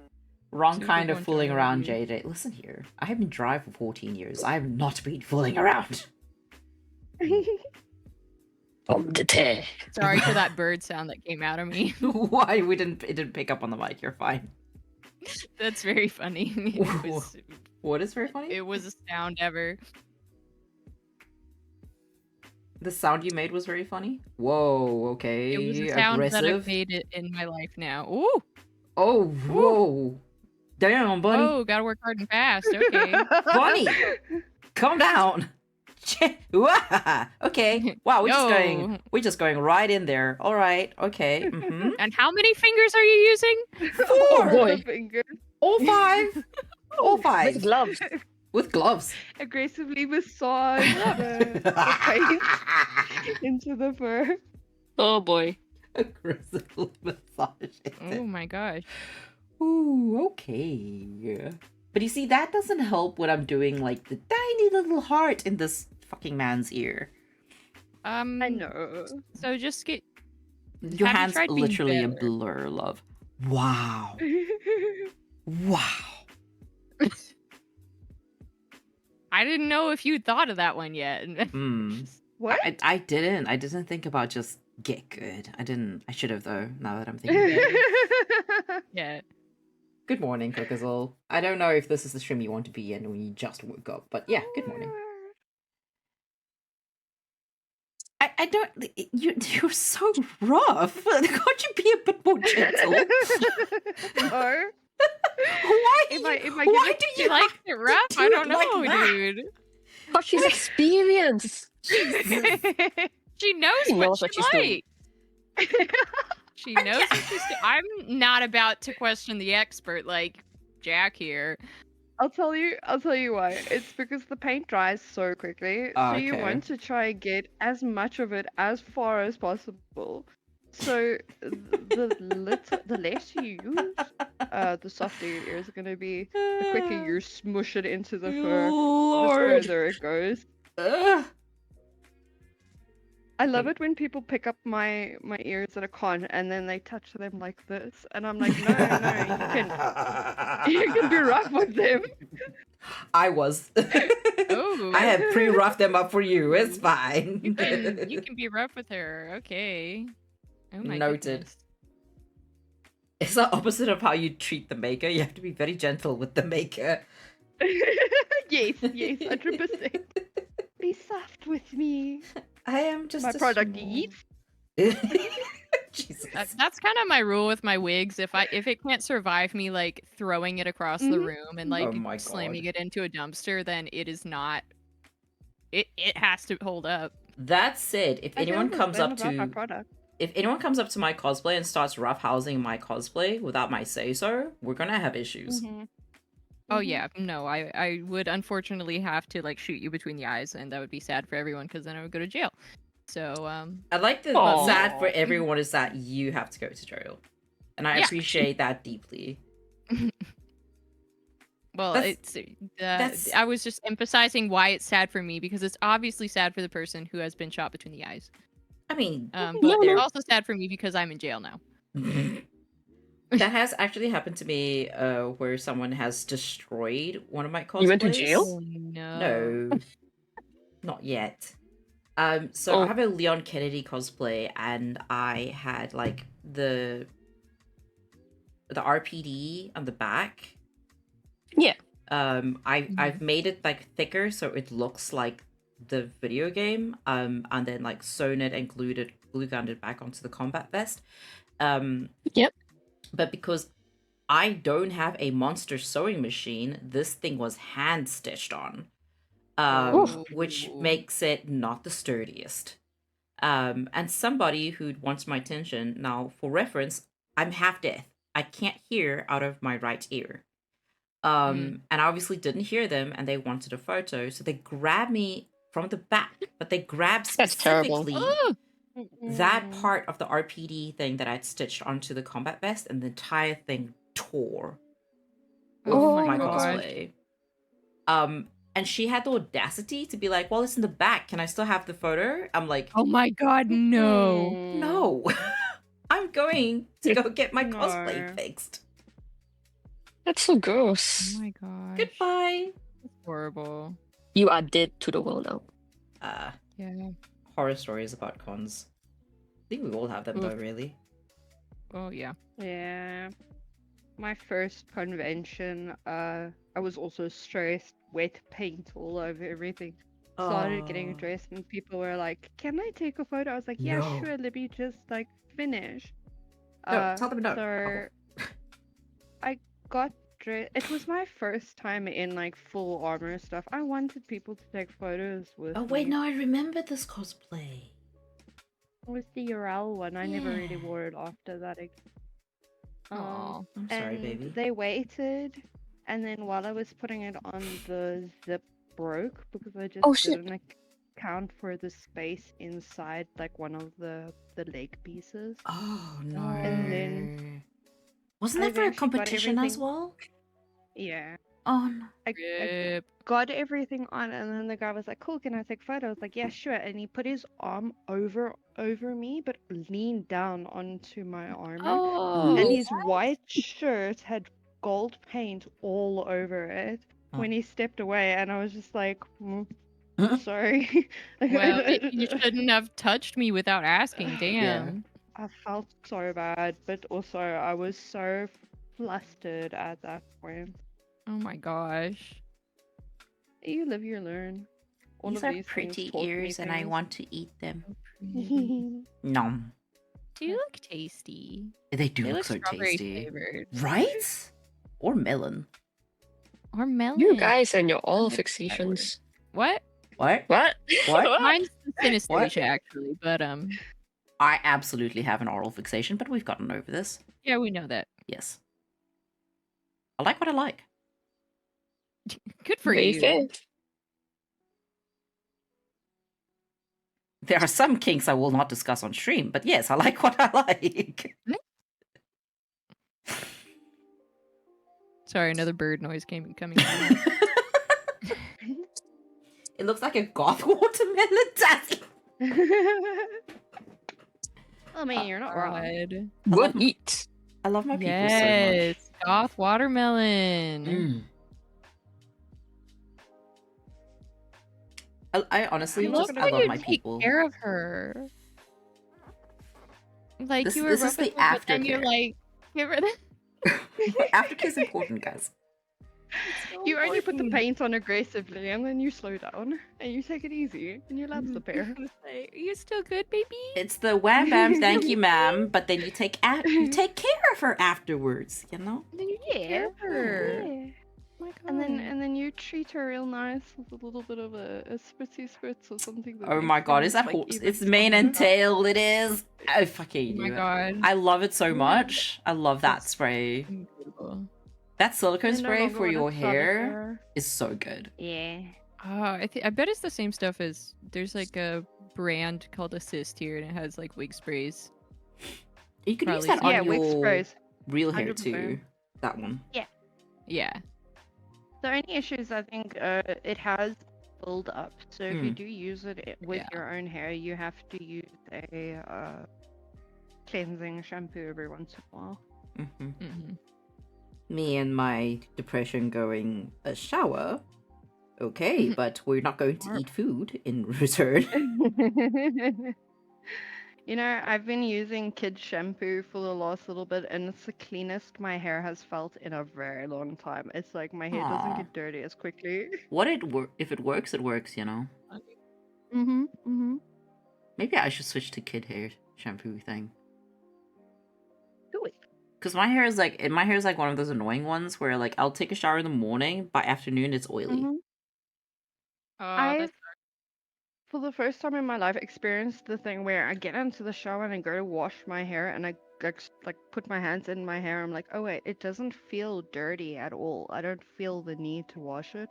Wrong Super kind of fooling buongiorno, around, you. JJ. Listen here. I have been dry for 14 years. I have not been fooling around. Sorry for that bird sound that came out of me. Why it didn't pick up on the mic. You're fine. That's very funny. What is very funny? It was a sound ever. The sound you made was very funny. Whoa, okay. It was a sound that I've Aggressive. made it in my life now. Ooh, Oh, whoa. Damn, Bunny. oh, gotta work hard and fast. Okay. Bunny, calm down. Okay. Wow, Yo. we're just going right in there. All right. Okay. Mm-hmm. And how many fingers are you using? 4. Oh, boy. Finger. All 5. All 5. With gloves. With gloves. Aggressively massage the paint into the fur. Oh boy. Aggressively massage it. Oh my gosh. Ooh, okay. But you see, that doesn't help when I'm doing like the tiny little heart in this fucking man's ear. I know. So just get. Your Have you hand's tried being literally a better? blur, love. Wow. Wow. I didn't know if you thought of that one yet. Hmm. What? I didn't. I didn't think about just get good. I didn't. I should have though. Now that I'm thinking about it. Yeah. Good morning, Cookazole. I don't know if this is the stream you want to be in when you just woke up, but yeah, good morning. I don't. You're so rough. Can't you be a bit more gentle? No. Why? If I why get do You you like have it to rough? do I it don't like know, that? dude. But she's experienced. Jesus. She knows She what knows she what she's doing. likes. She knows what she's doing. I'm not about to question the expert like Jack here. I'll tell you why. It's because the paint dries so quickly. So you Okay. want to try and get as much of it as far as possible. So the less you use, the softer your ears are gonna be. The quicker you smush it into the fur, the Lord. further it goes. Ugh. I love it when people pick up my ears at a con and then they touch them like this, and I'm like, no, you can be rough with them. I was. Oh. I had pre-roughed them up for you. It's fine. You can be rough with her. Okay. Oh my Noted. goodness. It's the opposite of how you treat the maker. You have to be very gentle with the maker. yes, 100%. Be soft with me. I am just My a product small- eats. Jesus. That's kind of my rule with my wigs. If it can't survive me like throwing it across the Mhm. room and like Oh my slamming God. it into a dumpster, then it is not. It has to hold up. That said, if I feel anyone the comes same up about my to product. if anyone comes up to my cosplay and starts roughhousing my cosplay without my say so, we're gonna have issues. Mhm. Oh Mhm. yeah, no, I would unfortunately have to like shoot you between the eyes, and that would be sad for everyone because then I would go to jail. So I like that what's sad for everyone is that you have to go to jail. And I Yeah. appreciate that deeply. well, That's- it's I was just emphasizing why it's sad for me because it's obviously sad for the person who has been shot between the eyes. I mean, But No, it's no. also sad for me because I'm in jail now. that has actually happened to me where someone has destroyed one of my cosplays. You went to jail? Oh no. No. Not yet. So Oh. I have a Leon Kennedy cosplay and I had like the RPD on the back. Yeah. I've made it like thicker so it looks like the video game. And then like sewn it and glue gunned it back onto the combat vest. Yep. But because I don't have a monster sewing machine, this thing was hand stitched on. Which makes it not the sturdiest. And somebody who wants my attention, now for reference, I'm half deaf. I can't hear out of my right ear. And I obviously didn't hear them and they wanted a photo, so they grabbed me from the back, but they grabbed That's terrible. specifically that Mm. part of the RPD thing that I'd stitched onto the combat vest, and the entire thing tore with Oh my my gosh. cosplay. And she had the audacity to be like, well, it's in the back. Can I still have the photo? I'm like, Oh my god, no. Mm. no. I'm going to go get my No. cosplay fixed. That's so Oh gross. my god. Goodbye. That's horrible. You are dead to the world now. Yeah. Horror stories about cons. I think we all have them though, Oof. really. Oh yeah. Yeah. My first convention, I was also stressed, wet paint all over everything. Started getting dressed and people were like, "Can I take a photo?" I was like, "Yeah, No. sure, Libby, just like finish." No, tell them no. So I got dressed. It was my first time in like full armor stuff. I wanted people to take photos with Oh wait, me. no, I remember this cosplay. It was the Ural one. I never really Yeah. wore it after that. Aw. I'm sorry, and baby. they waited, and then while I was putting it on, the zip broke because I just Oh, shit. didn't count for the space inside like one of the leg pieces. Oh no. And then Wasn't I that for a eventually got competition as everything- well? Yeah. Oh no. I Rip. got everything on, and then the guy was like, "Cool, can I take a photo?" I was like, "Yeah, sure." And he put his arm over me, but leaned down onto my armor. Oh. And his white shirt had gold paint all over it when he stepped away, and I was just like, sorry. Well, maybe you shouldn't have touched me without asking. Damn. I felt so bad, but also I was so flustered at that point. Oh my gosh. You live, you learn. All These of are these pretty things taught me ears, and I things. want to eat them. They Nom. do look tasty. They do They look so strawberry tasty, flavored. right? Or melon. Or melon. You guys and your oral That's that fixations. What? What? What? What? Mine's the What? synesthesia actually, but I absolutely have an oral fixation, but we've gotten over this. yeah, we know that. Yes. I like what I like. Good for Very you. fair. There are some kinks I will not discuss on stream, but yes, I like what I like. Sorry, another bird noise coming out. It looks like a goth watermelon daddy. I mean, you're not wrong. God. Good eat. I love my people so much. Yes, goth watermelon. I honestly I love just how I love you my take people. care of her. Like This- you were this is the rough with her, but then you're aftercare. like, give her the. Aftercare is important, guys. You only put the paint on aggressively, and then you slow down, and you take it easy, and you love the pair. Are you still good, baby? It's the wham bam, thank you, ma'am. But then you take care of her afterwards, you know. And then you take care of her. Yeah. Oh my God. And then you treat her real nice with a little bit of a spritzy spritz or something. That Oh makes my god, is things, that like, horse? even It's mane and stronger. tail. It is. I fucking Oh my knew it. God. I love it so Yeah. much. I love that It's spray. Incredible. That silicone I no spray longer for want a your solid hair is so good. Yeah. I bet it's the same stuff as there's like a brand called Assist here, and it has like wig sprays. You could use Probably that on Yeah, wig your sprays. real hair 100%. too. That one. Yeah. The only issue is I think it has build up. So if you Hmm. do use it with Yeah. your own hair, you have to use a cleansing shampoo every once in a while. hmm hmm Me and my depression going a shower. Okay, but we're not going to eat food in return. You know, I've been using kids shampoo for the last little bit, and it's the cleanest my hair has felt in a very long time. It's like my hair doesn't Aw. get dirty as quickly. If it works, it works, you know. Mm-hmm. Maybe I should switch to kid hair shampoo thing. Do it. Cause my hair is like one of those annoying ones where like I'll take a shower in the morning, by afternoon it's oily. Mhm. Oh, I've, for the first time in my life, experienced the thing where I get into the shower and I go to wash my hair, and I like put my hands in my hair. I'm like, oh wait, it doesn't feel dirty at all. I don't feel the need to wash it.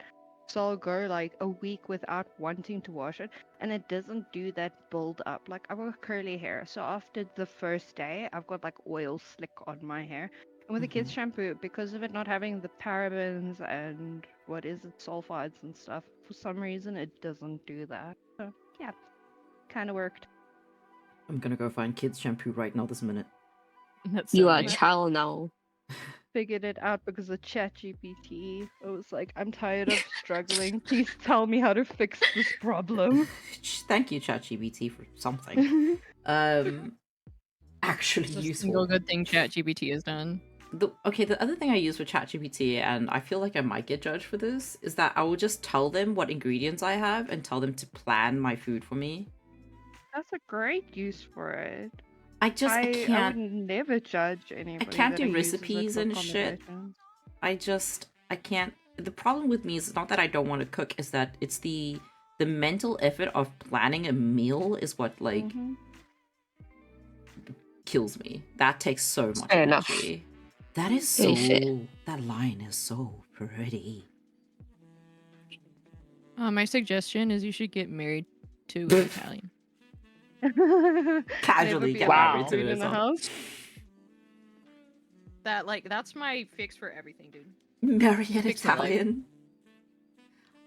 So I'll go like a week without wanting to wash it, and it doesn't do that build up. Like I've got curly hair, so after the first day, I've got like oil slick on my hair. And with the kids' shampoo, because of it not having the parabens and what is it, sulfides and stuff, for some reason it doesn't do that. So yeah, kind of worked. I'm gonna go find kids shampoo right now this minute. That's You so are a nice. child now. Figured it out because of ChatGPT. I was like, I'm tired of struggling. Please tell me how to fix this problem. Thank you, ChatGPT, for something. Actually It's the useful. single good thing ChatGPT has done. The other thing I use with ChatGPT, and I feel like I might get judged for this, is that I will just tell them what ingredients I have and tell them to plan my food for me. That's a great use for it. I I can't. would never judge anybody. can't that do uses it recipes for and shit. conversations. I can't. The problem with me is not that I don't want to cook, is that it's the mental effort of planning a meal is what like Mhm. kills me. That takes so much Fair enough. energy. That is Very so. fair. That line is so pretty. My suggestion is you should get married. to an Italian. Casually Never be get allowed married to food this in the one. house. That's my fix for everything, dude. Marry an Fix my life. Italian.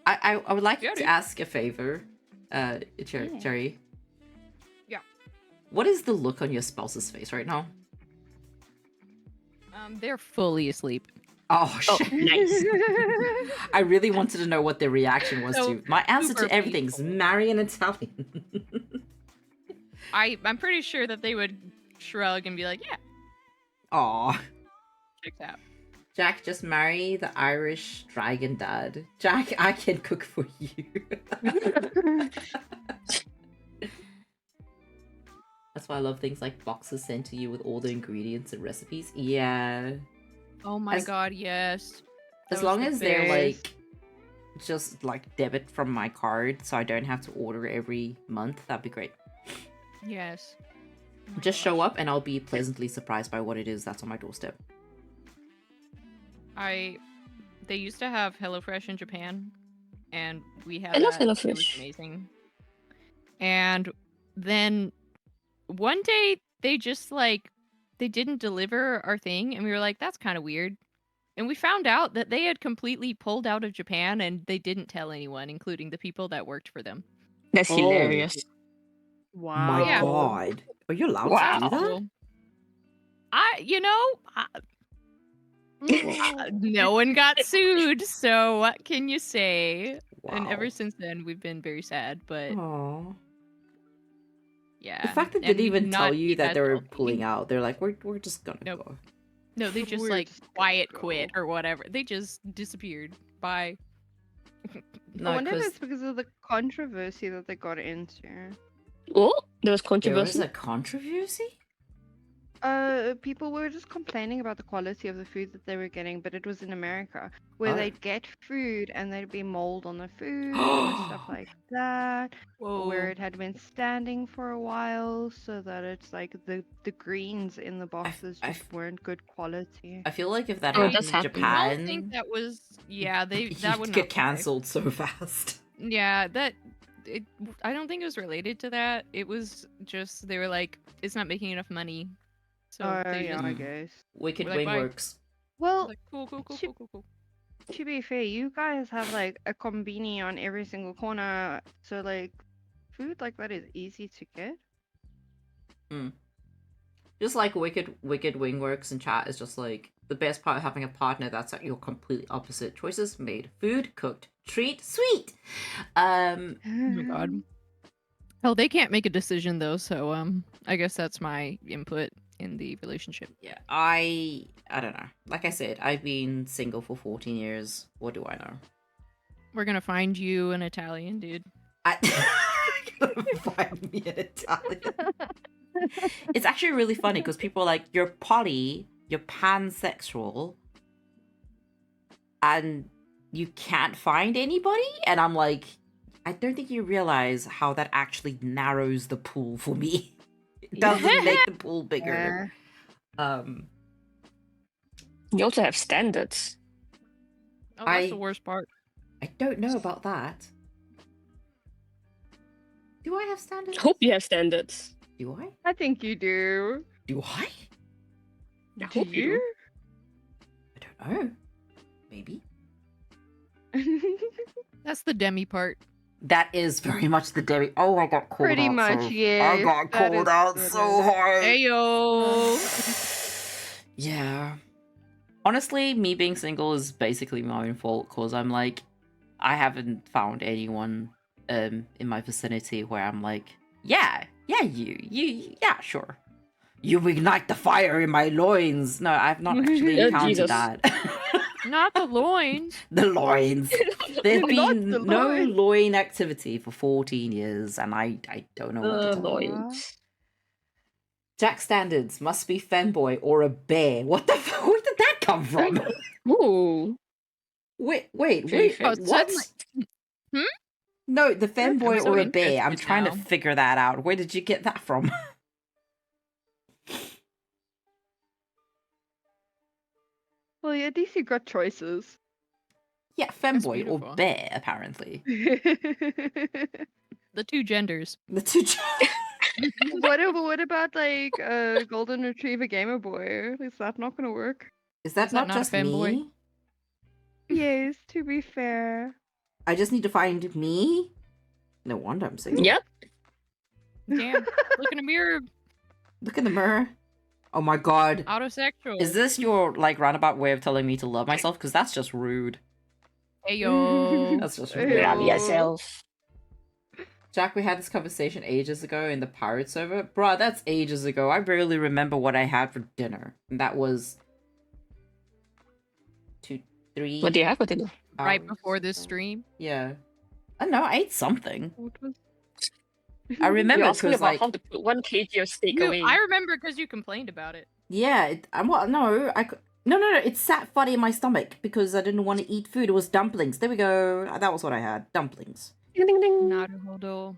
I would like Yeah, to dude. ask a favor, Yeah. Jerry. Yeah. What is the look on your spouse's face right now? They're fully asleep. Oh Oh, shit! nice. I really wanted to know what their reaction was So, to my answer super to everything is peaceful. marry an Italian. I'm pretty sure that they would shrug and be like, yeah, Aw. checks out. Jack, just marry the Irish dragon dad. Jack, I can cook for you. That's why I love things like boxes sent to you with all the ingredients and recipes. Yeah. Oh my As- god, yes. As That was long the as they're best. like just like debit from my card so I don't have to order every month, that'd be great. Yes. Oh my Just show gosh. up and I'll be pleasantly surprised by what it is that's on my doorstep. They used to have HelloFresh in Japan, and we had I love that. It was HelloFresh. amazing. And then one day they just they didn't deliver our thing, and we were like, that's kind of weird. And we found out that they had completely pulled out of Japan and they didn't tell anyone, including the people that worked for them. That's Oh. hilarious. Wow. My Yeah. god. Are you allowed Wow. to do that? So, no one got sued, so what can you say? And ever since then, we've been very sad, but Aww. yeah. The fact that they and didn't even tell not you keep that as they were healthy. pulling out, they're like, we're just gonna Nope. go. No, they just We're just gonna quiet go. quit or whatever. They just disappeared. Bye. No, I wonder if 'cause it's because of the controversy that they got into. Oh, there was there was controversy. a controversy? People were just complaining about the quality of the food that they were getting, but it was in America, where Oh. they'd get food and there'd be mold on the food and stuff like that, where it had been standing for a while, so that it's like the greens in the boxes I just weren't good quality. I feel like if that Oh, happened that's in happened. I Japan, don't think that was. Yeah, that you'd would not get fly. cancelled so fast. Yeah, I don't think it was related to that. It was just they were like, it's not making enough money, so they yeah, just I Mm. guess. Wicked We're like, Wing bye. works. Well, like cool. to be fair, you guys have like a combini on every single corner, so like food like that is easy to get. Just like Wicked Wing works in chat is just like the best part of having a partner that's at your completely opposite choices made. Food, cooked, treat, sweet. Oh my god. Hell, they can't make a decision though, so I guess that's my input in the relationship. Yeah, I don't know. Like I said, I've been single for 14 years. What do I know? We're gonna find you an Italian, dude. I find me an Italian. It's actually really funny because people are like, you're poly, you're pansexual, and you can't find anybody? And I'm like, I don't think you realize how that actually narrows the pool for me. It doesn't make the pool bigger. You also have standards. Oh, that's I- the worst part. I don't know about that. Do I have standards? Hope you have standards. Do I? I think you do. Do I? I Do hope you do. I don't know. Maybe. That's the demi part. That is very much the Derry. Oh, I got called Pretty out. much, so... yeah. I got called out so hard. Heyo. Yeah. Honestly, me being single is basically my own fault because I'm like, I haven't found anyone in my vicinity where I'm like, yeah, yeah, sure. You ignite the fire in my loins. No, I've not actually Oh, encountered Jesus. that. Not the loins. The loins. There's Not been the no loins. loin activity for 14 years, and I don't know what to tell you. Loins. Jack standards must be femboy or a bear. What the fuck? Where did that come from? Ooh. Wait, Very fair. what? suddenly- No, the femboy I'm so or a bear. I'm interested trying to now. figure that out. Where did you get that from? Well, at least you got choices. Yeah, femboy or beautiful. bear, apparently. The two genders. The two. What about like a golden retriever gamer boy? Is that not gonna work? Is that Is that not not a just femboy? me? Yes, to be fair. I just need to find me. No wonder I'm single. Yep. Damn. Look in the mirror. Look in the mirror. Oh my god. Autosexual. Is this your like roundabout way of telling me to love myself? Because that's just rude. Hey yo. That's just Ew. rude. Love yourself. Jack, we had this conversation ages ago in the pirate server. Bruh, that's ages ago. I barely remember what I had for dinner. And that was 2, 3. What do you have for dinner? Right hours. before this stream. Yeah. I don't know. I ate something. What was... I remember You're asking because about like how to put 1 kg of steak away. I remember because you complained about it. yeah. I'm what? No, no. It sat funny in my stomach because I didn't want to eat food. It was dumplings. There we go. That was what I had. Dumplings. Ding, ding, ding. Naruhodo.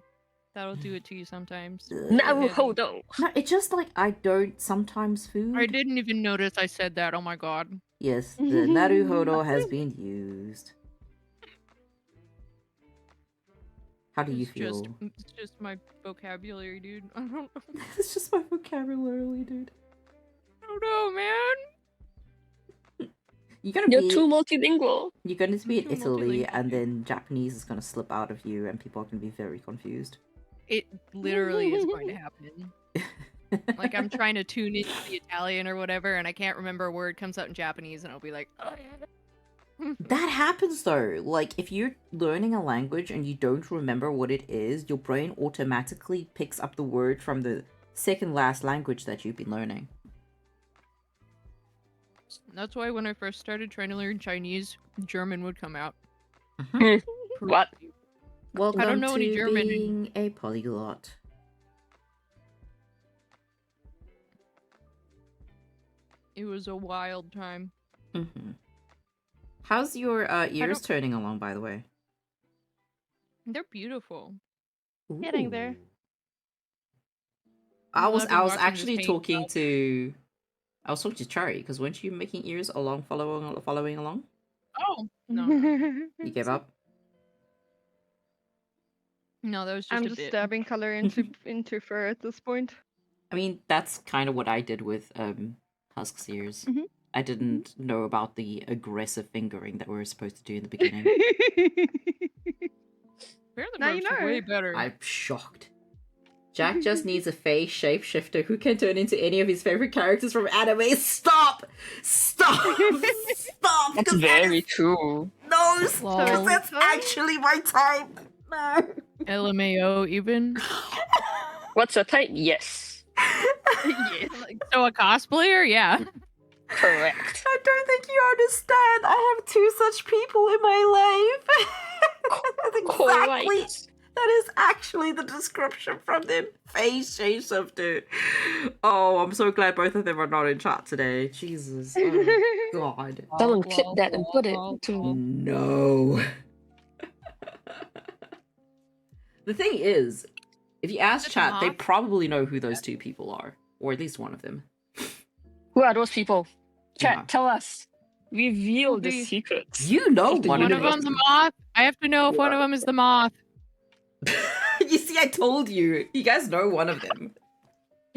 That'll do it to you sometimes. Naruhodo. No, it's just like I don't sometimes food. I didn't even notice I said that. Oh my god. Yes, the Naruhodo has been used. How do you feel? It's just my vocabulary, dude. I don't know. It's just my vocabulary, dude. I don't know, man. You're gonna You're be too multilingual. you're going to be in too Italy, multilingual, and dude. then Japanese is gonna slip out of you, and people are gonna be very confused. It literally is going to happen. Like I'm trying to tune into the Italian or whatever, and I can't remember a word comes out in Japanese, and I'll be like, oh, yeah. That happens though. Like if you're learning a language and you don't remember what it is, your brain automatically picks up the word from the second last language that you've been learning. That's why when I first started trying to learn Chinese, German would come out. What? Welcome I don't know to any German. being a polyglot. It was a wild time. Mm-hmm. How's your ears don't- turning along, by the way? They're beautiful. Getting there. Ooh. I Well, was I've been watching this actually paint talking dry. to Cherry because weren't you making ears along following along? Oh no, You gave up. no, that was just I'm a just bit. stabbing color into fur at this point. I mean, that's kind of what I did with Husk's ears. Mhm. I didn't know about the aggressive fingering that we were supposed to do in the beginning. Apparently, Now you Burps are way know. better. I'm shocked. Jack just needs a face shapeshifter who can turn into any of his favorite characters from anime. Stop! Stop! Stop! That's 'Cause that very is- true. No, Lol. because that's actually my type. No. LMAO even. What's your type? Yes. So a cosplayer, yeah. Correct. I don't think you understand. I have 2 such people in my life. Exactly. Correct. That is actually the description from them. Face shapeshifter. Oh, I'm so glad both of them are not in chat today. Jesus. Oh, God. Someone clip that and put it to. No. The thing is, if you ask Is it chat, they Moth? probably know who those 2 people are. Or at least one of them. Who are those people? Chat, Yeah. tell us. Reveal the Who? secrets. You know Of the one One of of them. them's the moth. I have to know if one of them is the moth. You see, I told you. You guys know one of them.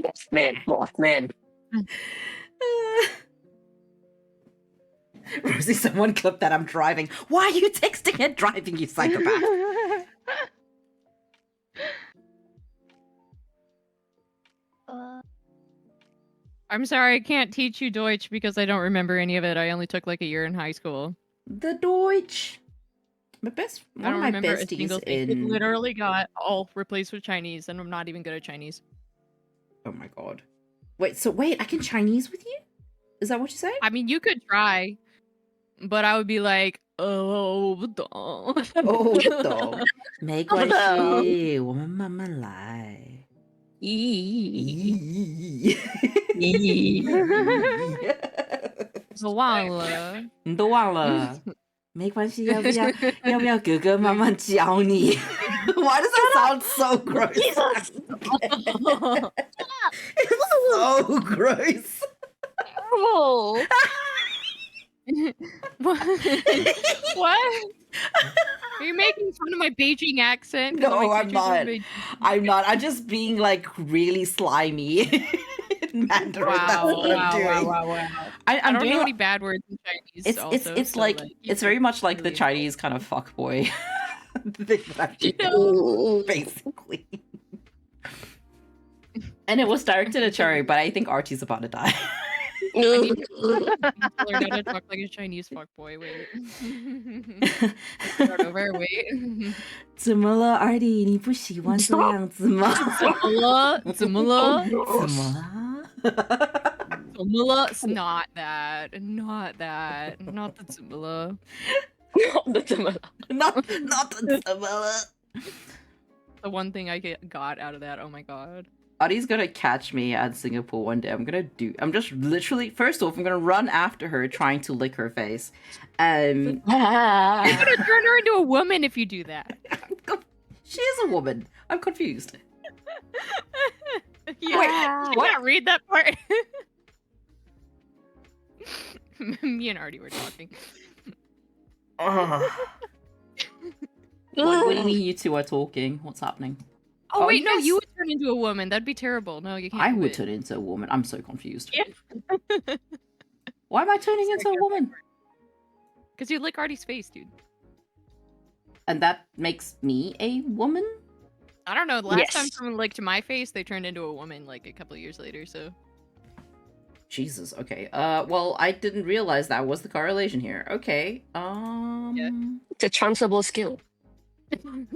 Mothman. Rosie, someone clipped that I'm driving. Why are you texting and driving, you psychopath? I'm sorry, I can't teach you Deutsch because I don't remember any of it. I only took like a year in high school. The Deutsch. One I of don't my remember a besties single thing. It in. literally got all replaced with Chinese, and I'm not even good at Chinese. Oh my god. Wait, I can Chinese with you? Is that what you say? I mean, you could try, but I would be like, oh, duh." Oh, 懂。没关系，我们慢慢来。我忘了。你都忘了？没关系，要不要哥哥慢慢教你？Why does that sound so gross? It's so gross. Oh. What? What? Are you making fun of my Beijing accent? 'Cause all No, my I'm teachers are not. Beijing. I'm not. I'm just being like really slimy in Mandarin. That's Wow, what I'm wow, doing. wow. I I'm don't doing. know any bad words in Chinese. It's also, it's so, like you it's could very much like the really Chinese kind of fuckboy thing that I'm You doing, know? basically. And it was directed at Cherry, but I think Archie's about to die. I need to learn how to talk like a Chinese fuckboy. Wait. Start over. Wait. 怎么了，Artie？你不喜欢这样子吗？怎么了？怎么了？怎么啦？怎么了? It's not that. Not that. Not the 怎么了? Not 怎么了? not 怎么了？ The one thing I got out of that. Oh my god. Artie's gonna catch me at Singapore one day. I'm just literally, first off, I'm gonna run after her trying to lick her face. You're gonna turn her into a woman if you do that. She is a woman. I'm confused. Yeah. Wait, Did you not read that part? Me and Artie were talking. Ugh. What do you mean you two are talking? What's happening? Oh, wait, no, yes. you would turn into a woman. That'd be terrible. No, you can't. I do would it. turn into a woman. I'm so confused. Yeah. Why am I turning into a woman? Because you lick Artie's face, dude. And that makes me a woman? I don't know. The last time Yes. someone licked my face, they turned into a woman like a couple of years later, so. Jesus, okay. Well, I didn't realize that was the correlation here. Okay. It's a transferable skill. you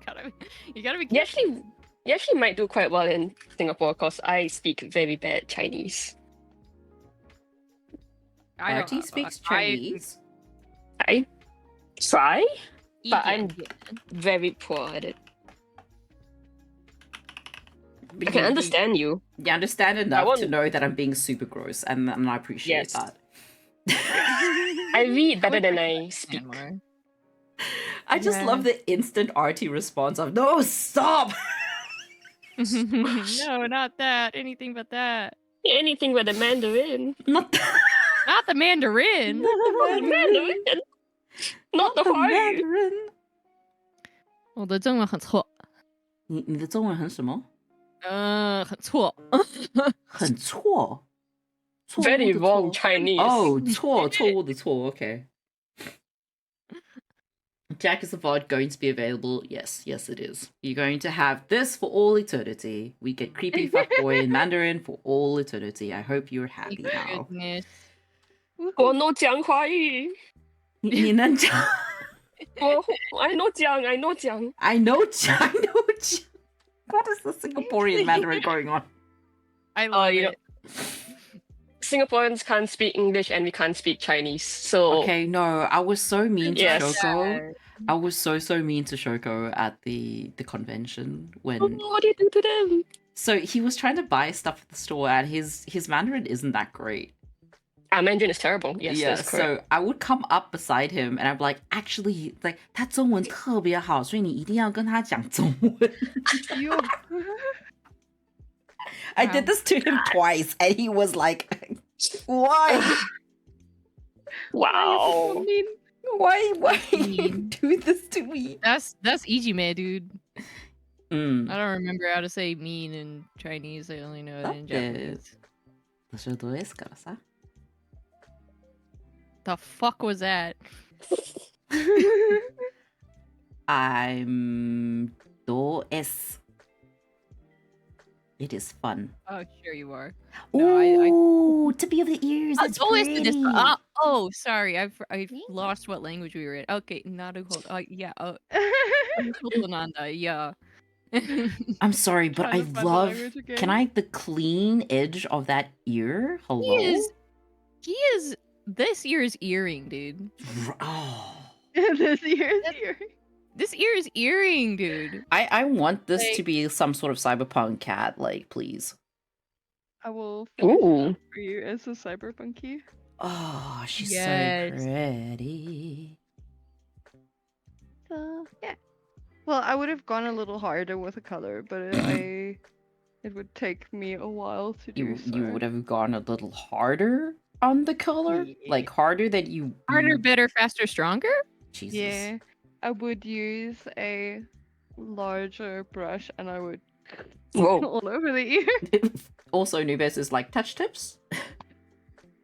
gotta be You careful. actually might do quite well in Singapore because I speak very bad Chinese. I don't Artie know, speaks I- Chinese. I try, but Yeah, I'm yeah. very poor at it. But I can understand you. You understand enough want- to know that I'm being super gross, and I appreciate Yes. that. I read better than I speak. And more. I just Yeah. love the instant Artie response of, no, stop! No, not that. Anything but that. Anything with a Mandarin. Not Not the Mandarin. The Mandarin. Not the the Furry. Mandarin. 我的中文很错。你的中文很什么？很错。很错。错误的 Very 错 wrong Chinese. Oh, 错误的错. Okay. Jack is the VOD going to be available? Yes, it is. You're going to have this for all eternity. We get creepy fuckboy in Mandarin for all eternity. I hope you're happy now. Goodness. 我 no 讲华语。你能讲？I know 讲 I know 讲。What is the Singaporean Mandarin going on? I love you know, it. Singaporeans can't speak English and we can't speak Chinese. So Okay, no, I was so mean to Yes. Shoko. I was so mean to Shoko at the convention when. what do you do to them? So he was trying to buy stuff at the store, and his Mandarin isn't that great. Our Mandarin is terrible. Yes, Yeah, that's correct. so I would come up beside him, and I'm like, actually, like 他中文特别好，所以你一定要跟他讲中文。You. I did this to him twice, and he was like, why? Wow. Why you do this to me? That's Ijime, dude. Mm. I don't remember how to say mean in Chinese. I only know it in Japanese. 私はどうですからさ。The fuck was that? I'm どうです。It is fun. Oh, sure you are. No, I Ooh, tippy of the ears. That's pretty. oh, sorry. I've lost what language we were in. Okay, naruhodo. Yeah. Yeah. I'm sorry, but I Trying to find the love. language again. Can I the clean edge of that ear? Hello. He is this ear's earring, dude. Oh. This year's year. This ear is earring, dude. I want this Like- to be some sort of cyberpunk cat, like, please. I will Ooh. for you as a cyberpunky. Oh, she's Yes. so pretty. So yeah. Well, I would have gone a little harder with the color, but it would take me a while to do You so. you would have gone a little harder on the color, Yeah. like harder than you. Harder, better, faster, stronger? Jesus. Yeah. I would use a larger brush and I would Whoa. all over the ear. Also, Nubes is like, touch tips?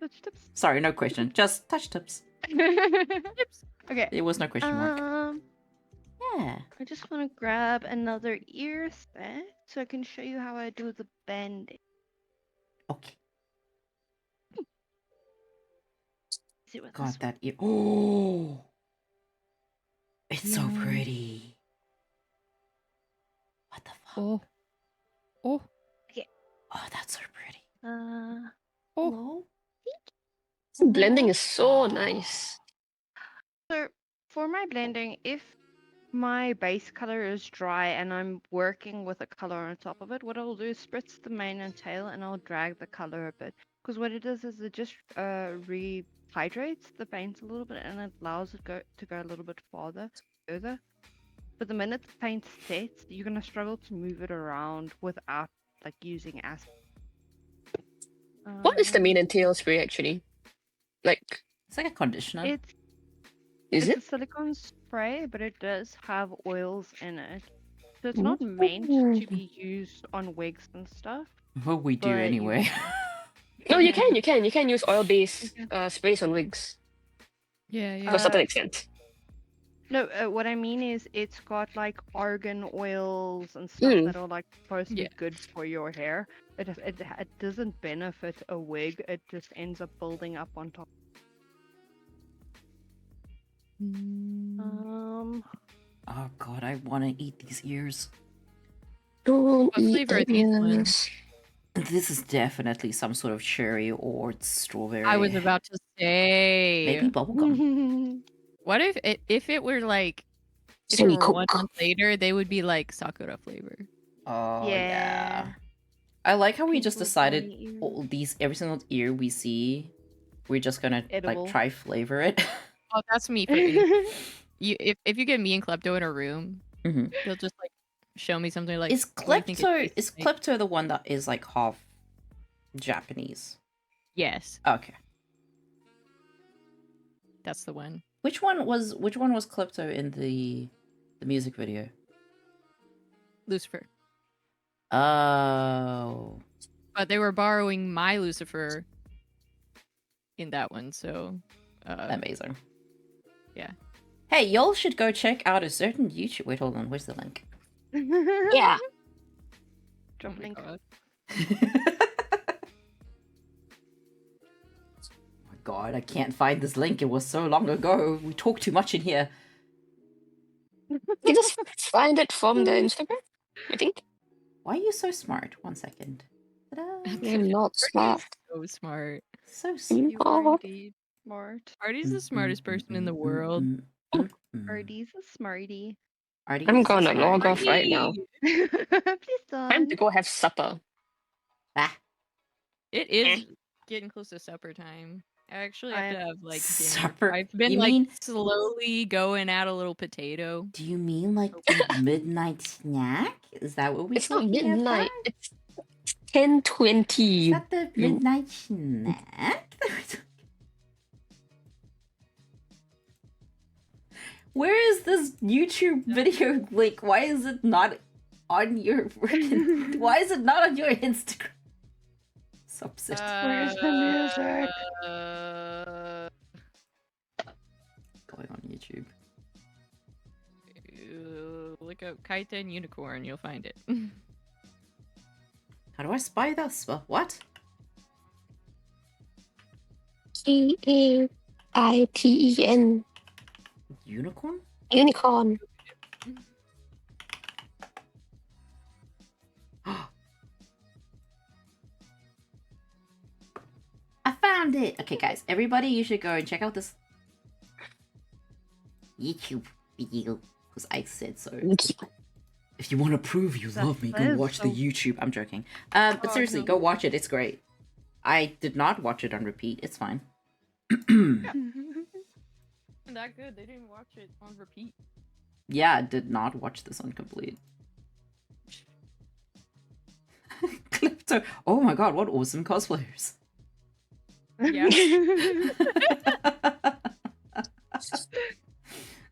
Touch tips. Sorry, no question. Just touch tips. Okay. There was no question mark. Yeah. I just want to grab another ear set so I can show you how I do the bending. Okay. See what God, this that ear. Oh! It's so Yeah. pretty. What the fuck? Oh. Oh. Oh, that's so pretty. Oh. Hello? Blending is so nice. So for my blending, if my base color is dry and I'm working with a color on top of it, what I'll do is spritz the mane and tail and I'll drag the color a bit. Because what it does is it just rehydrates the paint a little bit and it allows it to go a little bit further. But the minute the paint sets, you're gonna struggle to move it around without like using acid. What is the mane and tail spray actually? Like, It's like a conditioner. It's is it's it? a silicone spray, but it does have oils in it. So it's not meant to be used on wigs and stuff. Well, we do but you anyway. No, you can use oil-based sprays on wigs Yeah, to yeah. a certain extent. No, what I mean is it's got like argan oils and stuff that are like supposed to be Yeah. good for your hair. It doesn't benefit a wig. It just ends up building up on top. Oh god, I want to eat these ears. Don't What eat flavor are the these ears. ones? This is definitely some sort of cherry or strawberry. I was about to say. Maybe bubblegum. What if it were like if it Silly were 1 Coke. month later, they would be like sakura flavor. Oh yeah. Yeah. I like how we just Pink with decided bunny ears. all these every single ear we see, we're just gonna Edible. like try flavor it. Oh, that's me for anything. If you get me and Klepto in a room, Mhm. he'll just like show me something like. Is "What do you think it Klepto tastes is like?" Klepto the one that is like half Japanese? Yes, Okay. that's the one. Which one was Klepto in the music video? Lucifer. Oh. But they were borrowing my Lucifer in that one, so Amazing. yeah. Hey, y'all should go check out a certain YouTube. Wait, hold on. Where's the link? Yeah. Drop Oh my link. God. Oh my god, I can't find this link. It was so long ago. We talk too much in here. You just find it from the Instagram, I think. Why are you so smart? 1 second. Ta-da. You're not smart. So smart. So smart. You are indeed smart. Artie's the smartest person in the world. Artie's a smarty. Artie I'm is so gonna smart. log off right now. Please Time don't. to go have supper. Ah, It is getting close to supper time. I actually have to I'm- have like dinner. Supper? I've been You like mean- slowly going at a little potato. do you mean like a midnight snack? Is that what we're It's not talking midnight. about? It's 10:20. Is that the midnight snack? Where is this YouTube video link? Why is it not on your freaking... Why is it not on your Instagram? So upset. Where's the music? Going on YouTube. Look up Kaiten Unicorn, you'll find it. How do I spy this? What? Kaiten. Unicorn? Unicorn. I found it! Okay, guys, everybody, you should go and check out this YouTube video, because I said so. If you want to prove you That love me, go is watch the so- YouTube. I'm joking. But Oh, seriously, no. go watch it. It's great. I did not watch it on repeat. It's fine. That good, they didn't watch it on repeat. Yeah, I did not watch this on complete. Klepto. Oh my god, what awesome cosplayers. Yeah.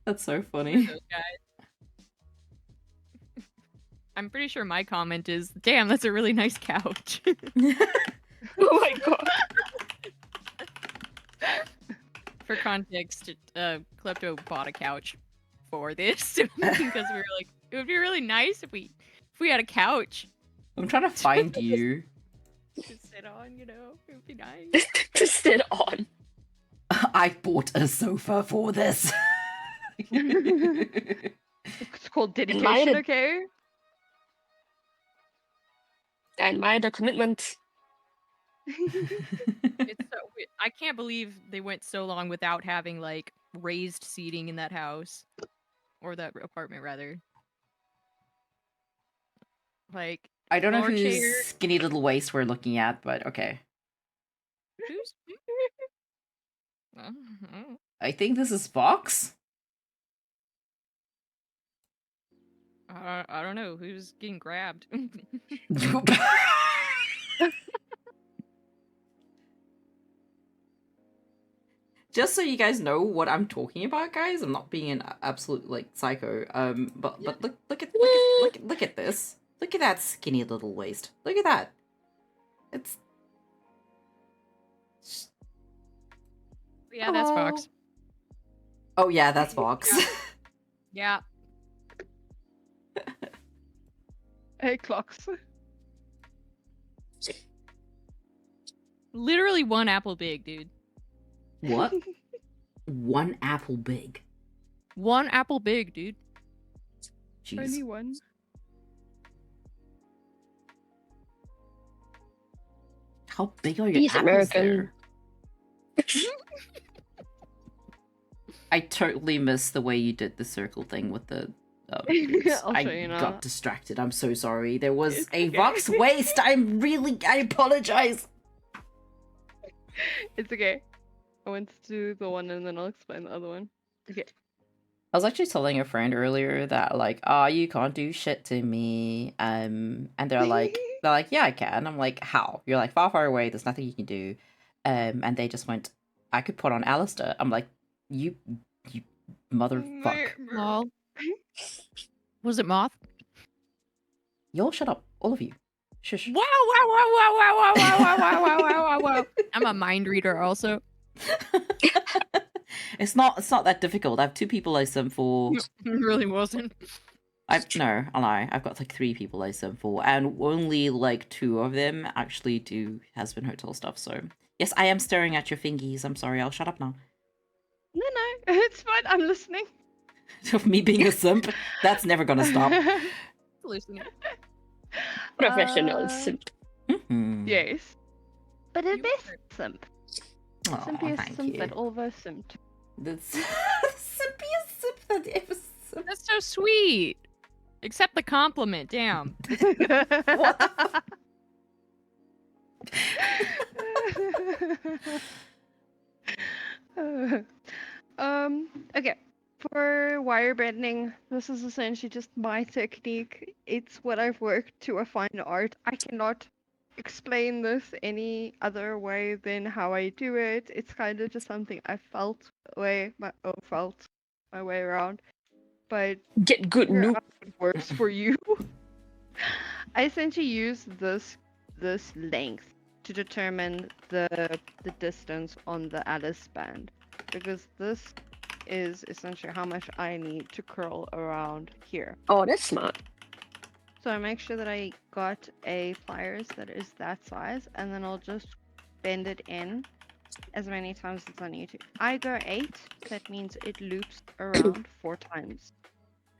That's so Screw funny. those guys. I'm pretty sure my comment is, "Damn, that's a really nice couch." Oh my god. For context, Klepto bought a couch for this because we were like, it would be really nice if we had a couch I'm trying to find you. to sit on. You know, it would be nice. To sit on. I bought a sofa for this. It's called dedication, Admired. okay? I admire the commitment. It's so I can't believe they went so long without having like raised seating in that house or that apartment rather. Like I don't know floor whose chair- skinny little waist we're looking at, but okay. who's Oh, I think this is Fox. I don't know who's getting grabbed. Just so you guys know what I'm talking about, guys, I'm not being an absolute like psycho. But look at this. Look at that skinny little waist. Look at that. It's Yeah, that's Fox. Oh yeah, that's Fox. Yeah. Hey, clocks. Literally one apple big, dude. What? One apple big. One apple big, dude. Jeez. Only one. How big are your He's apples American. there? I totally missed the way you did the circle thing with the. I'll I show you now. got distracted. I'm so sorry. There was It's a okay. Vox waist. I apologize. It's okay. I went to do the one and then I'll explain the other one. Okay. I was actually telling a friend earlier that like, you can't do shit to me. And they're like, yeah, I can. I'm like, how? You're like far, far away. There's nothing you can do. And they just went, I could put on Alistair. I'm like, you motherfuck. Lol. Was it Moth? Y'all shut up, all of you. Shush. Wow, wow, wow, wow, wow, wow, wow, wow, wow, wow, wow, wow, wow. I'm a mind reader also. It's not that difficult. I have 2 people I sim for. It really wasn't. I lie. I've got like 3 people I sim for, and only like 2 of them actually do Hazbin Hotel stuff. So yes, I am staring at your fingies. I'm sorry. I'll shut up now. No, it's fine. I'm listening. Of me being a simp, that's never gonna stop. Hallucinate. Professional Uh, simp. Mhm. Yes. But a You best are- simp. Aw, Simpy is thank simp you. that always simped. That's simpiest simp that ever simp. That's so sweet. Accept the compliment, damn. What the Okay. For wire bending, this is essentially just my technique. It's what I've worked to a fine art. I cannot explain this any other way than how I do it. It's kind of just something I felt my way around. But Get good, figure noob. out what works for you. I essentially use this length to determine the distance on the Alice band, because this is essentially how much I need to curl around here. Oh, that's smart. So I make sure that I got a pliers that is that size, and then I'll just bend it in as many times as I need to. I go 8, that means it loops around 4 times.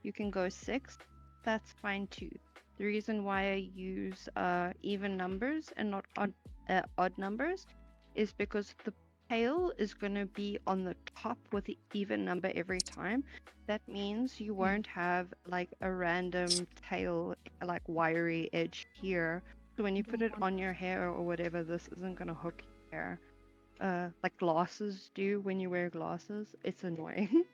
You can go 6, that's fine too. The reason why I use even numbers and not odd numbers is because the tail is going to be on the top with the even number every time. That means you won't have like a random tail, like wiry edge here. So when you put it on your hair or whatever, this isn't going to hook your hair. Like glasses do when you wear glasses. It's annoying.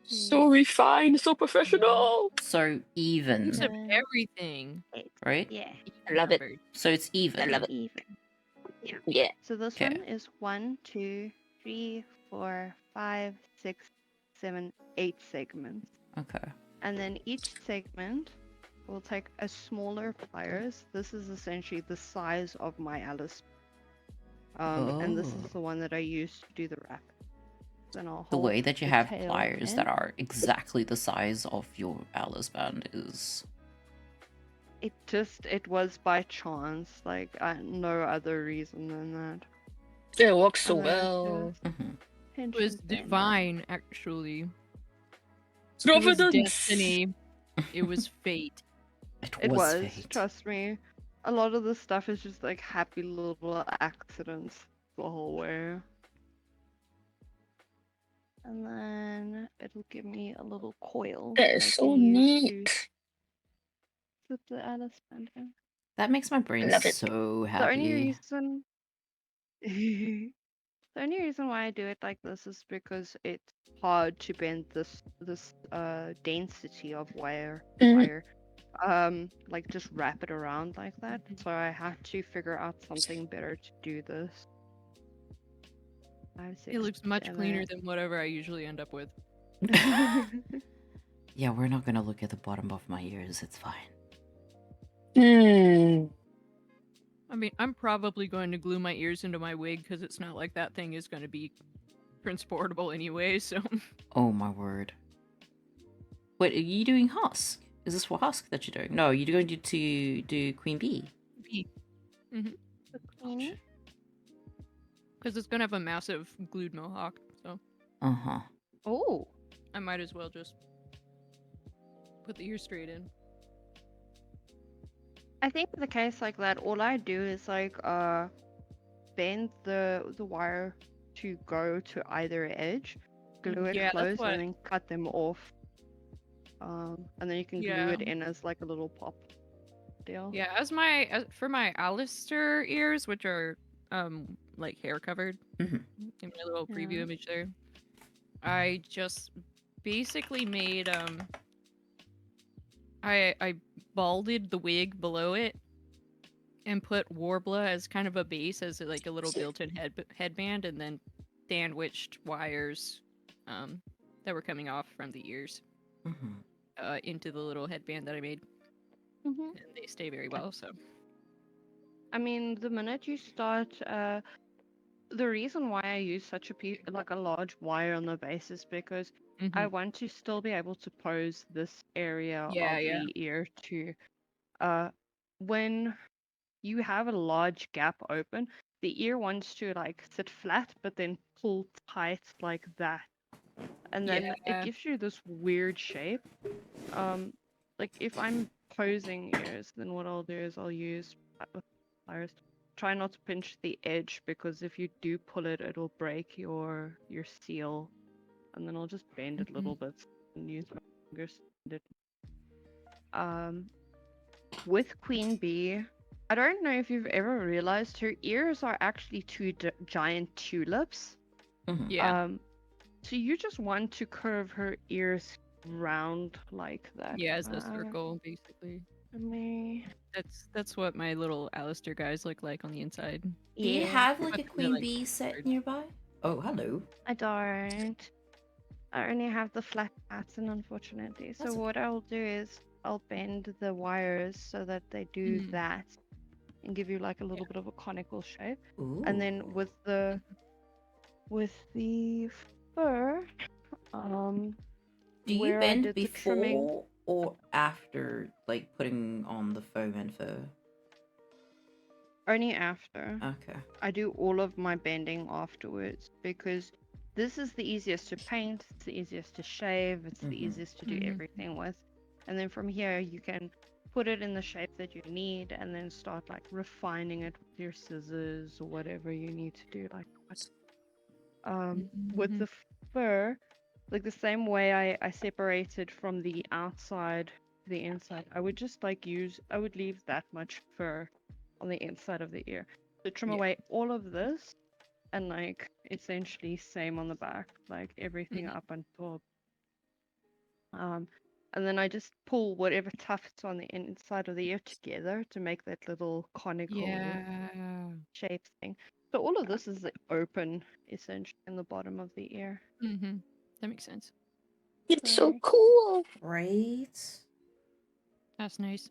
So refined, so professional. So even, Use of Yeah. everything. right? Yeah, I love it. Numbered. So it's even. I love it. even. Yeah. So this Okay. one is 1, 2, 3, 4, 5, 6, 7, 8 segments. Okay. And then each segment will take a smaller pliers. This is essentially the size of my Alice. And this is Oh. the one that I use to do the wrap. Then I'll The hold way that you the have tail pliers in. that are exactly the size of your Alice band is. It was by chance, like no other reason than that. It works so And then it's well. just Mhm. pinch It was and bend. divine, actually. It was Providence. destiny. It was fate. It was was, fate. trust me. A lot of the stuff is just like happy little accidents the whole way. And then it'll give me a little coil That that is I so can use to neat. slip the Alice band in. That makes my brain love it. so The only happy. reason the only reason why I do it like this is because it's hard to bend this density of wire Mm. like just wrap it around like that. So I had to figure out something better to do this. 5, 6, It looks much 7. cleaner than whatever I usually end up with. Yeah, we're not gonna look at the bottom of my ears. It's fine. Mm. I mean, I'm probably going to glue my ears into my wig because it's not like that thing is going to be transportable anyway, so. Oh my word. Wait, are you doing Husk? Is this for Husk that you're doing? No, you're going to do Queen Bee. Queen? Because it's going to have a massive glued mohawk, so Uh-huh. Oh, I might as well just put the ear straight in. I think in the case like that, all I do is like bend the wire to go to either edge, glue it Yeah, that's close, what. and then cut them off. And then you can glue Yeah. it in as like a little pop deal. Yeah, for my Alistair ears, which are like hair covered Mhm. in my little preview Yeah. image there, I just basically made I balded the wig below it and put Warbler as kind of a base as like a little built-in headband, and then sandwiched wires that were coming off from the ears Mhm. into the little headband that I made, Mm-hmm. and they stay very well. So I mean, the minute you start, the reason why I use such a piece, like a large wire on the base, is because I want to still be able to pose this area Yeah, of yeah. the ear to, when you have a large gap open, the ear wants to like sit flat, but then pull tight like that, and then it Yeah. gives you this weird shape. Like if I'm posing ears, then what I'll do is I'll use pliers. Try not to pinch the edge, because if you do pull it, it'll break your seal. And then I'll just bend it a little bit and use my fingers to bend it. With Queen Bee, I don't know if you've ever realized her ears are actually two giant tulips. Mhm. Yeah. So you just want to curve her ears round like that. Yeah, as a circle, basically. Let me. That's what my little Alistair guys look like on the inside. Do you Yeah, have like But a they're, Queen like, Bee set covered. nearby? Oh, hello. I don't. I only have the flat pattern, unfortunately. So That's okay. what I'll do is I'll bend the wires so that they do that and give you like a little bit of a conical shape. Ooh. And then with the fur, do you where I bend did the trimming, before or after like putting on the foam and fur? only after. Okay. I do all of my bending afterwards, because this is the easiest to paint, it's the easiest to shave, it's the easiest to do everything with. And then from here you can put it in the shape that you need, and then start like refining it with your scissors or whatever you need to do. Like with the fur, like the same way I separated from the outside to the inside, I would just like I would leave that much fur on the inside of the ear. So trim away all of this, and like essentially same on the back, like everything up until and then I just pull whatever tufts on the inside of the ear together to make that little conical shape thing. So all of this is open essentially in the bottom of the ear. That makes sense. It's so cool. Right? That's nice.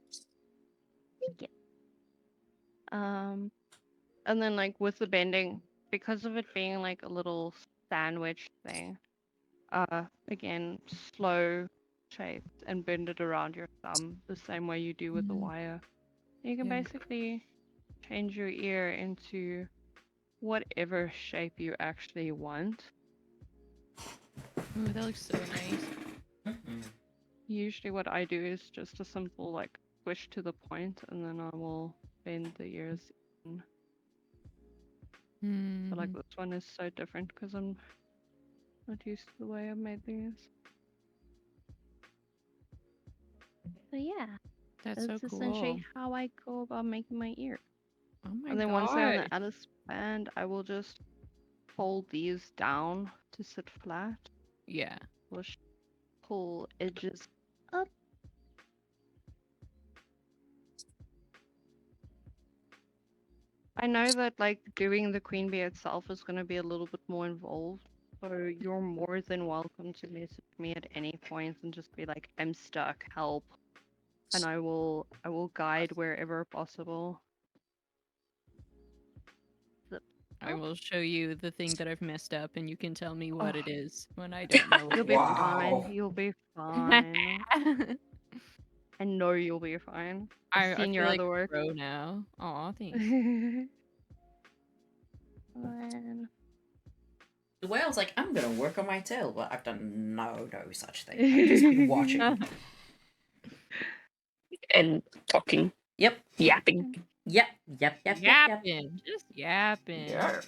And then like with the bending, because of it being like a little sandwich thing, again, slow shaped and bend it around your thumb the same way you do with the wire. You can Yeah. basically change your ear into whatever shape you actually want. Ooh, that looks so nice. Usually what I do is just a simple like squish to the point and then I will bend the ears in. But like Mhm. this one is so different because I'm not used to the way I've made these. So yeah, That's so that's cool. essentially how I go about making my ear. Oh my And then god. once they're on the Alice band, I will just fold these down to sit flat. Yeah. Pull edges up. I know that like doing the queen bee itself is going to be a little bit more involved. So you're more than welcome to message me at any point and just be like, I'm stuck, help. And I will guide wherever possible. I will show you the thing that I've messed up, and you can tell me what Oh. it is when I don't know. You'll what be it Wow. fine. You'll be fine. is. I know you'll be fine. I I've seen feel your like other a work. pro now. Aw, thanks. Fine. The way I was like, I'm gonna work on my tail, but I've done no such thing. I've just been watching. And talking, Yep. yapping. Yep. Yapping. Just yapping. Yeah.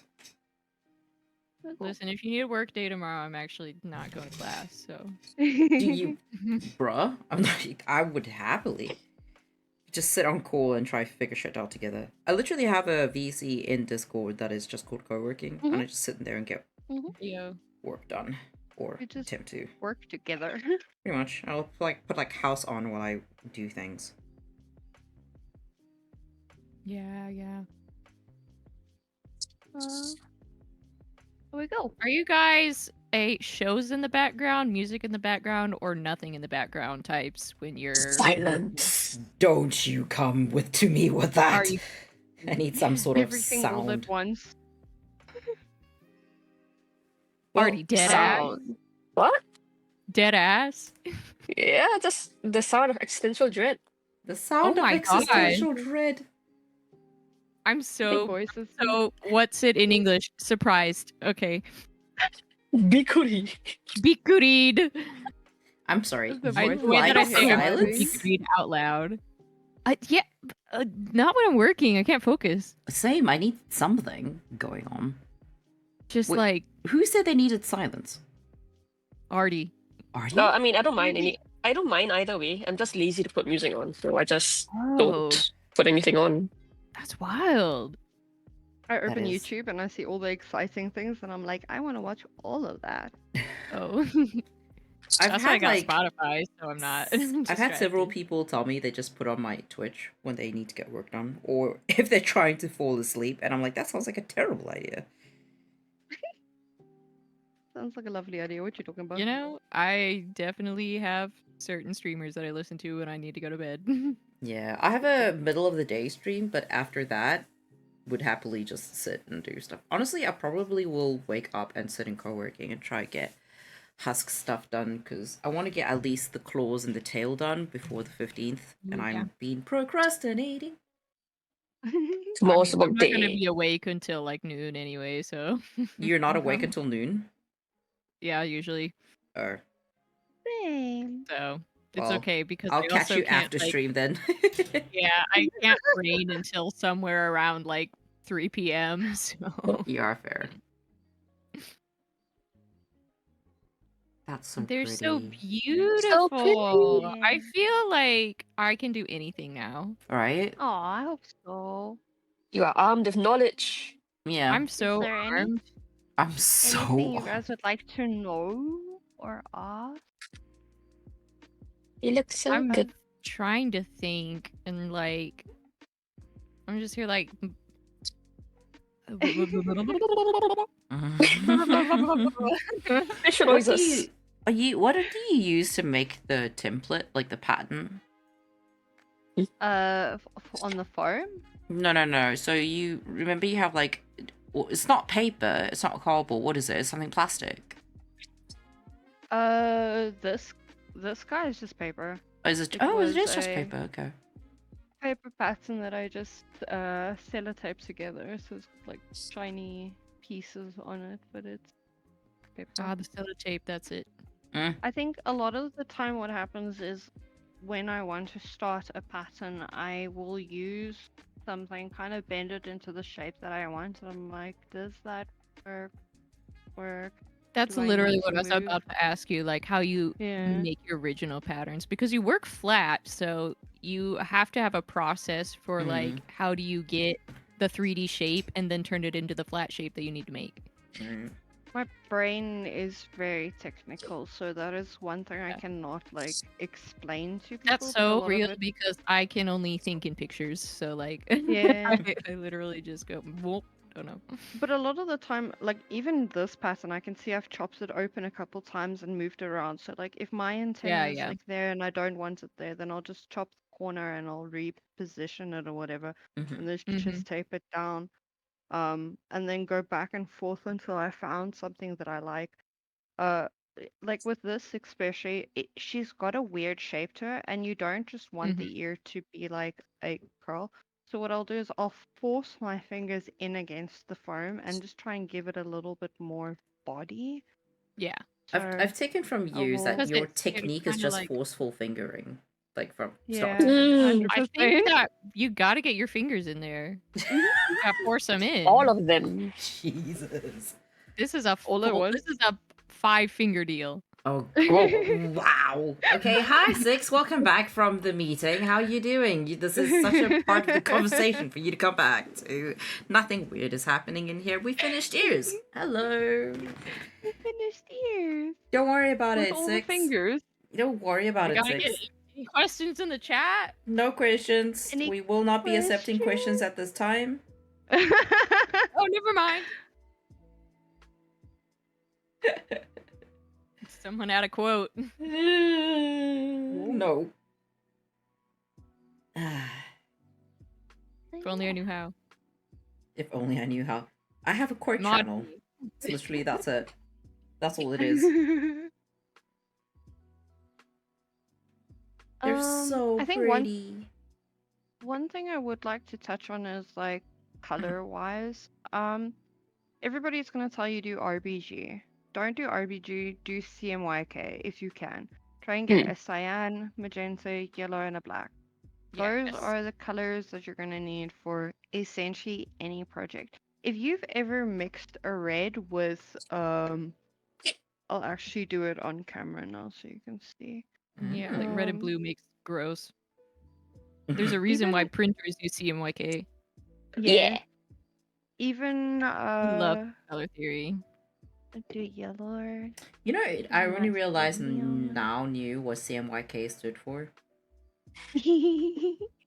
Listen, if you need a work day tomorrow, I'm actually not going to class, so. Do you, bruh? I'm like, I would happily just sit on call and try to figure shit out together. I literally have a VC in Discord that is just called co-working, and I just sit in there and get Yo. work done, or We just attempt to. work together. Pretty much, I'll like put like house on while I do things. Yeah. Here we go. Are you guys shows in the background, music in the background, or nothing in the background types when you're Silence. Don't you come to me with that. Are you I need some sort of Everything all at sound. once. already dead ass? Sound. What? Dead ass? Yeah, just the sound of existential dread. The sound Oh of my existential dread. I'm Big so voices. what's it in English? Surprised. Okay. Bikuri. Bikuried. I'm sorry. The I, voice the way like that I say I'm silence? bikuried out loud. Yeah, not when I'm working. I can't focus. Same. I need something going on. Just Wait. like Who said they needed silence? Artie. Artie? No, I mean I don't mind any. I don't mind either way. I'm just lazy to put music on, so I just don't put anything on. That's wild. I open is- YouTube and I see all the exciting things and I'm like, I want to watch all of that. Oh. I've That's why I had got like Spotify, so I'm not. I've had several distracted. people tell me they just put on my Twitch when they need to get work done, or if they're trying to fall asleep, and I'm like, that sounds like a terrible idea. Sounds like a lovely idea. What you talking about? You know, I definitely have certain streamers that I listen to when I need to go to bed. Yeah, I have a middle of the day stream, but after that, would happily just sit and do stuff. Honestly, I probably will wake up and sit in co-working and try to get husk stuff done, because I want to get at least the claws and the tail done before the 15th, and Yeah. I'm been procrastinating. Tomorrow's I'm work not gonna day. be awake until like noon anyway, so You're not awake until noon? yeah, usually. Or Same. So it's Well, okay because I'll I catch also you can't, after like, stream then. yeah, I can't train until somewhere around like 3 p.m. So You are fair. That's so they're pretty. so beautiful. pretty. I feel like I can do anything now. Right? Oh, I hope so. You are armed with knowledge. Yeah. I'm so there any- armed. I'm so Anything you guys would like to know or ask? You look so I'm good. trying to think and like I'm just here like Facial noises. What do you use to make the template, like the pattern? On the foam. No. So you remember you have like, it's not paper, it's not cardboard. What is it? It's something plastic. This guy is just paper. Oh, is it? It Oh, it was is just a paper. Okay. paper pattern that I just sellotape together, so it's like shiny pieces on it, but it's paper. Ah, the sellotape, that's it. I think a lot of the time what happens is when I want to start a pattern, I will use something, kind of bend it into the shape that I want. And I'm like, does that work? That's Do I literally need what to I was move? about to ask you, like how you Yeah. make your original patterns, because you work flat, so you have to have a process for like how do you get the 3D shape and then turn it into the flat shape that you need to make. My brain is very technical, so that is one thing I cannot like explain to people. That's but a so lot of real it- because I can only think in pictures, so like Yeah. I literally just go, whoop, don't know. But a lot of the time, like even this pattern, I can see I've chopped it open a couple times and moved it around. So like if my antenna is yeah. like there and I don't want it there, then I'll just chop the corner and I'll reposition it or whatever, and then just tape it down. And then go back and forth until I found something that I like. Like with this especially, she's got a weird shape to her, and you don't just want the ear to be like a curl. So what I'll do is I'll force my fingers in against the foam and just try and give it a little bit more body. Yeah. So I've taken from I you will, that Because your it's technique is kinda just like forceful fingering, like from start yeah, to finish. Mm, I 100%. think that you gotta get your fingers in there. You gotta force them in. all of them. Jesus. This is a All at once. this is a 5-finger deal. Oh, Whoa. wow. Okay, hi Six. Welcome back from the meeting. How you doing? This is such a part of the conversation for you to come back to. Nothing weird is happening in here. We finished ears. Hello. We finished ears Don't worry about with it, all the Six. fingers. Don't worry about I it, gotta Six. get any questions in the chat. No questions. Any We will not be accepting questions at this time. Oh, never mind. Someone had a quote. No. If only I knew how. If only I knew how. I have a quirk Mod- channel. It's literally that's it. That's all it is. They're so I think pretty. one thing I would like to touch on is like color wise. Everybody's gonna tell you do RBG. Don't do RBG, do CMYK if you can. Try and get a cyan, magenta, yellow, and a black. Those Yes. are the colors that you're gonna need for essentially any project. If you've ever mixed a red with I'll actually do it on camera now so you can see. Yeah, like red and Um, blue makes gross. There's a reason why Even printers use CMYK. yeah. Even I love color theory. do yellow. You know, I only Nice realized neon. now knew what CMYK stood for.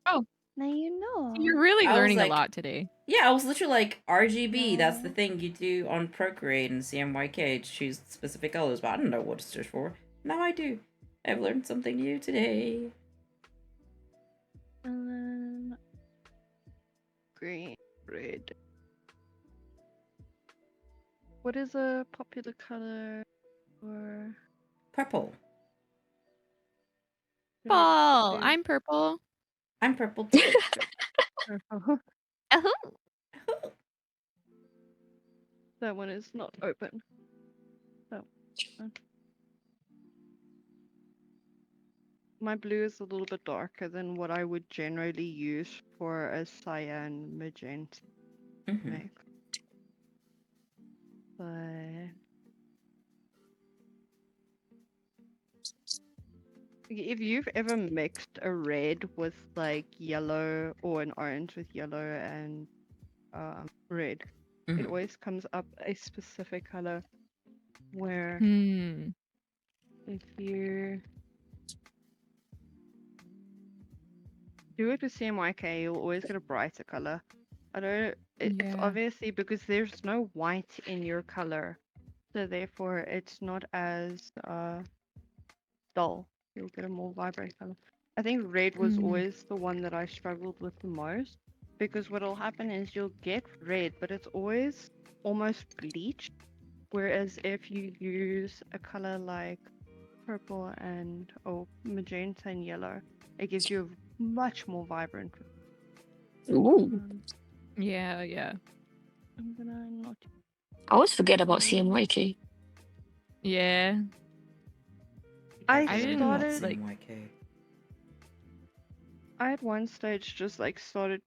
Oh. Now you know. You're really I was learning like- a lot today. Yeah, I was literally like, RGB, that's the No. thing you do on Procreate and CMYK to choose specific colors, but I don't know what it stood for. Now I do. I've learned something new today. And then green, red. What is a popular color for Purple. Paul, blue? I'm purple. I'm purple too. Purple. Oh. That one is not open. That one. My blue is a little bit darker than what I would generally use for a cyan magenta mix. But if you've ever mixed a red with like yellow or an orange with yellow and red, it always comes up a specific color where if you do it with CMYK, you'll always get a brighter color. I don't. It's Yeah. obviously because there's no white in your color. So therefore, it's not as dull. You'll get a more vibrant color. I think red was always the one that I struggled with the most because what'll happen is you'll get red, but it's always almost bleached. Whereas if you use a color like purple and magenta and yellow, it gives you a much more vibrant. Ooh. Yeah, yeah. I'm gonna not. I always forget about CMYK. Yeah. I didn't started. like- I at one stage just like started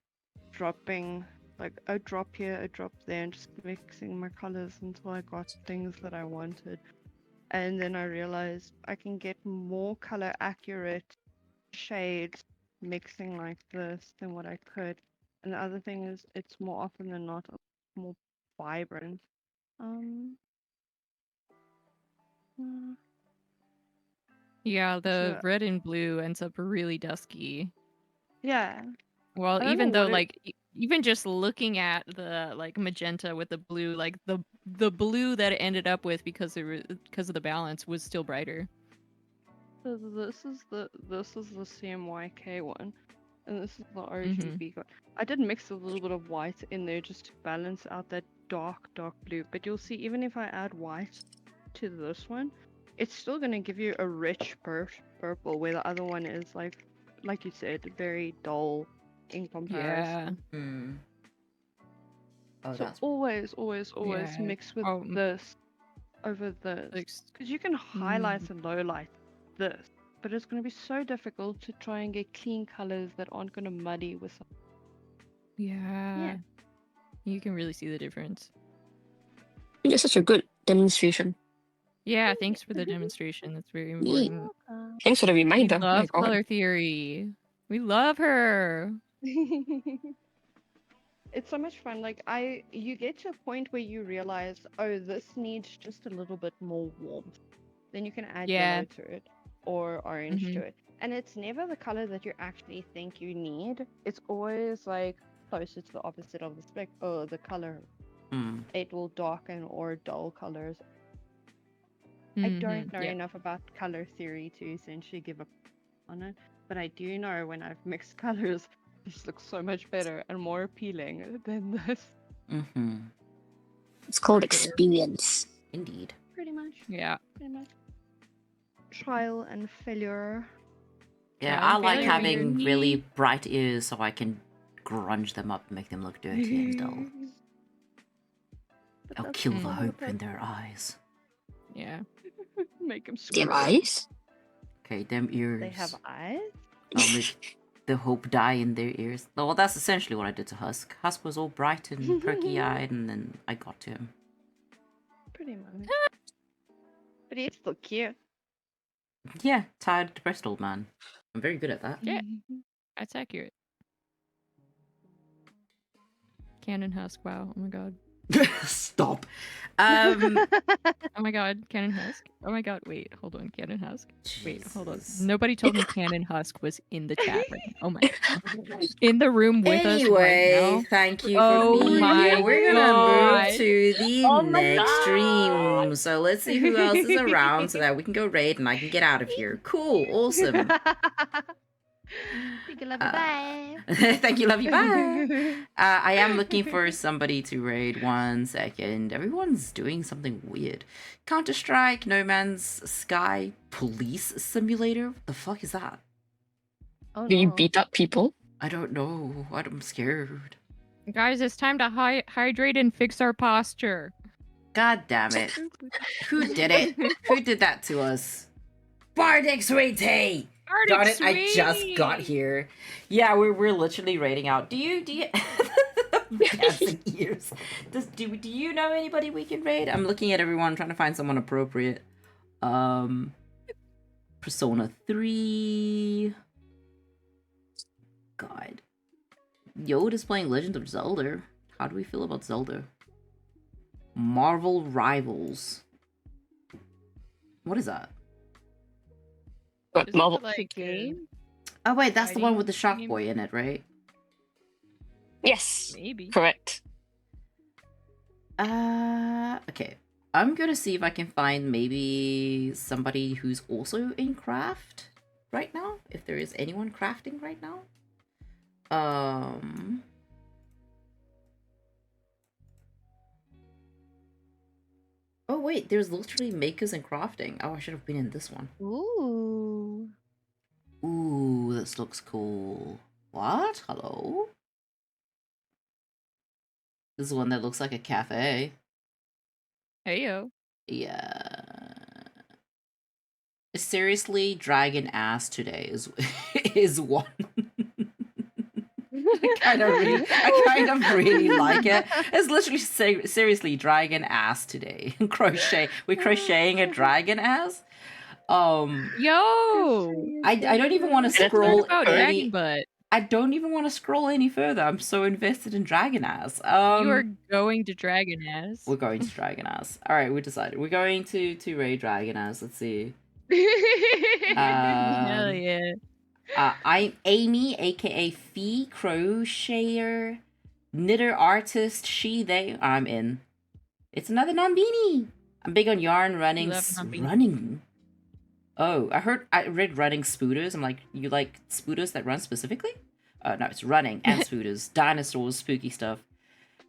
dropping like a drop here, a drop there, and just mixing my colors until I got things that I wanted. And then I realized I can get more color accurate shades mixing like this than what I could. And the other thing is it's more often than not more vibrant. Uh, Yeah, the So- red and blue ends up really dusky. yeah. Well, I don't even know though what it- like even just looking at the like magenta with the blue, like the blue that it ended up with because of the balance was still brighter. So this is the CMYK one, and this is the RGB one. I did mix a little bit of white in there just to balance out that dark blue. But you'll see, even if I add white to this one, it's still gonna give you a rich purple, where the other one is like you said, very dull in comparison. Yeah. Oh, So that's always Yeah. mix with Oh, this over this. like, Because you can highlight and lowlight this, but it's going to be so difficult to try and get clean colors that aren't going to muddy with some. yeah. You can really see the difference. It's such a good demonstration. Yeah, thanks for the demonstration. That's very Yeah. important. Thanks for the We reminder. Oh my love God. color theory. We love her. It's so much fun. Like you get to a point where you realize, oh, this needs just a little bit more warmth. Then you can add yellow to it or orange to it. And it's never the color that you actually think you need. It's always like closer to the opposite of the spec or the color. It will darken or dull colors. I don't know enough about color theory to essentially give up on it, but I do know when I've mixed colors, this looks so much better and more appealing than this. It's called experience. Indeed. Pretty much. Yeah. Pretty much. Trial and failure. Yeah, Well, I like failure having being really me. bright ears so I can grunge them up and make them look dirty and dull. But I'll that's kill the part of hope in process. their eyes. Yeah. Make them Their scream. eyes? Okay, them ears. They have eyes? I'll make the hope die in their ears. Well, that's essentially what I did to Husk. Husk was all bright and perky-eyed, and then I got to him. Pretty much. But he's still cute. Yeah, tired, depressed old man. I'm very good at that. Yeah. That's accurate. Cannon Husk. Wow. Oh my god. Stop. Oh my god. Cannon Husk. Oh my god. Wait. Hold on. Cannon Husk. Wait. Hold on. Jesus. Nobody told me Cannon Husk was in the chat right now. Oh my god. In the room with us right Anyway, now. thank you Oh for being my here. We're gonna God. move to the Oh my next God. stream. So let's see who else is around so that we can go raid and I can get out of here. Cool, awesome. Thank you, love you, bye. Thank you, love you, bye. I am looking for somebody to raid. 1 second. Everyone's doing something weird. Counter-Strike, No Man's Sky, Police Simulator? What the fuck is that? Oh, Do you no. beat up people? I don't know. I'm scared. Guys, it's time to hydrate and fix our posture. God damn it. Who did it? Who did that to us? Bardic Sweetie! Darn it, I just got here. Yeah, we're literally raiding out. Do you dancing ears. Do you know anybody we can raid? I'm looking at everyone trying to find someone appropriate. Persona 3. God. Yoda's playing Legend of Zelda. How do we feel about Zelda? Marvel Rivals. What is that? But Is it Marvel. like a game? Oh wait, that's the one Fighting with the Shark game? Boy in it, right? Yes, Maybe. correct. Okay. I'm gonna see if I can find maybe somebody who's also in craft right now. If there is anyone crafting right now. Oh wait, there's literally makers and crafting. Oh, I should have been in this one. Ooh. Ooh, this looks cool. What? Hello? This is one that looks like a cafe. Hey yo. Yeah. Seriously, dragon ass today is one. I kind of really like it. It's literally seriously dragon ass today. We're crocheting a dragon ass. Yo. I don't even want to it's scroll Talk about dragon butt. I don't even want to scroll any further. I'm so invested in dragon ass. You are going to dragon ass. We're going to dragon ass. All right, we decided we're going to raid dragon ass. Let's see. Hell yeah. I'm Amy, aka Fee, crocheter, knitter artist, she, they. I'm in. It's another non-beanie. I'm big on yarn running. Running. Oh, I read running spooters. I'm like, you like spooters that run specifically? No, it's running and spooters, dinosaurs, spooky stuff.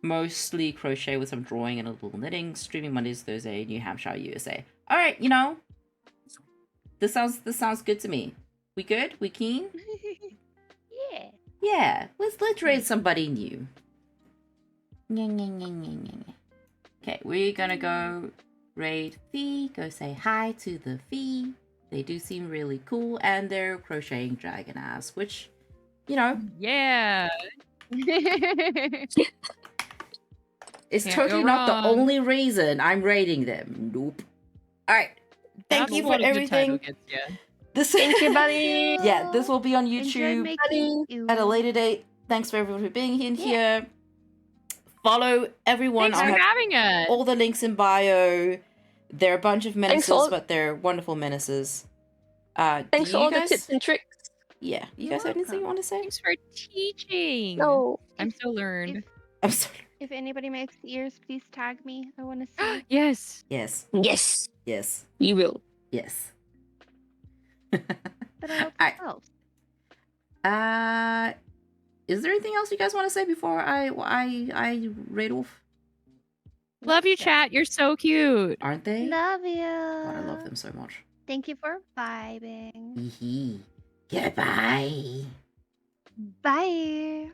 Mostly crochet with some drawing and a little knitting. Streaming Mondays, Thursday, New Hampshire, USA. All right, you know, this sounds good to me. We good? We keen? Yeah. Yeah. Let's raid somebody new. Okay, we're gonna go raid Fee. Go say hi to the Fee. They do seem really cool, and they're crocheting dragon ass, which, you know, Yeah. it's Can't totally go not the wrong. only reason I'm raiding them. Nope. All right. Thank That's you what for a good title everything. gets ya. This Thank you, buddy. Yeah, this will be on Enjoy YouTube making you. at a later date. Thanks for everyone for being in here. Follow everyone. Thanks I'll for have having us. all the links in bio. They're a bunch of menaces, all- but they're wonderful menaces. Thanks do for you all guys... the tips and tricks. Yeah, you You're guys have anything you welcome. want to say? Thanks for teaching. No. I'm so learned. I'm sorry. If anybody makes ears, please tag me. I want to see. Yes. Yes, Yes, yes, we will. yes. But I hope Alright. it helps. Is there anything else you guys want to say before I raid off? Love you, chat. You're so cute. Aren't they? Love you. God, I love them so much. Thank you for vibing. Hee hee. Goodbye. Bye.